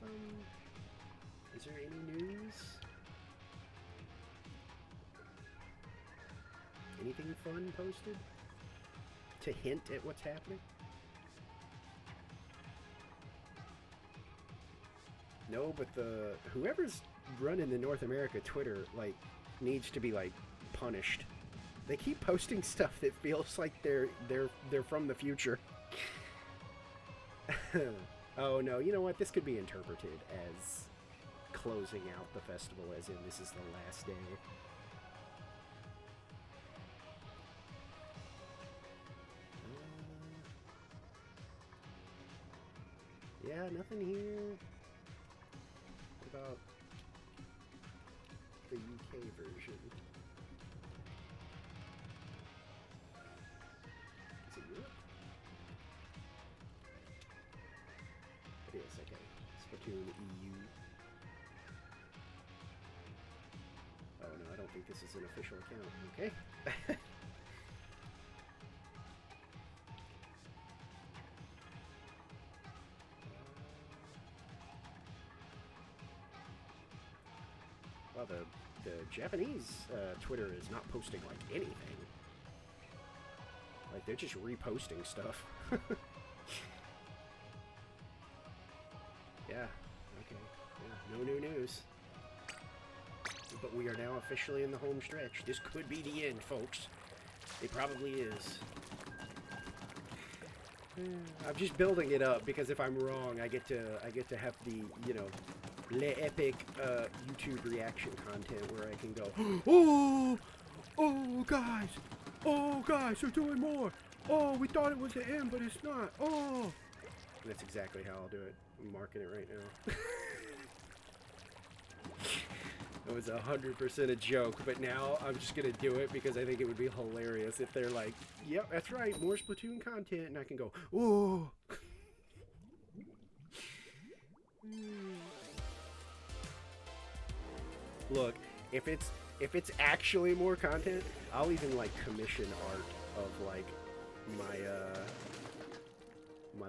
is there any news? Anything fun posted to hint at what's happening? No, but whoever's running the North America Twitter like needs to be like punished. They keep posting stuff that feels like they're from the future. Oh no, you know what? This could be interpreted as closing out the festival, as in this is the last day. Yeah, nothing here. What about the UK version? Is it Europe? It is, okay. Splatoon EU. Oh no, I don't think this is an official account. Okay. Well, the Japanese Twitter is not posting like anything. Like they're just reposting stuff. Yeah. Okay. Yeah. No new news. But we are now officially in the home stretch. This could be the end, folks. It probably is. I'm just building it up because if I'm wrong, I get to have the, you know, le epic YouTube reaction content where I can go, oh guys, they're doing more. Oh, we thought it was the end, but it's not. Oh, and that's exactly how I'll do it. I'm marking it right now. It was 100% a joke, but now I'm just gonna do it because I think it would be hilarious if they're like, "Yep, that's right, more Splatoon content," and I can go, "Oh." Look, if it's actually more content, I'll even like commission art of like my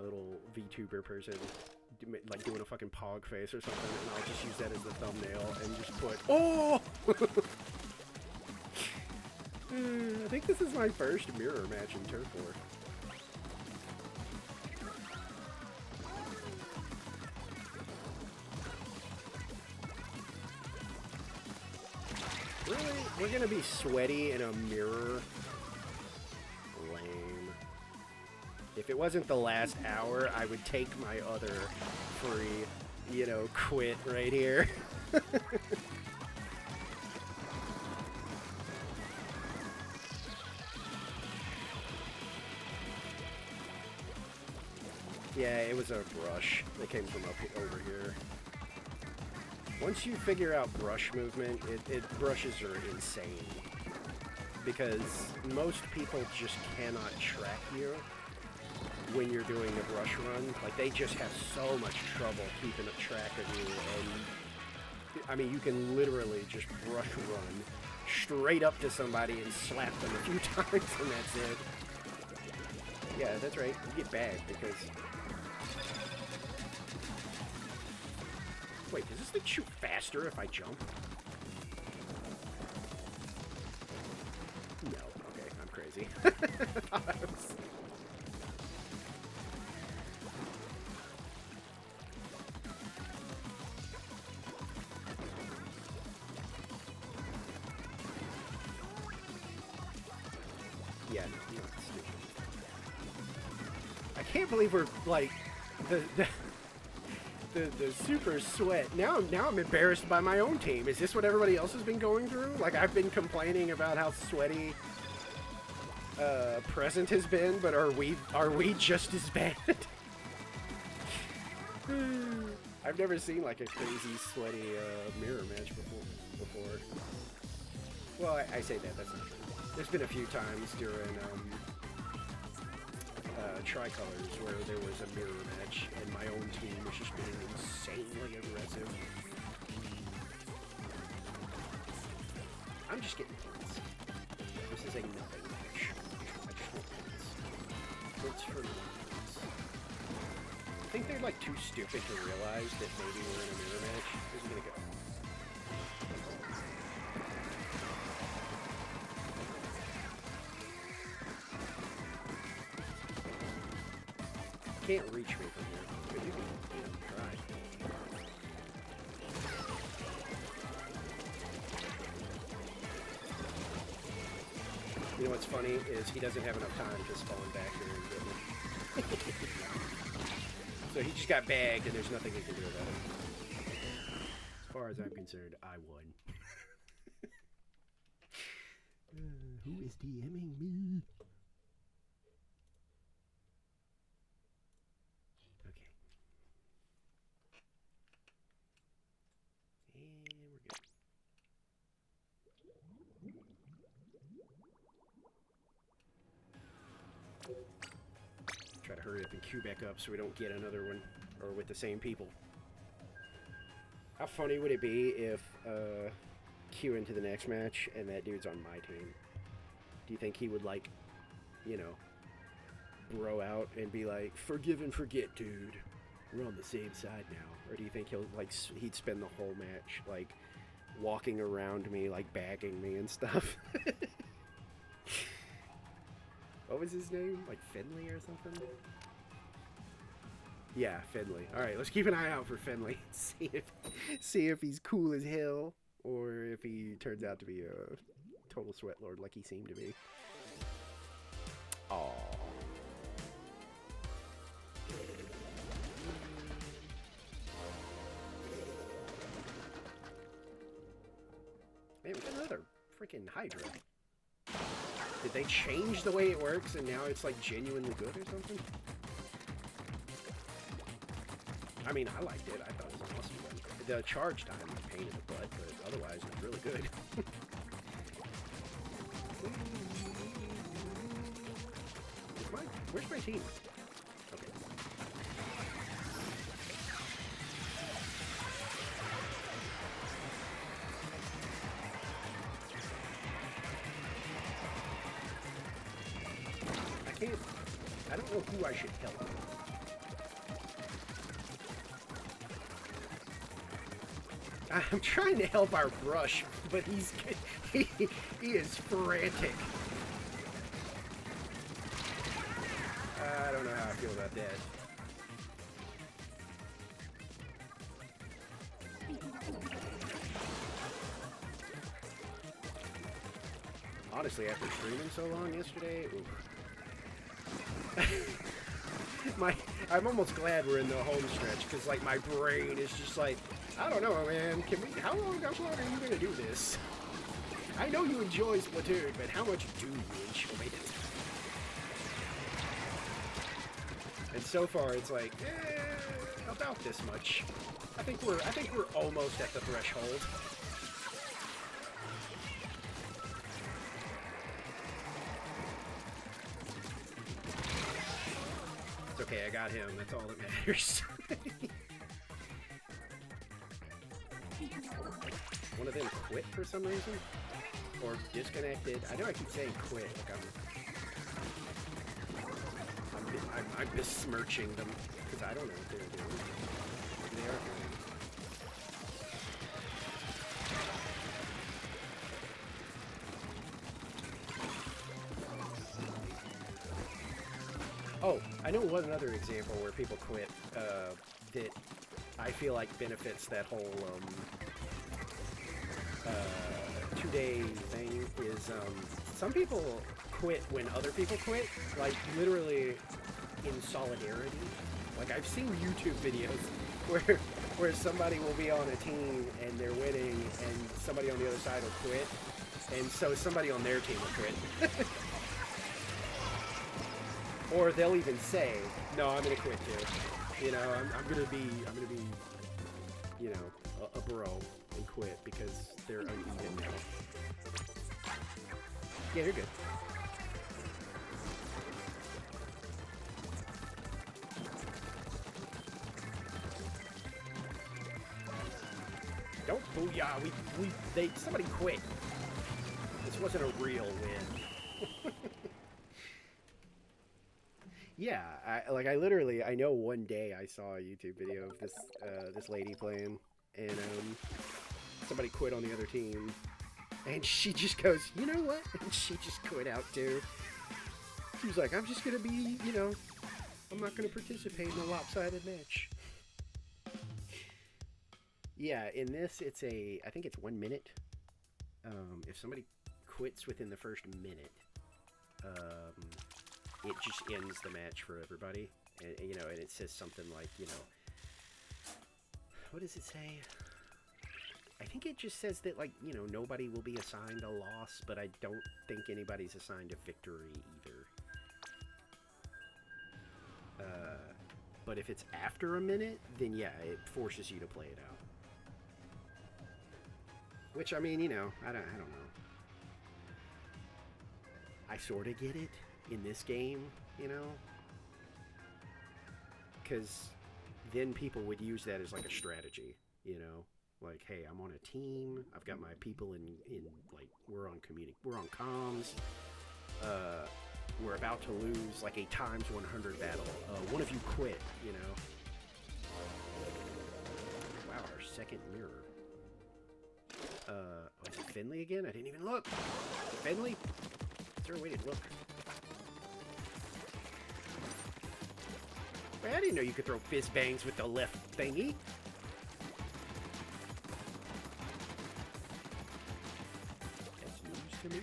little VTuber person like doing a fucking pog face or something, and I'll just use that as the thumbnail and just put, oh! I think this is my first mirror match in Turf War. Really? We're gonna be sweaty in a mirror? Lame. If it wasn't the last hour, I would take my other free, you know, quit right here. Yeah, it was a brush that came from over here. Once you figure out brush movement, brushes are insane. Because most people just cannot track you when you're doing a brush run. Like, they just have so much trouble keeping a track of you, and I mean, you can literally just brush run straight up to somebody and slap them a few times, and that's it. Yeah, that's right, you get bagged because... Wait, does this thing shoot faster if I jump? No, okay, I'm crazy. I thought I was... Yeah, no, I'm not stupid. I can't believe we're, like, the super sweat. Now I'm embarrassed by my own team. Is this what everybody else has been going through? Like, I've been complaining about how sweaty Present has been, but are we just as bad? I've never seen like a crazy sweaty mirror match before. Well, I say that, that's not true. There's been a few times during Tricolors where there was a mirror match and my own team was just being insanely aggressive. I'm just getting points. This is a nothing match. I just want points. Points for points. I think they're like too stupid to realize that maybe we're in a mirror match. Where's he gonna go? Can't reach me from here. But you can, you know, try. You know what's funny is he doesn't have enough time to spawn back here and get me. So he just got bagged and there's nothing he can do about it. As far as I'm concerned, I won. Who is DMing me? hurry up and queue back up so we don't get another one, or with the same people. How funny would it be if queue into the next match and that dude's on my team? Do you think he would, like, you know, bro out and be like, forgive and forget, dude, we're on the same side now? Or do you think he'll, like, he'd spend the whole match, like, walking around me, like, bagging me and stuff? What was his name? Like Finley or something? Yeah, Finley. Alright, let's keep an eye out for Finley. See if he's cool as hell, or if he turns out to be a total sweatlord like he seemed to be. Aww. Man, we got another freaking Hydra. Did they change the way it works and now it's like genuinely good or something? I mean, I liked it. I thought it was an awesome one. The charge time was a pain in the butt, but otherwise it was really good. Where's my team? Okay. I don't know who I should help. I'm trying to help our brush, but he is frantic. I don't know how I feel about that. Honestly, after streaming so long yesterday, I'm almost glad we're in the home stretch, because, like, my brain is just like, I don't know, man. How long are you gonna do this? I know you enjoy Splatoon, but how much do you enjoy it? And so far, it's like, about this much. I think we're almost at the threshold. It's okay, I got him. That's all that matters. One of them quit for some reason? Or disconnected? I know I keep saying quit, like I'm besmirching them, because I don't know what they're doing. They are doing. Oh, I know one other example where people quit that I feel like benefits that whole 2-day thing is some people quit when other people quit, like literally in solidarity. Like I've seen YouTube videos where somebody will be on a team and they're winning and somebody on the other side will quit, and so somebody on their team will quit. Or they'll even say, no, I'm gonna quit too. You know, I'm gonna be, you know, a bro and quit because they're uneven now. Yeah, you're good. Don't booyah, somebody quit. This wasn't a real win. Yeah, I know one day I saw a YouTube video of this lady playing, and somebody quit on the other team, and she just goes, you know what? And she just quit out too. She was like, I'm just gonna be, you know, I'm not gonna participate in a lopsided match. Yeah, in this, I think it's 1 minute. If somebody quits within the first minute, it just ends the match for everybody. And, you know, and it says something like, you know, what does it say? I think it just says that, like, you know, nobody will be assigned a loss, but I don't think anybody's assigned a victory either. But if it's after a minute, then yeah, it forces you to play it out. Which, I mean, you know, I don't know. I sort of get it in this game, you know? because then people would use that as like a strategy, you know, like, hey, I'm on a team, I've got my people in like, we're on comms, we're about to lose like a times 100 battle, one of you quit, you know. Wow, our second mirror. Is it Finley again? I didn't even look. Finley? Is there a way to look? Wait, I didn't know you could throw fist bangs with the left thingy. That's news to me.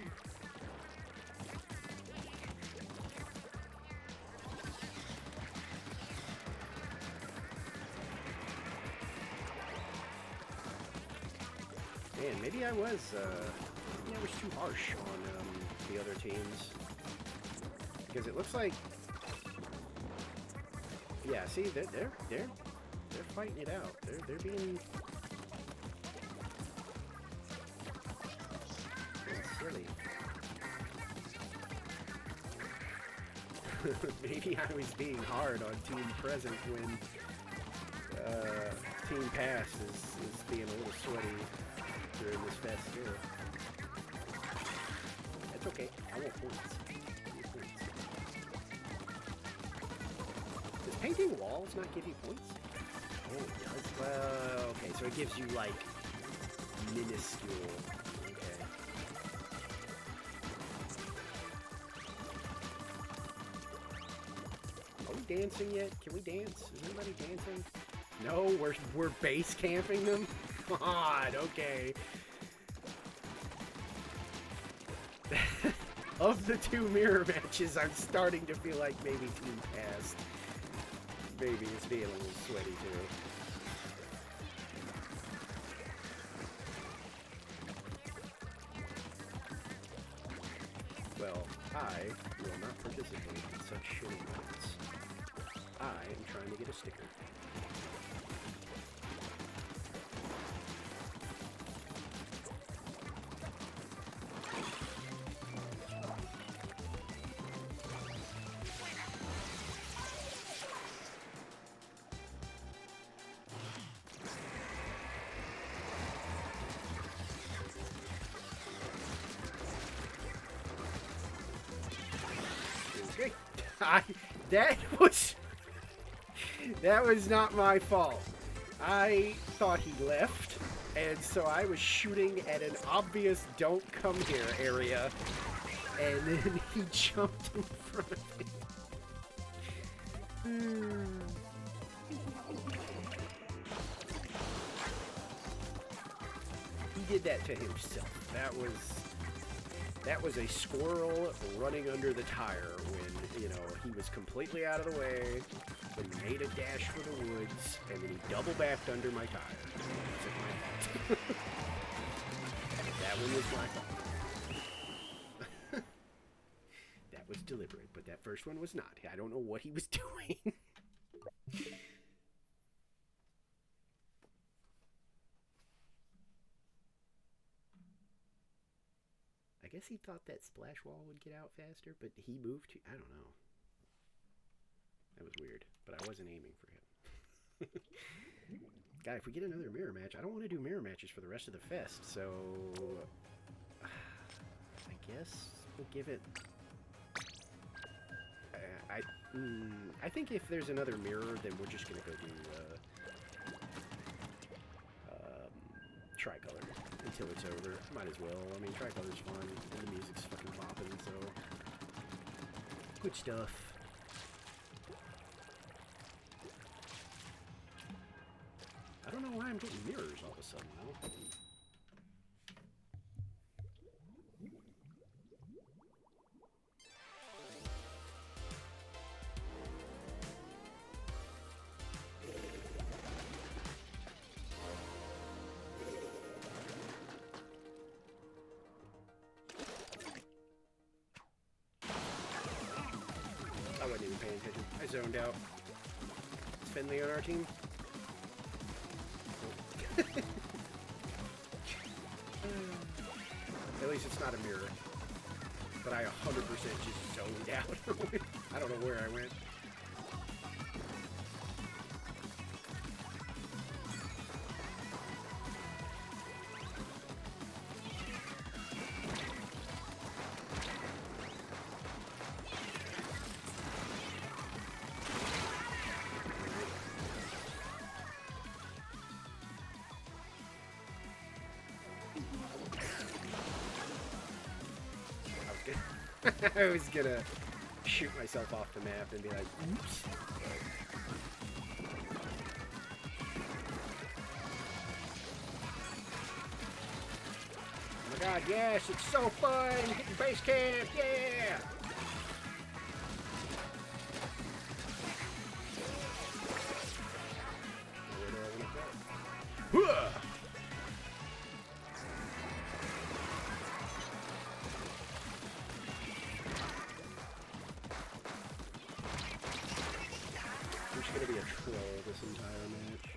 Man, maybe I was too harsh on the other teams, because it looks like, yeah. See, they're fighting it out. They're being silly. Maybe I was being hard on Team Present when Team Past is being a little sweaty during this fest too. That's okay. I want points. Does painting walls not give you points? Oh, it does. Well, okay, so it gives you like minuscule. Okay. Are we dancing yet? Can we dance? Is anybody dancing? No, we're base camping them. God, okay. Of the two mirror matches, I'm starting to feel like maybe Team Past maybe is being a little sweaty too. Well, I will not participate in such shenanigans. I am trying to get a sticker. That was not my fault. I thought he left, and so I was shooting at an obvious don't come here area, and then he jumped in front of me. He did that to himself. That was a squirrel running under the tire when, you know, he was completely out of the way, then made a dash for the woods, and then he double backed under my tire. That's my fault. That one was my fault. That was deliberate, but that first one was not. I don't know what he was doing. I guess he thought that splash wall would get out faster, but he moved to... I don't know. That was weird, but I wasn't aiming for him. God, if we get another mirror match, I don't want to do mirror matches for the rest of the fest, so... I guess we'll give it... I think if there's another mirror, then we're just going to go do... Tricolor until it's over. Might as well. I mean, Tricolor's fun, and the music's fucking popping, so... Good stuff. I don't know why I'm getting mirrors all of a sudden, though. I wasn't even paying attention. I zoned out. Is Finley on our team? At least it's not a mirror. But I 100% just zoned out. I don't know where I went. I was gonna shoot myself off the map and be like, oops. Oh my god, yes, it's so fun! Hitting base camp, yeah! Where do I want to go? Hooah! I'm just gonna be a troll this entire match.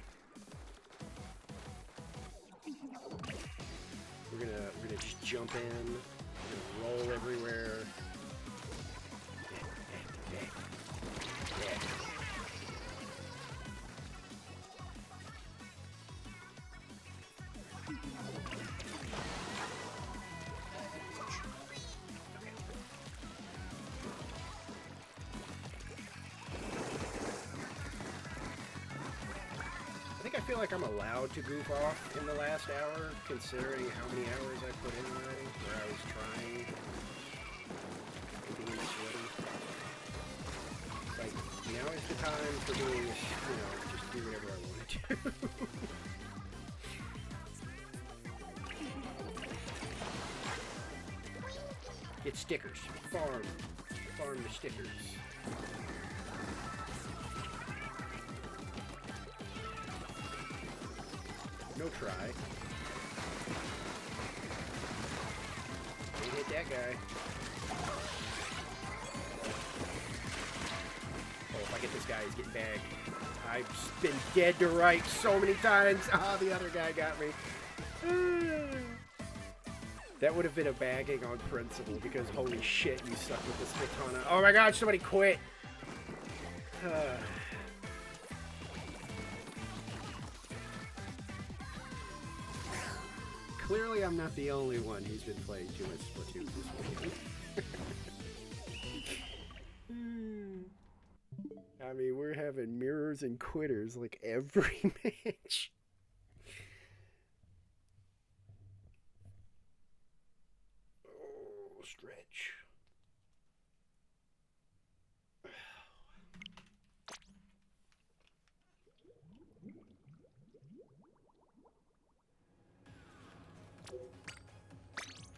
We're gonna just jump in. We're gonna roll everywhere. I feel like I'm allowed to goof off in the last hour, considering how many hours I put in already, where I was trying being sweaty. It's like, now is the time for doing this, you know, just do whatever I want to do. Get stickers. Farm the stickers. No try. Didn't hit that guy. Oh, if I get this guy, he's getting bagged. I've been dead to right so many times. Ah, the other guy got me. That would have been a bagging on principle because holy shit, you suck with this katana. Oh my god, somebody quit. Clearly, I'm not the only one who's been playing too much Splatoon this weekend. I mean, we're having mirrors and quitters like every match. Oh, stretch.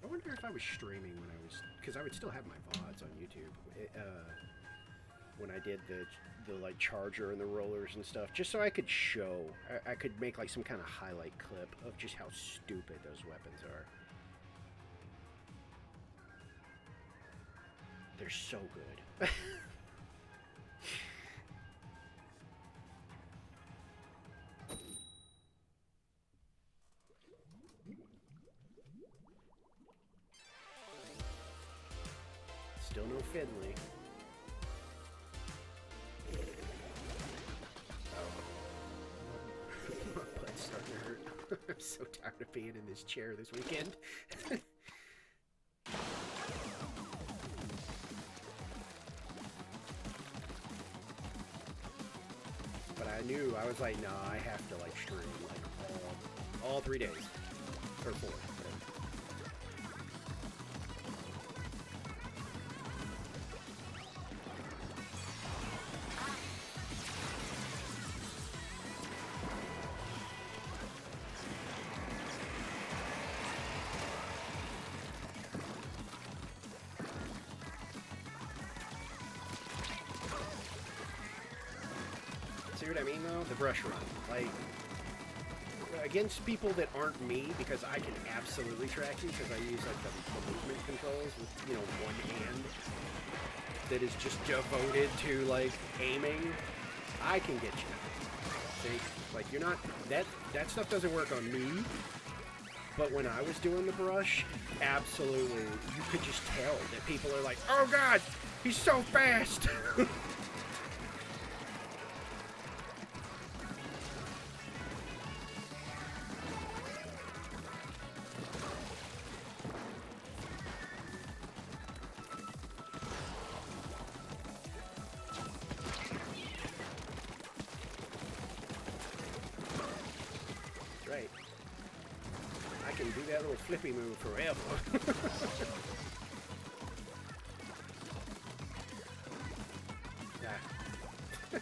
I wonder if I was streaming when I was, because I would still have my VODs on YouTube when I did the like charger and the rollers and stuff, just so I could show, I could make like some kind of highlight clip of just how stupid those weapons are. They're so good. Still no Finley. Oh. My butt's starting to hurt. I'm so tired of being in this chair this weekend. But I knew, I was like, nah, I have to like stream like all 3 days. Or 4. See what I mean, though? The brush run. Like, against people that aren't me, because I can absolutely track you, because I use, like, the movement controls with, you know, one hand that is just devoted to, like, aiming, I can get you. See? Like, you're not... That stuff doesn't work on me, but when I was doing the brush, absolutely, you could just tell that people are like, oh, God, he's so fast! Right. I can do that little flippy move forever. I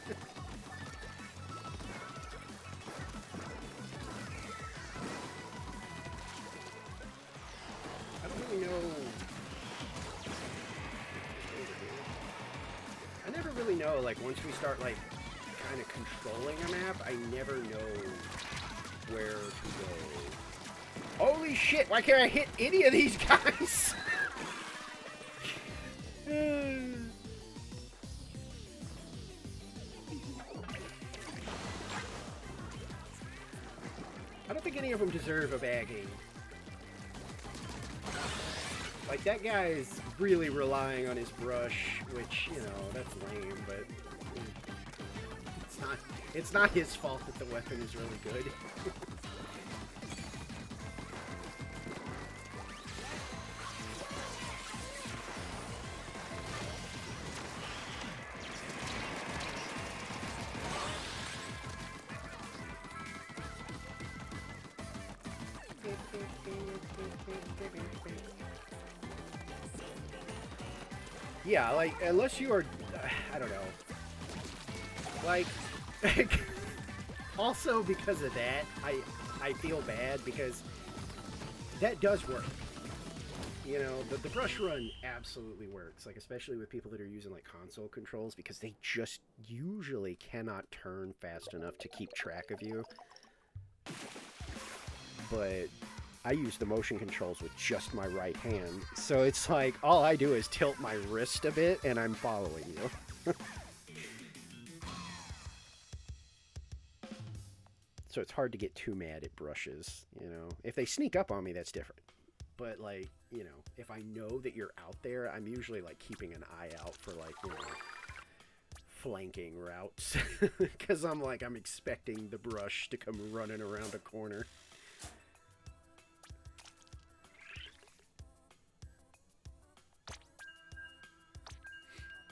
don't really know. I never really know, like, once we start, like, kind of controlling a map, I never know where to go. Holy shit, why can't I hit any of these guys? I don't think any of them deserve a bagging. Like, that guy is really relying on his brush, which, you know, that's lame, but it's not his fault that the weapon is really good. Yeah, like, unless you are, I don't know, like, also because of that, I feel bad because that does work. You know, the brush run absolutely works, like, especially with people that are using, like, console controls, because they just usually cannot turn fast enough to keep track of you. But I use the motion controls with just my right hand, so it's like, all I do is tilt my wrist a bit, and I'm following you. So it's hard to get too mad at brushes, you know. If they sneak up on me, that's different. But, like, you know, if I know that you're out there, I'm usually, like, keeping an eye out for, like, you know, flanking routes. Because I'm expecting the brush to come running around a corner.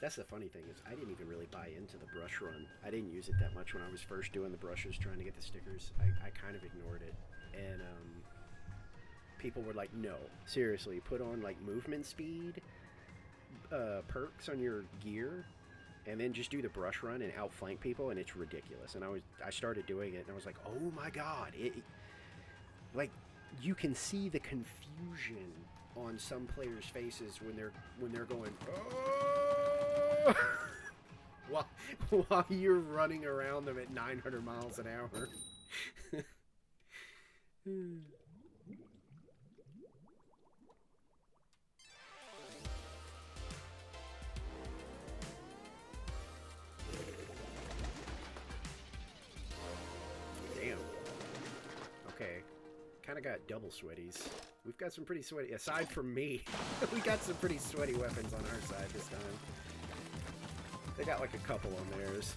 That's the funny thing is I didn't even really buy into the brush run. I didn't use it that much when I was first doing the brushes, trying to get the stickers. I kind of ignored it. And people were like, no, seriously, put on like movement speed perks on your gear and then just do the brush run and outflank people, and it's ridiculous. And I started doing it and I was like, oh my god, like, you can see the confusion on some players' faces when they're going, oh! while you're running around them at 900 miles an hour. Damn. Okay. Kind of got double sweaties. We've got some pretty sweaty, aside from me, we got some pretty sweaty weapons on our side this time. They got like a couple on theirs.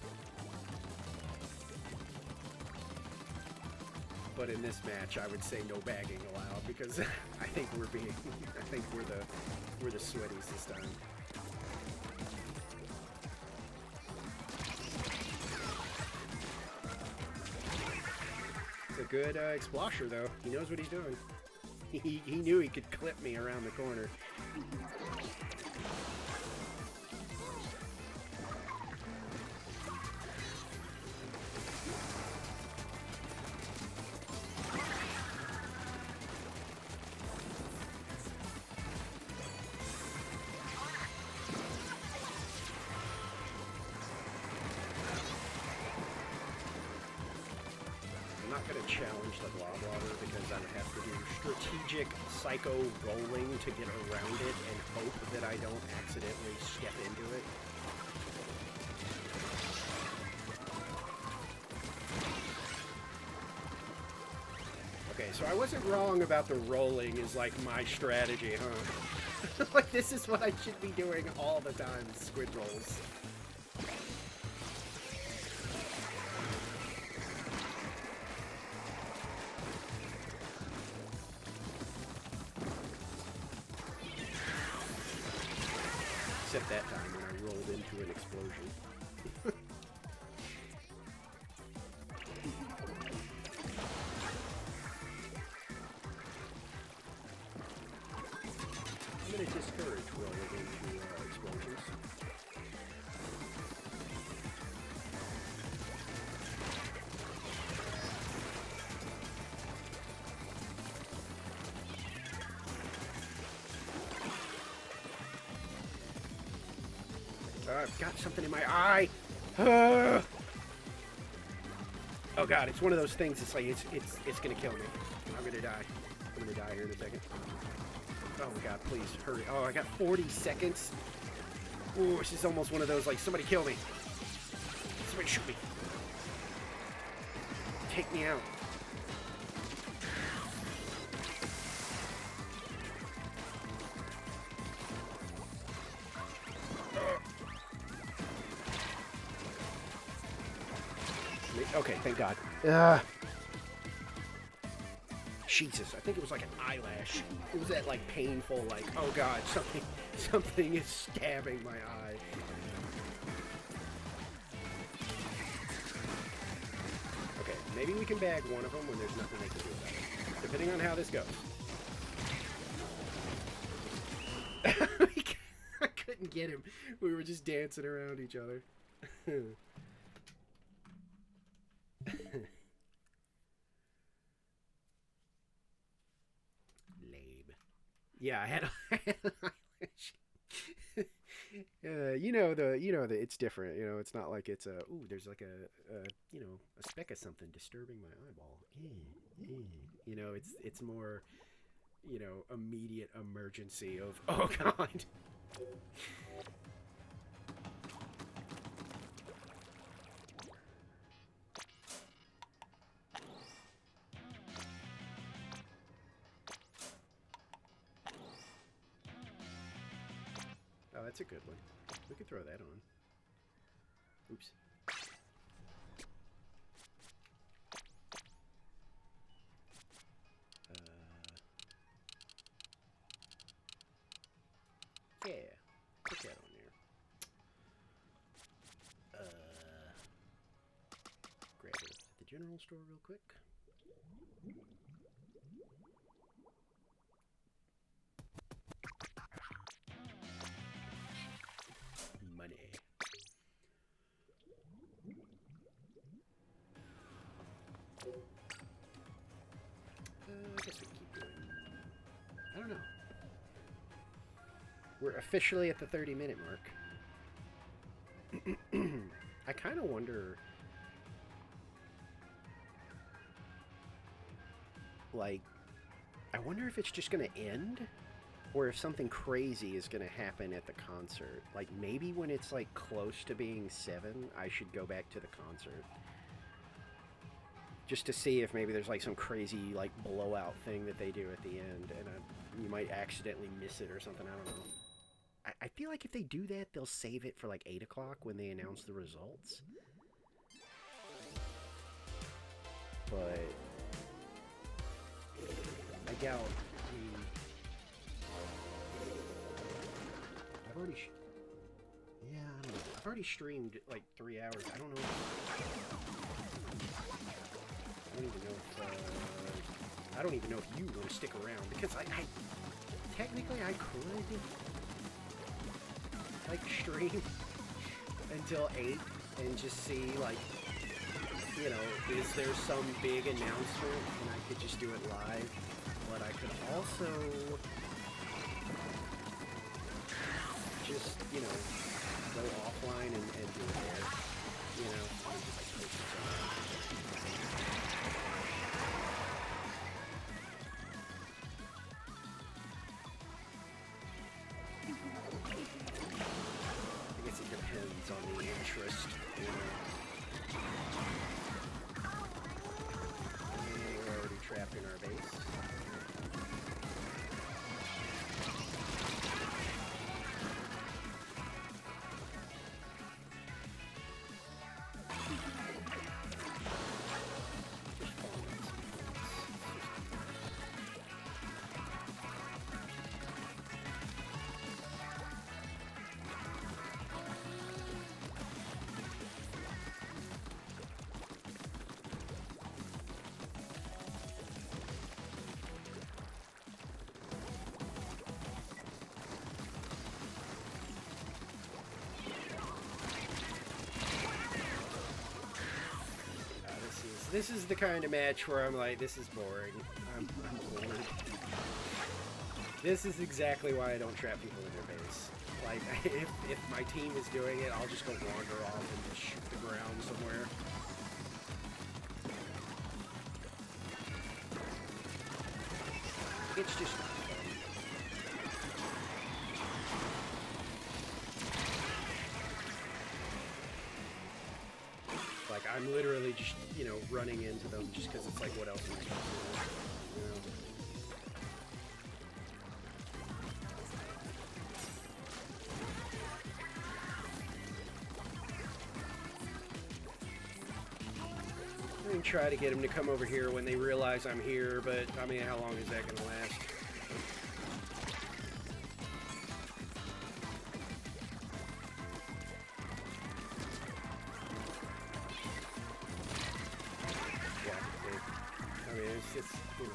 But in this match, I would say no bagging allowed, because I think we're the sweaties this time. It's a good explosher, though. He knows what he's doing. He knew he could clip me around the corner. Challenge the blob water because I would have to do strategic psycho rolling to get around it and hope that I don't accidentally step into it. Okay, so I wasn't wrong about the rolling is like my strategy, huh? Like, this is what I should be doing all the time, squid rolls. Except that time when I rolled into an explosion. I'm going to discourage rolling into explosions. I've got something in my eye. Oh god, it's one of those things. It's like it's gonna kill me. I'm gonna die. I'm gonna die here in a second. Oh my god, please hurry. Oh, I got 40 seconds. Ooh, this is almost one of those like somebody kill me. Somebody shoot me. Take me out. Okay, thank God. Jesus, I think it was like an eyelash. It was that like painful, like, oh God, something is stabbing my eye. Okay, maybe we can bag one of them when there's nothing they can do about it, depending on how this goes. I couldn't get him. We were just dancing around each other. Lame. Yeah, I had you know the it's different. You know, it's not like it's a there's like a speck of something disturbing my eyeball. You know, it's more immediate emergency of oh God. Oh, that's a good one. We could throw that on. Oops. Yeah, put that on there. Grab it at the general store real quick. Money. I guess we can keep going. I don't know. We're officially at the 30-minute mark. I kind of wonder, like, I wonder if it's just going to end, or if something crazy is going to happen at the concert. Like, maybe when it's, like, close to being 7, I should go back to the concert. Just to see if maybe there's, like, some crazy, like, blowout thing that they do at the end, and you might accidentally miss it or something, I don't know. I feel like if they do that, they'll save it for, like, 8 o'clock when they announce the results. But I doubt. I mean, I've already. Yeah, I don't know. I've already streamed like 3 hours. I don't know. I don't even know if. I don't even know if you want to stick around because I technically I could like stream until 8 and just see like. You know, is there some big announcement and I could just do it live, but I could also just, you know, go offline and do it there, you know, and just like post it somewhere. I guess it depends on the interest, you know. Trapped in our base. This is the kind of match where I'm like, this is boring. I'm bored. This is exactly why I don't trap people in their base. Like, if my team is doing it, I'll just go wander off and just shoot the ground somewhere. It's just not fun. Like, I'm literally just, you know, running into them just because it's like, what else am I supposed to do? You know? I try to get them to come over here when they realize I'm here, but I mean, how long is that going to last? Yeah, I mean, it's, you know.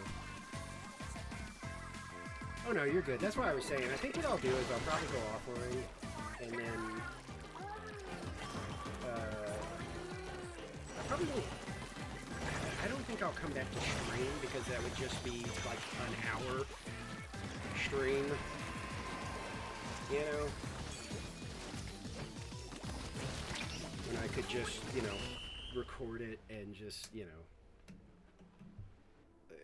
Oh no, you're good. That's why I was saying, I think what I'll do is I'll probably go offline, and then, I probably won't. I don't think I'll come back to stream because that would just be like an hour stream, you know? And I could just, you know, record it and just, you know,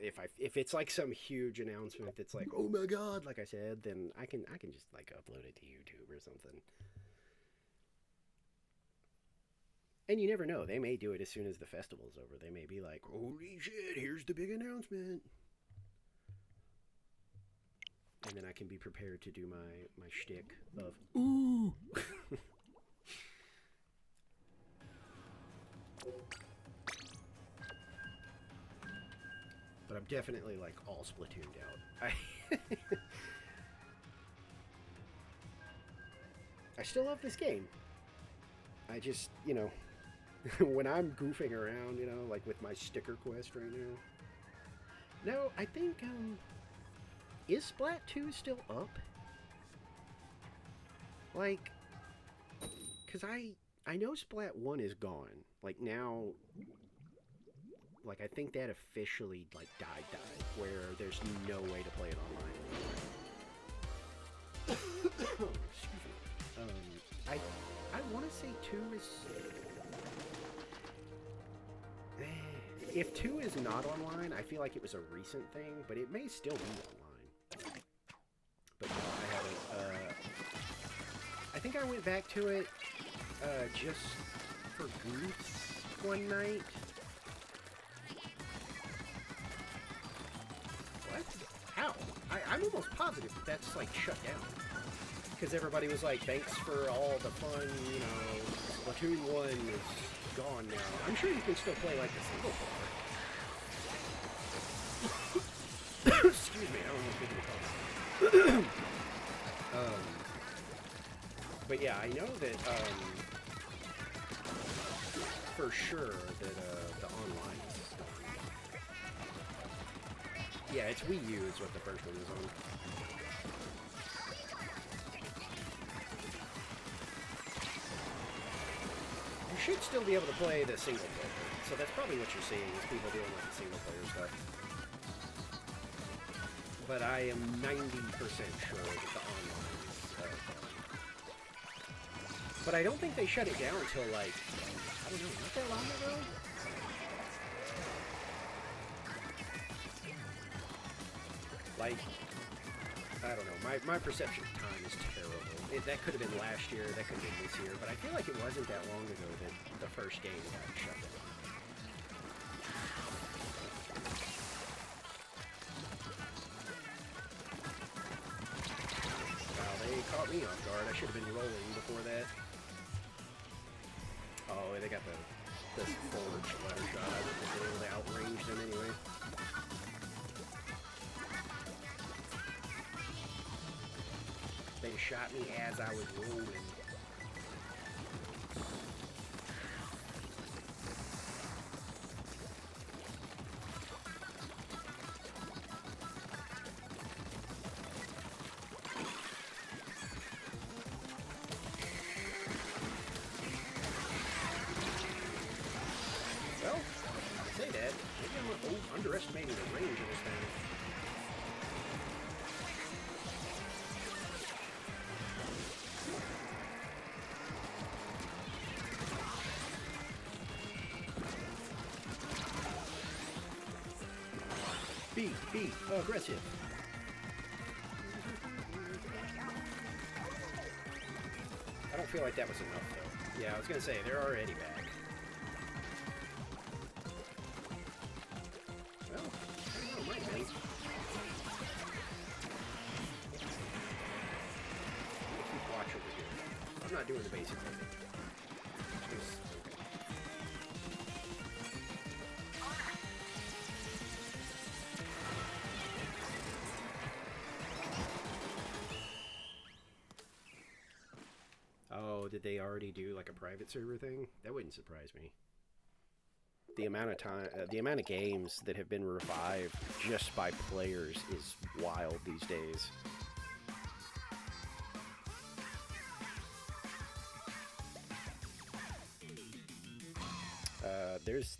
if it's like some huge announcement that's like, oh my god, like I said, then I can just like upload it to YouTube or something. And you never know. They may do it as soon as the festival's over. They may be like, holy shit, here's the big announcement. And then I can be prepared to do my shtick of, ooh. But I'm definitely like all Splatooned out. I still love this game. I just, you know, when I'm goofing around, you know, like with my sticker quest right now. No, I think, is Splat 2 still up? Like, because I know Splat 1 is gone. Like, now, like, I think that officially, like, died, where there's no way to play it online. Excuse me. I want to say 2 is... If 2 is not online, I feel like it was a recent thing, but it may still be online. But no, I haven't. I think I went back to it just for goofs one night. What? How? I'm almost positive that that's, like, shut down. Because everybody was like, thanks for all the fun, you know, Splatoon 1 is gone now. I'm sure you can still play, like, the single player. Excuse me, I don't know if but yeah, I know that, for sure that, the online is gone. Yeah, it's Wii U is what the first one was on. You should still be able to play the single player, so that's probably what you're seeing, is people doing like the single player stuff. But I am 90% sure that the online is gone. But I don't think they shut it down until, like, I don't know, not that long ago? Like, I don't know, my perception of time is terrible. That could have been last year, that could have been this year, but I feel like it wasn't that long ago that the first game got shut down. Wow, they caught me off guard. I should have been rolling before that. Oh, they got this forward ladder shot. I wouldn't have been able to outrange them anyway. They shot me as I was rolling. Well, I say that. Maybe I'm underestimating the range of this thing. Be aggressive. I don't feel like that was enough, though. Yeah, I was gonna say, they're already back. Well, I don't know, might be. Keep watch over here. I'm not doing the basic thing. Oh, did they already do like a private server thing? That wouldn't surprise me. The amount of time, the amount of games that have been revived just by players is wild these days.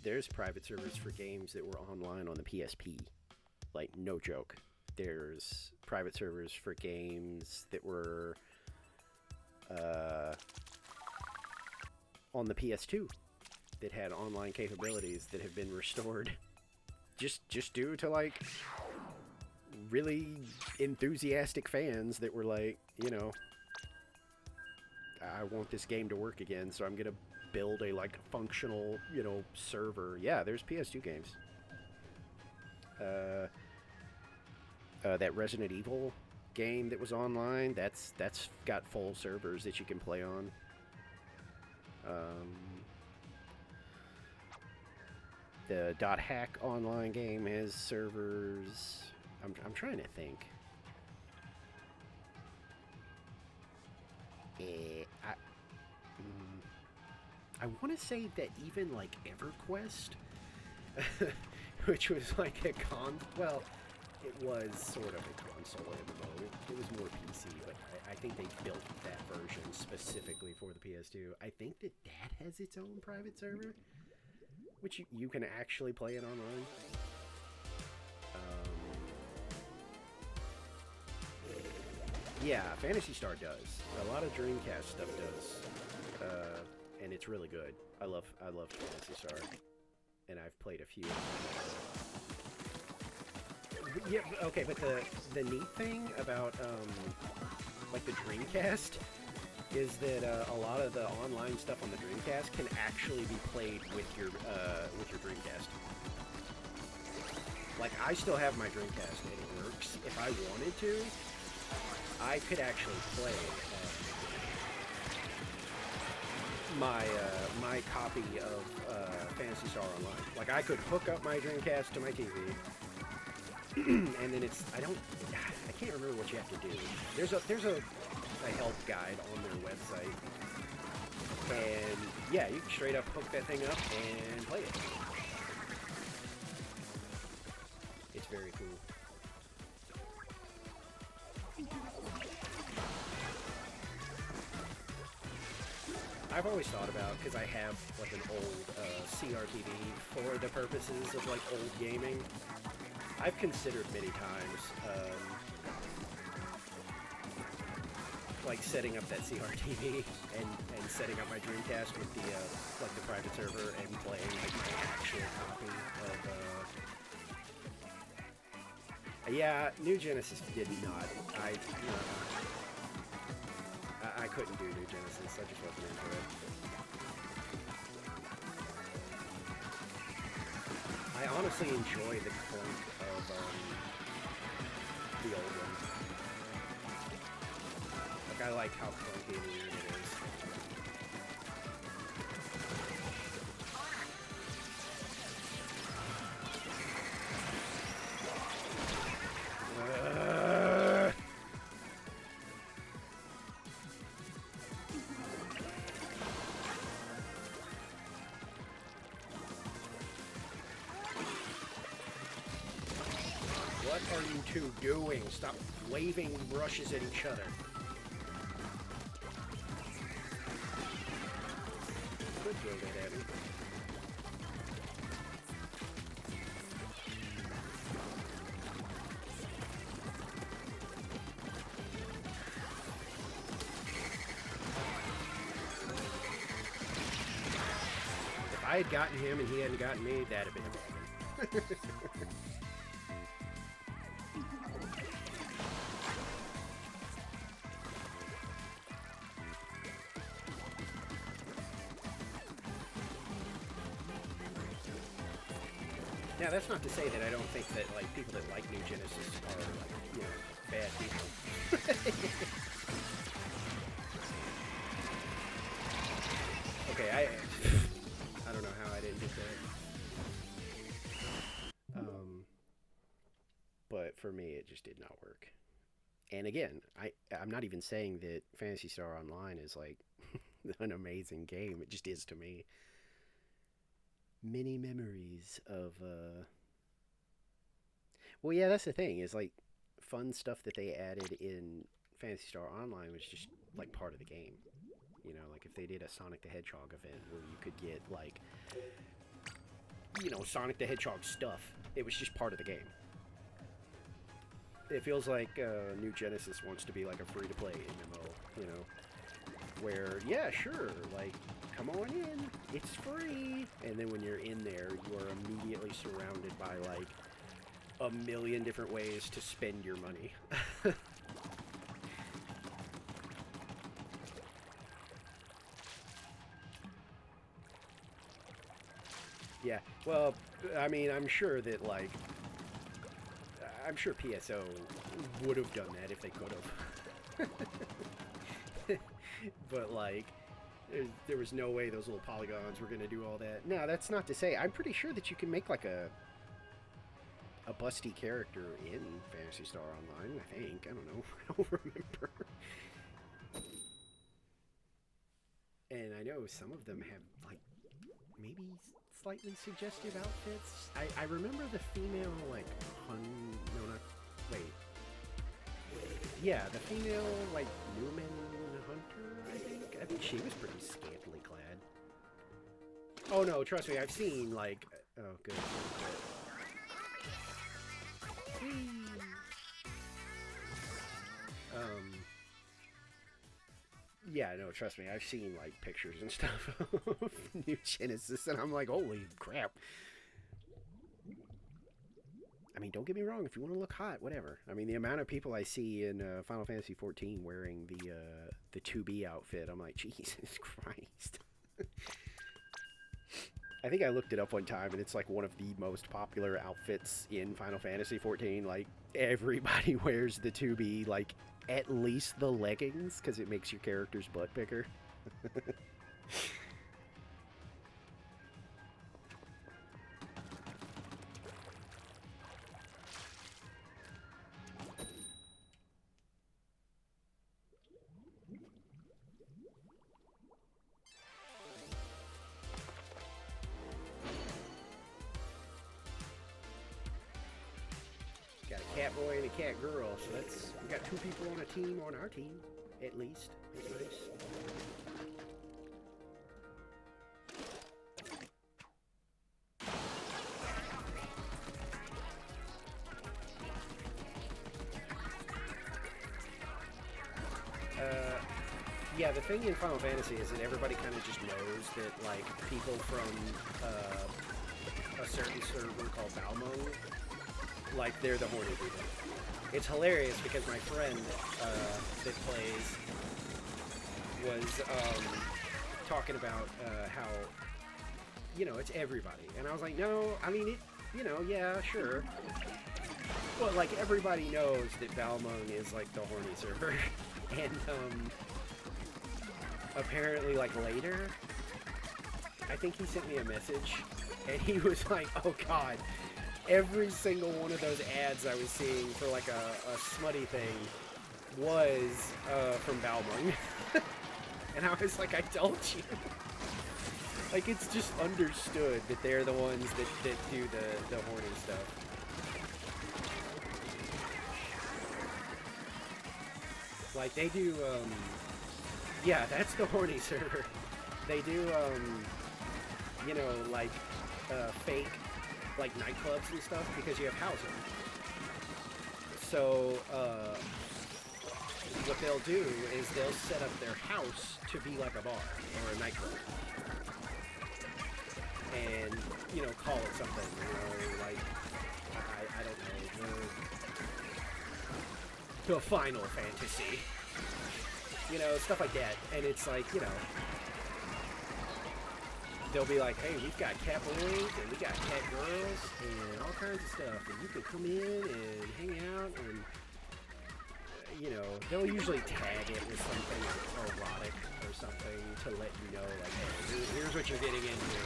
There's private servers for games that were online on the PSP. Like, no joke. There's private servers for games that were on the PS2 that had online capabilities that have been restored just due to, like, really enthusiastic fans that were like, you know, I want this game to work again, so I'm gonna build a, like, functional, you know, server. Yeah, there's PS2 games. That Resident Evil game that was online, that's got full servers that you can play on. The .hack online game has servers. I'm trying to think. I want to say that even, like, EverQuest, which was like a well, it was sort of a console MMO. It was more PC, but I think they built that version specifically for the PS2. I think that has its own private server, which you can actually play it online. Yeah, Phantasy Star does. A lot of Dreamcast stuff does, and it's really good. I love Phantasy Star, and I've played a few. Yeah, okay, but the neat thing about like the Dreamcast is that a lot of the online stuff on the Dreamcast can actually be played with your Dreamcast. Like, I still have my Dreamcast and it works. If I wanted to, I could actually play my copy of Phantasy Star Online. Like, I could hook up my Dreamcast to my TV. And then I can't remember what you have to do. There's a help guide on their website. And yeah, you can straight up hook that thing up and play it. It's very cool. I've always thought about, because I have like an old CRTV for the purposes of like old gaming. I've considered many times, like setting up that CRTV and setting up my Dreamcast with the like the private server and playing like my actual copy of. Yeah, New Genesis did not. I couldn't do New Genesis. I just wasn't into it. I honestly enjoy the clunk of the old one. Like, I like how clunky and weird it is. What are you two doing? Stop waving brushes at each other. Could throw that at me. If I had gotten him and he hadn't gotten me, that'd have been a problem. Now, that's not to say that I don't think that, like, people that like New Genesis are, like, you know, bad people. Okay, I don't know how I didn't get that. But for me, it just did not work. And again, I'm not even saying that Phantasy Star Online is, like, an amazing game. It just is to me. Many memories of, well, yeah, that's the thing, is, like, fun stuff that they added in Phantasy Star Online was just, like, part of the game. You know, like, if they did a Sonic the Hedgehog event where you could get, like, you know, Sonic the Hedgehog stuff, it was just part of the game. It feels like New Genesis wants to be like a free-to-play MMO, you know, where, yeah, sure, like, come on in, it's free, and then when you're in there, you are immediately surrounded by, like, a million different ways to spend your money. Yeah, well, I mean, I'm sure that, like, I'm sure PSO would have done that if they could have. But, like, there was no way those little polygons were going to do all that. No, that's not to say. I'm pretty sure that you can make, like, a busty character in Phantasy Star Online, I think. I don't know. I don't remember. And I know some of them have, like, maybe slightly suggestive outfits. I remember the female, like, no, not, wait. Yeah, the female, like, Newman Hunter, I think. I think she was pretty scantily clad. Oh, no, trust me, I've seen, like, oh, good. Yeah, no, trust me, I've seen, like, pictures and stuff of New Genesis, and I'm like, holy crap. I mean, don't get me wrong, if you want to look hot, whatever. I mean, the amount of people I see in Final Fantasy XIV wearing the 2B outfit, I'm like, Jesus Christ. I think I looked it up one time, and it's, like, one of the most popular outfits in Final Fantasy XIV. Like, everybody wears the 2B, like, at least the leggings, because it makes your character's butt bigger. Got a cat boy and a cat girl, so that's, we got 2 people on a team, on our team, at least. That's nice. Yeah, the thing in Final Fantasy is that everybody kind of just knows that, like, people from a certain server called Balmung, like, they're the horny people. It's hilarious because my friend that plays was talking about how, you know, it's everybody. And I was like, no, I mean, it, you know, yeah, sure. Well, like, everybody knows that Balmung is, like, the horny server. And, apparently, like, later, I think he sent me a message, and he was like, oh, God, every single one of those ads I was seeing for, like, a smutty thing was from Balmung. And I was like, I told you. Like, it's just understood that they're the ones that do the horny stuff. Like, they do, yeah, that's the horny server. They do, you know, like, fake, like, nightclubs and stuff because you have housing. So, what they'll do is they'll set up their house to be like a bar or a nightclub. And, you know, call it something, you know, like, I don't know, the Final Fantasy. You know, stuff like that. And it's like, you know, they'll be like, hey, we've got cat boys and we got cat girls and all kinds of stuff, and you can come in and hang out, and you know, they'll usually tag it with something like erotic or something to let you know, like, hey, here's what you're getting into.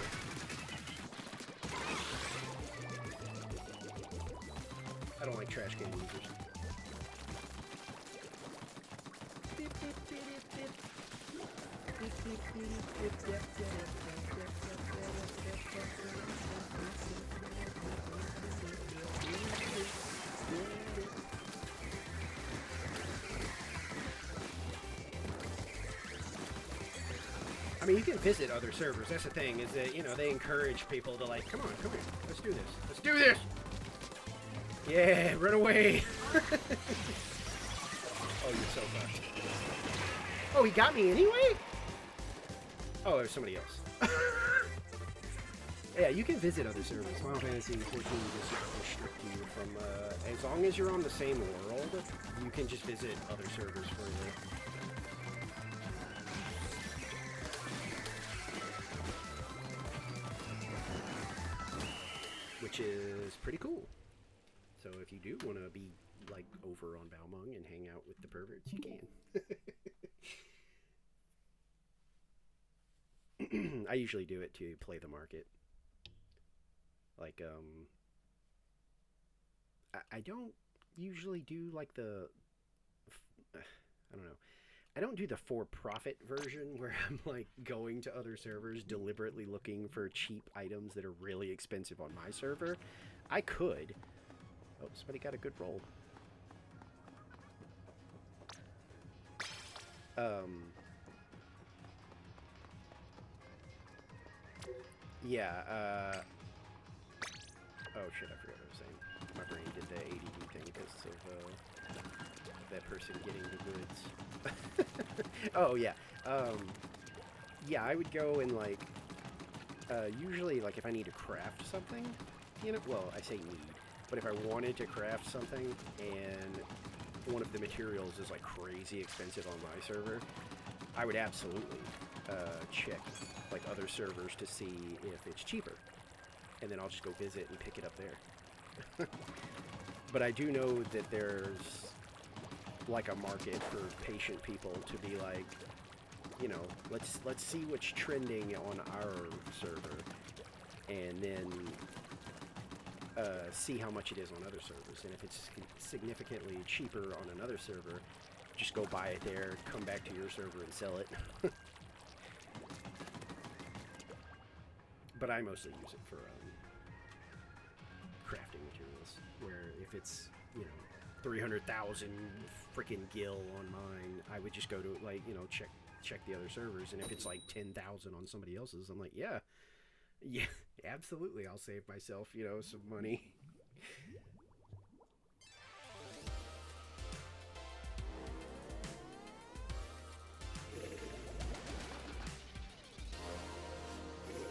I don't like trash can users. I mean, you can visit other servers. That's the thing, is that, you know, they encourage people to, like, come on, come here, let's do this. Let's do this! Yeah, run away! Oh, you're so fucked. Oh, he got me anyway? Oh, there's somebody else. Yeah, you can visit other servers. Final Fantasy 14 just restrict you from, as long as you're on the same world, you can just visit other servers further. Which is pretty cool. So if you do want to be, like, over on Balmung and hang out with the perverts, you can. I usually do it to play the market. Like, I don't usually do, like, I don't know. I don't do the for-profit version where I'm, like, going to other servers deliberately looking for cheap items that are really expensive on my server. I could. Oh, somebody got a good roll. Yeah, oh shit, I forgot what I was saying. My brain did the ADD thing because of, that person getting the goods. Oh, yeah. Yeah, I would go and, like, usually, like, if I need to craft something, you know, well, I say need, but if I wanted to craft something and one of the materials is, like, crazy expensive on my server, I would absolutely check, like, other servers to see if it's cheaper. And then I'll just go visit and pick it up there. But I do know that there's, like, a market for patient people to be like, you know, let's see what's trending on our server, and then see how much it is on other servers. And if it's significantly cheaper on another server, just go buy it there, come back to your server and sell it. But I mostly use it for crafting materials, where if it's, you know, 300,000 freaking gil on mine, I would just go to, like, you know, check the other servers, and if it's like 10,000 on somebody else's, I'm like, yeah, absolutely, I'll save myself, you know, some money.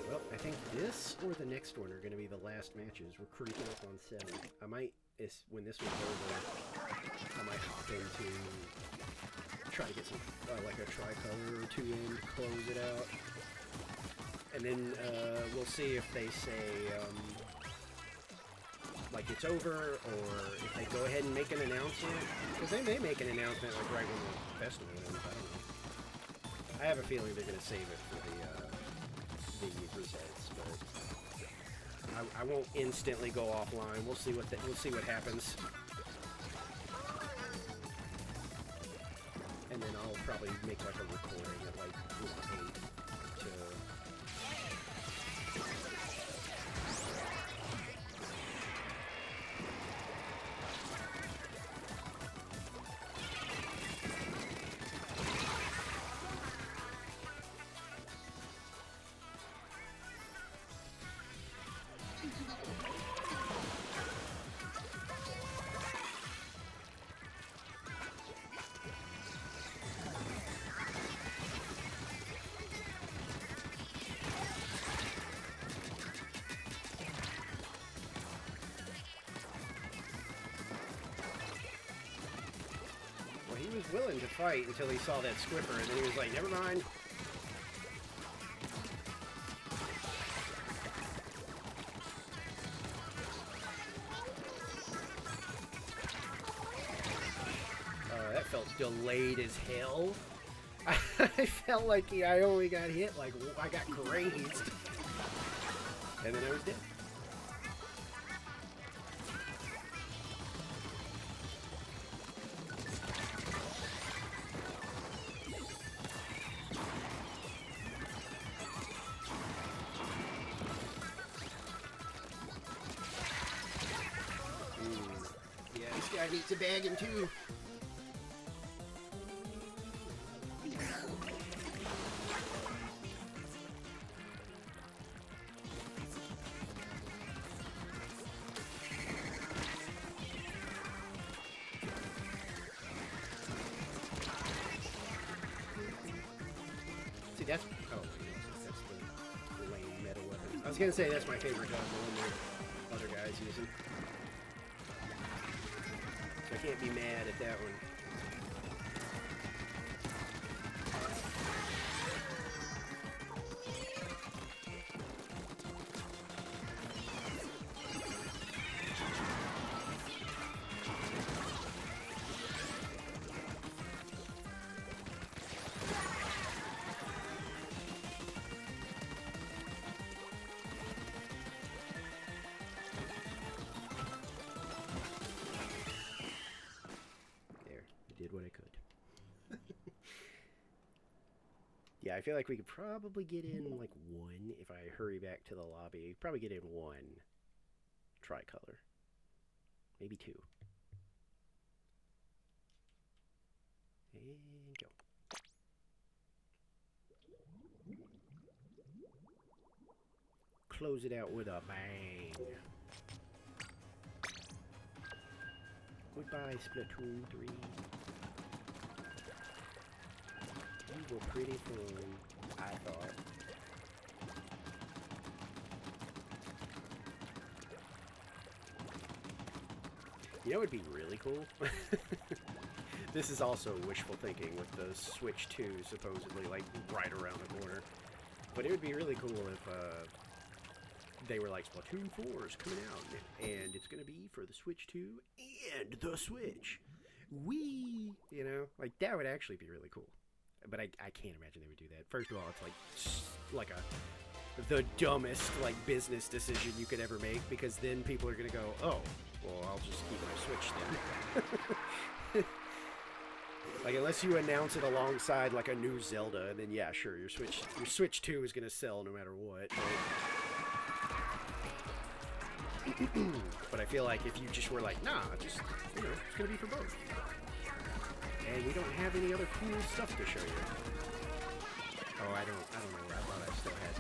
Well, I think this or the next one are going to be the last matches. We're creeping up on 7. I might, when this one's over, I might hop into, try to get some, like a tricolor or two in to close it out. And then we'll see if they say, like, it's over, or if they go ahead and make an announcement. Because they may make an announcement, like, right when the festival ends. I don't know. I have a feeling they're going to save it for the results, but I won't instantly go offline. We'll see what happens. And then I'll probably make, like, a recording at, like, 8 to... He was willing to fight until he saw that Squiffer, and then he was like, never mind. delayed as hell. I felt like I only got hit, like I got grazed. And then I was dead. Yeah, this guy needs a bagging too. That's, oh, that's the lame meta weapon. I was gonna say that's my favorite gun, the one the other guy's using. So I can't be mad at that one. Did what I could. Yeah, I feel like we could probably get in like one if I hurry back to the lobby. Probably get in one tricolor. Maybe two. And go. Close it out with a bang. Goodbye, Splatoon 3. You were pretty fun, I thought. You know what would be really cool? This is also wishful thinking with the Switch 2 supposedly like right around the corner. But it would be really cool if they were like, Splatoon 4 is coming out, and it's going to be for the Switch 2 and the Switch. Whee! You know, like that would actually be really cool. But I can't imagine they would do that. First of all, it's like the dumbest like business decision you could ever make, because then people are going to go, oh, well, I'll just keep my Switch then. Like, unless you announce it alongside like a new Zelda, then yeah, sure, your Switch 2 is going to sell no matter what. But I feel like if you just were like, nah, just, you know, it's going to be for both. And we don't have any other cool stuff to show you. Oh, I don't know. I thought I still had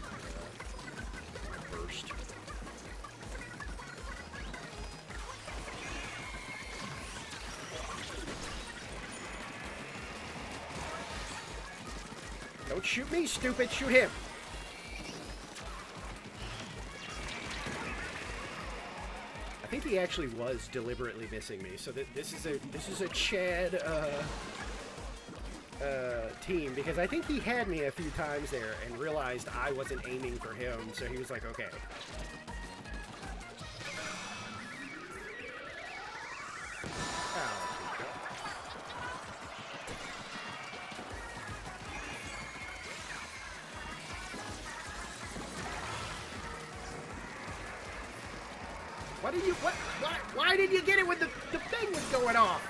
my burst. Don't shoot me, stupid. Shoot him. I think he actually was deliberately missing me. So this is a Chad team, because I think he had me a few times there and realized I wasn't aiming for him. So he was like, okay. Why did you get it when the thing was going off?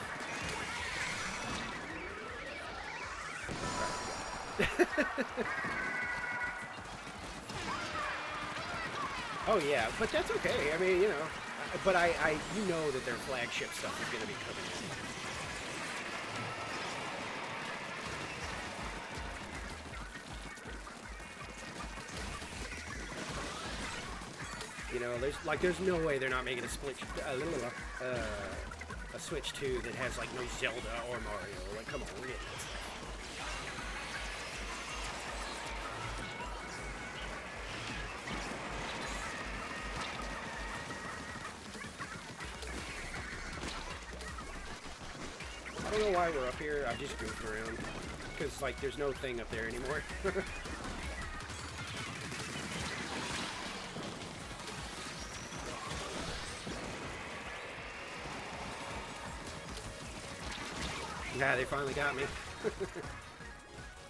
Oh yeah, but that's okay. I mean, you know, but you know that their flagship stuff is going to be coming in. You know, there's no way they're not making a Switch 2 that has like no Zelda or Mario. Like, come on, we're getting this. I don't know why we're up here. I just goofed around because like there's no thing up there anymore. Yeah, they finally got me.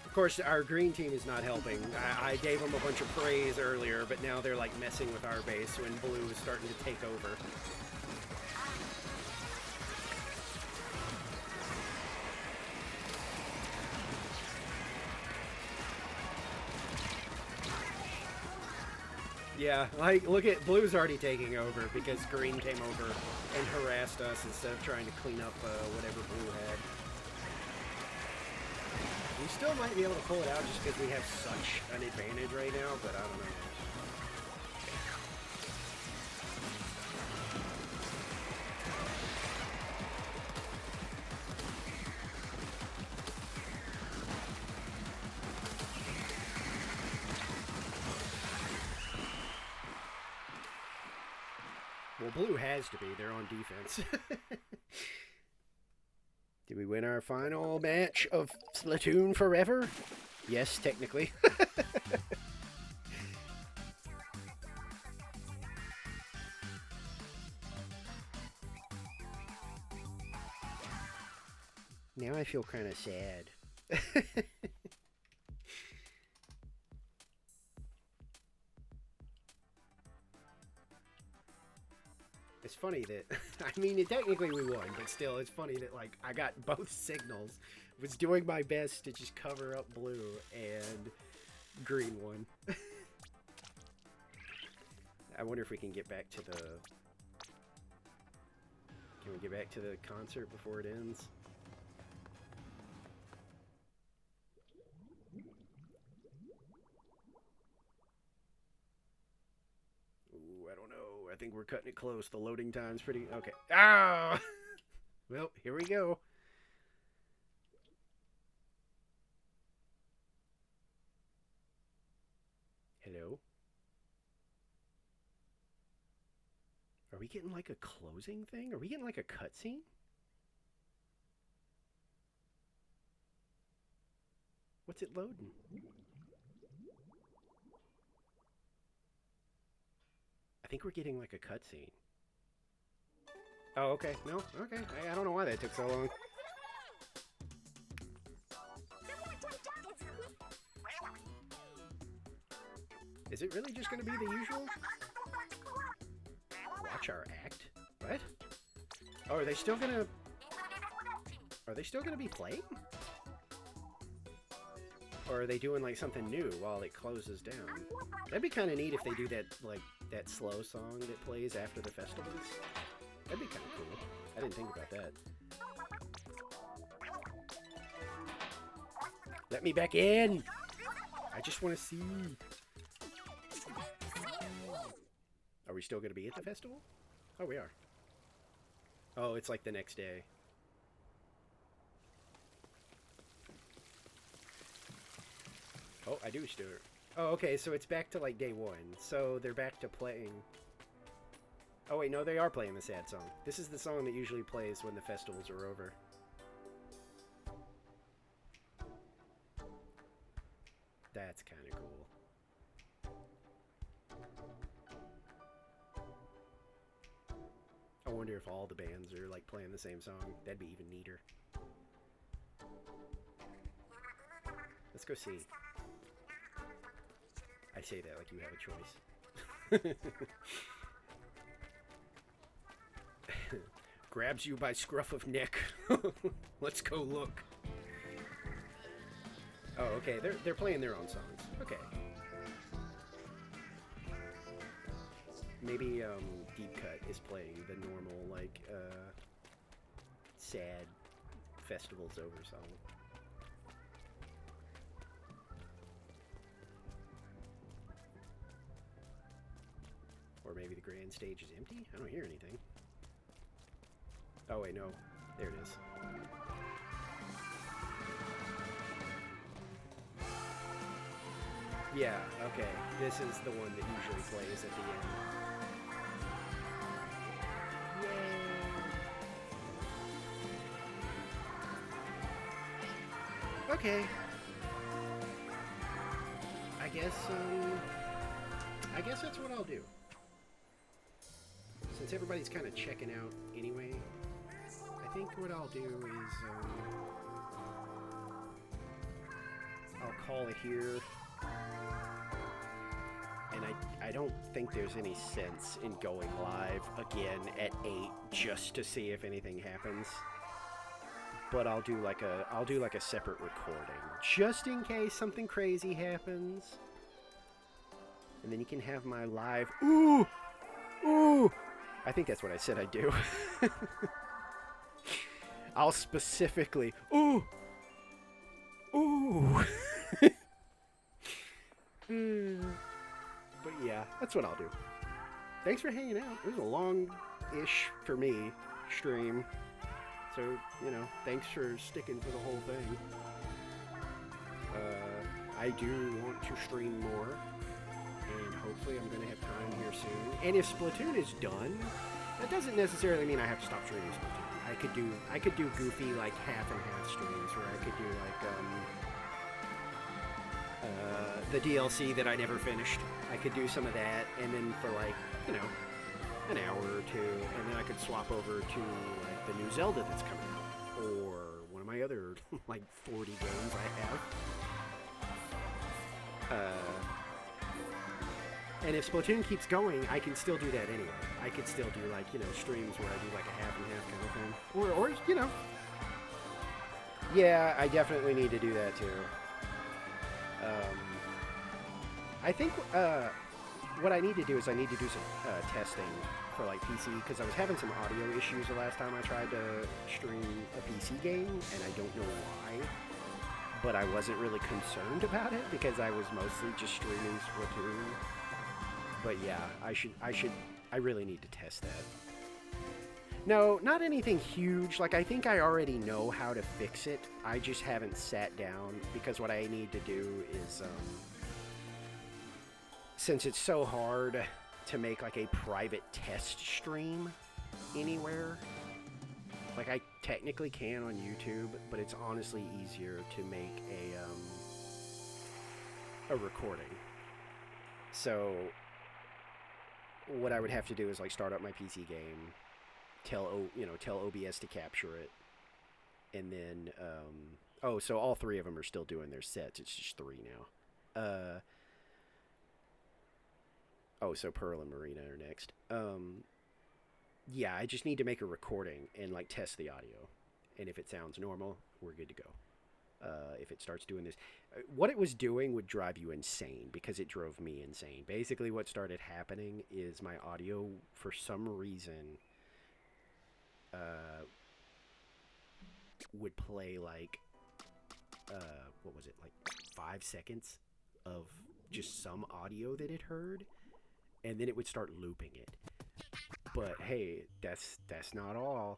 Of course, our green team is not helping. I gave them a bunch of praise earlier, but now they're like messing with our base when blue is starting to take over. Yeah, like, look at blue's already taking over because green came over and harassed us instead of trying to clean up whatever blue had. We still might be able to pull it out just because we have such an advantage right now, but I don't know. Well, blue has to be. They're on defense. Did we win our final match of Splatoon forever? Yes, technically. Now I feel kind of sad. It's funny that, I mean, technically we won, but still, it's funny that, like, I got both signals, was doing my best to just cover up blue, and green won. I wonder if we can get back to the... Can we get back to the concert before it ends? Ooh, I don't know. I think we're cutting it close. The loading time's pretty... Okay. Ah! Well, here we go. Hello? Are we getting like a closing thing? Are we getting like a cutscene? What's it loading? I think we're getting like a cutscene. Oh, okay. No? Okay. I don't know why that took so long. Is it really just going to be the usual? Watch our act? What? Oh, are they still going to... Are they still going to be playing? Or are they doing like something new while it closes down? That'd be kind of neat if they do that, like, that slow song that plays after the festivals. That'd be kind of cool. I didn't think about that. Let me back in! I just want to see. Are we still going to be at the festival? Oh, we are. Oh, it's like the next day. Oh, I do still. Oh, okay, so it's back to like day one. So they're back to playing. Oh wait, no, they are playing the sad song. This is the song that usually plays when the festivals are over. That's kind of cool. I wonder if all the bands are like playing the same song. That'd be even neater. Let's go see. I say that like you have a choice. Grabs you by scruff of neck. Let's go look. Oh, okay. They're playing their own songs. Okay. Maybe Deep Cut is playing the normal like sad festivals over song. Or maybe the grand stage is empty? I don't hear anything. Oh wait, no. There it is. Yeah, okay. This is the one that usually plays at the end. Yay! Okay. I guess that's what I'll do. Since everybody's kind of checking out anyway, I think what I'll do is I'll call it here. And I don't think there's any sense in going live again at 8 just to see if anything happens. But I'll do like a separate recording just in case something crazy happens. And then you can have my live ooh. I think that's what I said I'd do. I'll specifically ooh. But yeah, that's what I'll do. Thanks for hanging out. It was a long-ish, for me, stream. So, you know, thanks for sticking for the whole thing. I do want to stream more. And hopefully I'm going to have time here soon. And if Splatoon is done, that doesn't necessarily mean I have to stop streaming Splatoon. I could do goofy, like, half and half streams where I could do, like, the DLC that I never finished. I could do some of that, and then for, like, you know, an hour or two, and then I could swap over to, like, the new Zelda that's coming out, or one of my other, like, 40 games I have. And if Splatoon keeps going, I can still do that anyway. I could still do, like, you know, streams where I do, like, a half and half kind of thing. Or you know. Yeah, I definitely need to do that, too. I think what I need to do is I need to do some testing for, like, PC, because I was having some audio issues the last time I tried to stream a PC game, and I don't know why. But I wasn't really concerned about it, because I was mostly just streaming Splatoon. But yeah, I really need to test that. No, not anything huge. Like, I think I already know how to fix it. I just haven't sat down, because what I need to do is, since it's so hard to make, like, a private test stream anywhere, like, I technically can on YouTube, but it's honestly easier to make a recording. So what I would have to do is, like, start up my PC game, tell OBS to capture it, and then so all three of them are still doing their sets. It's just 3 now. So Pearl and Marina are next. Yeah, I just need to make a recording and, like, test the audio, and if it sounds normal, we're good to go. If it starts doing this, what it was doing would drive you insane, because it drove me insane. Basically, what started happening is my audio, for some reason, would play, like, what was it, like 5 seconds of just some audio that it heard, and then it would start looping it. But hey, that's not all.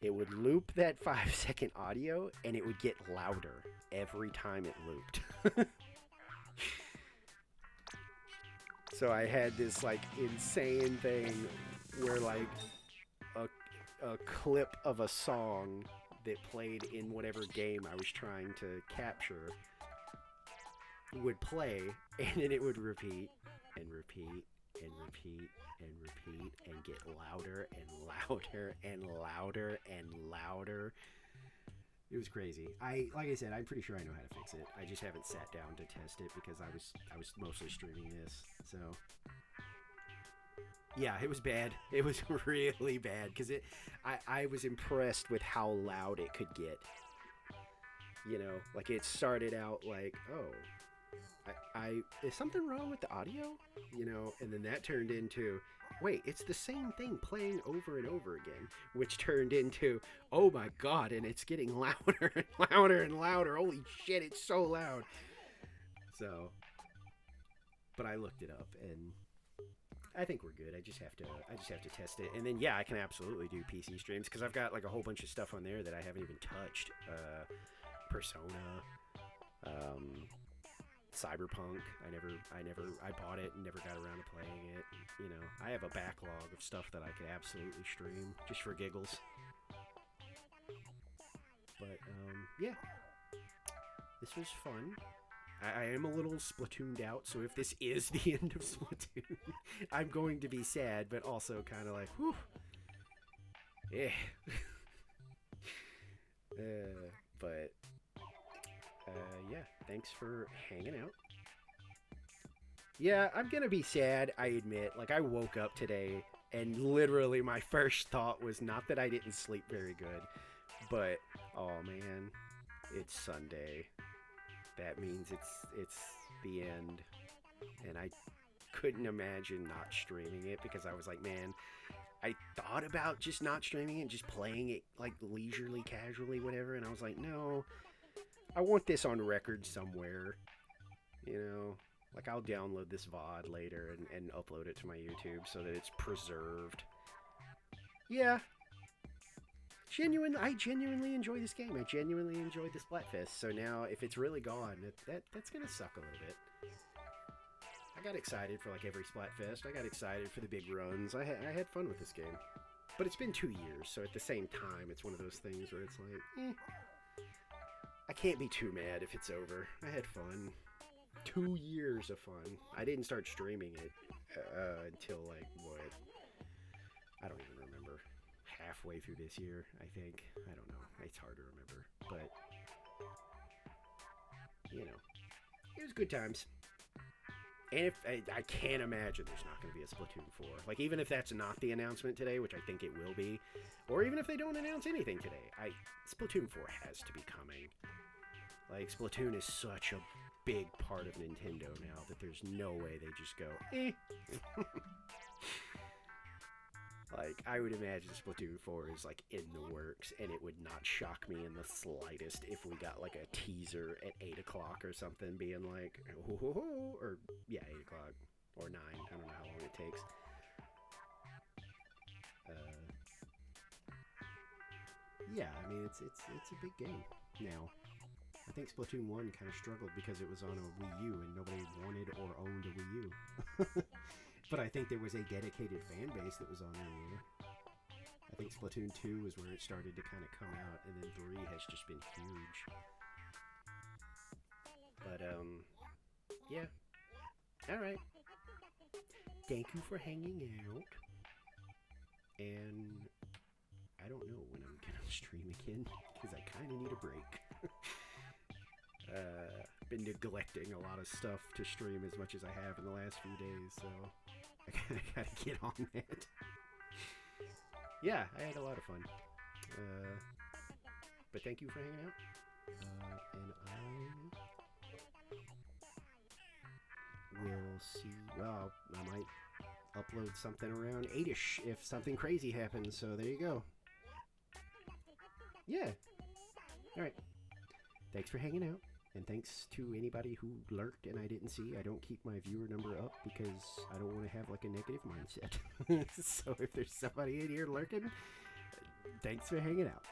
It would loop that 5-second audio, and it would get louder every time it looped. So I had this, like, insane thing where, like, a clip of a song that played in whatever game I was trying to capture would play, and then it would repeat and repeat and repeat and repeat and get louder and louder and louder and louder. It was crazy. Like I said, I'm pretty sure I know how to fix it. I just haven't sat down to test it, because I was mostly streaming this. So yeah, it was bad. It was really bad, because I was impressed with how loud it could get. You know, like, it started out like, oh, is something wrong with the audio? You know, and then that turned into, wait, it's the same thing playing over and over again, which turned into, oh my god, and it's getting louder and louder and louder. Holy shit, it's so loud. So, but I looked it up, and I think we're good. I just have to test it, and then yeah, I can absolutely do PC streams, because I've got, like, a whole bunch of stuff on there that I haven't even touched. Persona, Cyberpunk. I bought it and never got around to playing it. You know, I have a backlog of stuff that I could absolutely stream just for giggles. But yeah, this was fun. I am a little Splatooned out, so if this is the end of Splatoon, I'm going to be sad, but also kind of like, whew, yeah. But Yeah, thanks for hanging out. Yeah, I'm gonna be sad, I admit. Like, I woke up today, and literally my first thought was not that I didn't sleep very good, but, oh man, it's Sunday. That means it's the end. And I couldn't imagine not streaming it because I was like, man, I thought about just not streaming it and just playing it like leisurely, casually, whatever. And I was like, no, I want this on record somewhere. You know, like I'll download this VOD later and upload it to my YouTube so that it's preserved. Yeah, I genuinely enjoy this game. I genuinely enjoyed the Splatfest. So now, if it's really gone, that's gonna suck a little bit. I got excited for like every Splatfest. I got excited for the big runs. I had fun with this game. But it's been 2 years, so at the same time, it's one of those things where it's like, I can't be too mad if it's over. I had fun. 2 years of fun. I didn't start streaming it until like, what? I don't even remember. Halfway through this year, I think. I don't know. It's hard to remember. But, you know, it was good times. And if I can't imagine there's not going to be a Splatoon 4. Like, even if that's not the announcement today, which I think it will be, or even if they don't announce anything today, Splatoon 4 has to be coming. Like, Splatoon is such a big part of Nintendo now that there's no way they just go, eh. Like, I would imagine Splatoon 4 is, like, in the works, and it would not shock me in the slightest if we got, like, a teaser at 8 o'clock or something being like, or, yeah, 8 o'clock, or 9, I don't know how long it takes. Yeah, I mean, it's a big game now. I think Splatoon 1 kind of struggled because it was on a Wii U, and nobody wanted or owned a Wii U. But I think there was a dedicated fan base that was on there. I think Splatoon 2 was where it started to kind of come out, and then 3 has just been huge. But, yeah. Alright. Thank you for hanging out. And I don't know when I'm gonna stream again, because I kind of need a break. Been neglecting a lot of stuff to stream as much as I have in the last few days, so I gotta get on that. Yeah, I had a lot of fun. But thank you for hanging out. And I will see. Well, I might upload something around 8ish if something crazy happens, so there you go. Yeah. Alright. Thanks for hanging out. And thanks to anybody who lurked and I didn't see. I don't keep my viewer number up because I don't want to have like a negative mindset. So if there's somebody in here lurking, thanks for hanging out.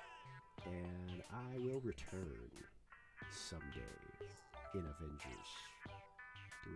And I will return someday in Avengers 3.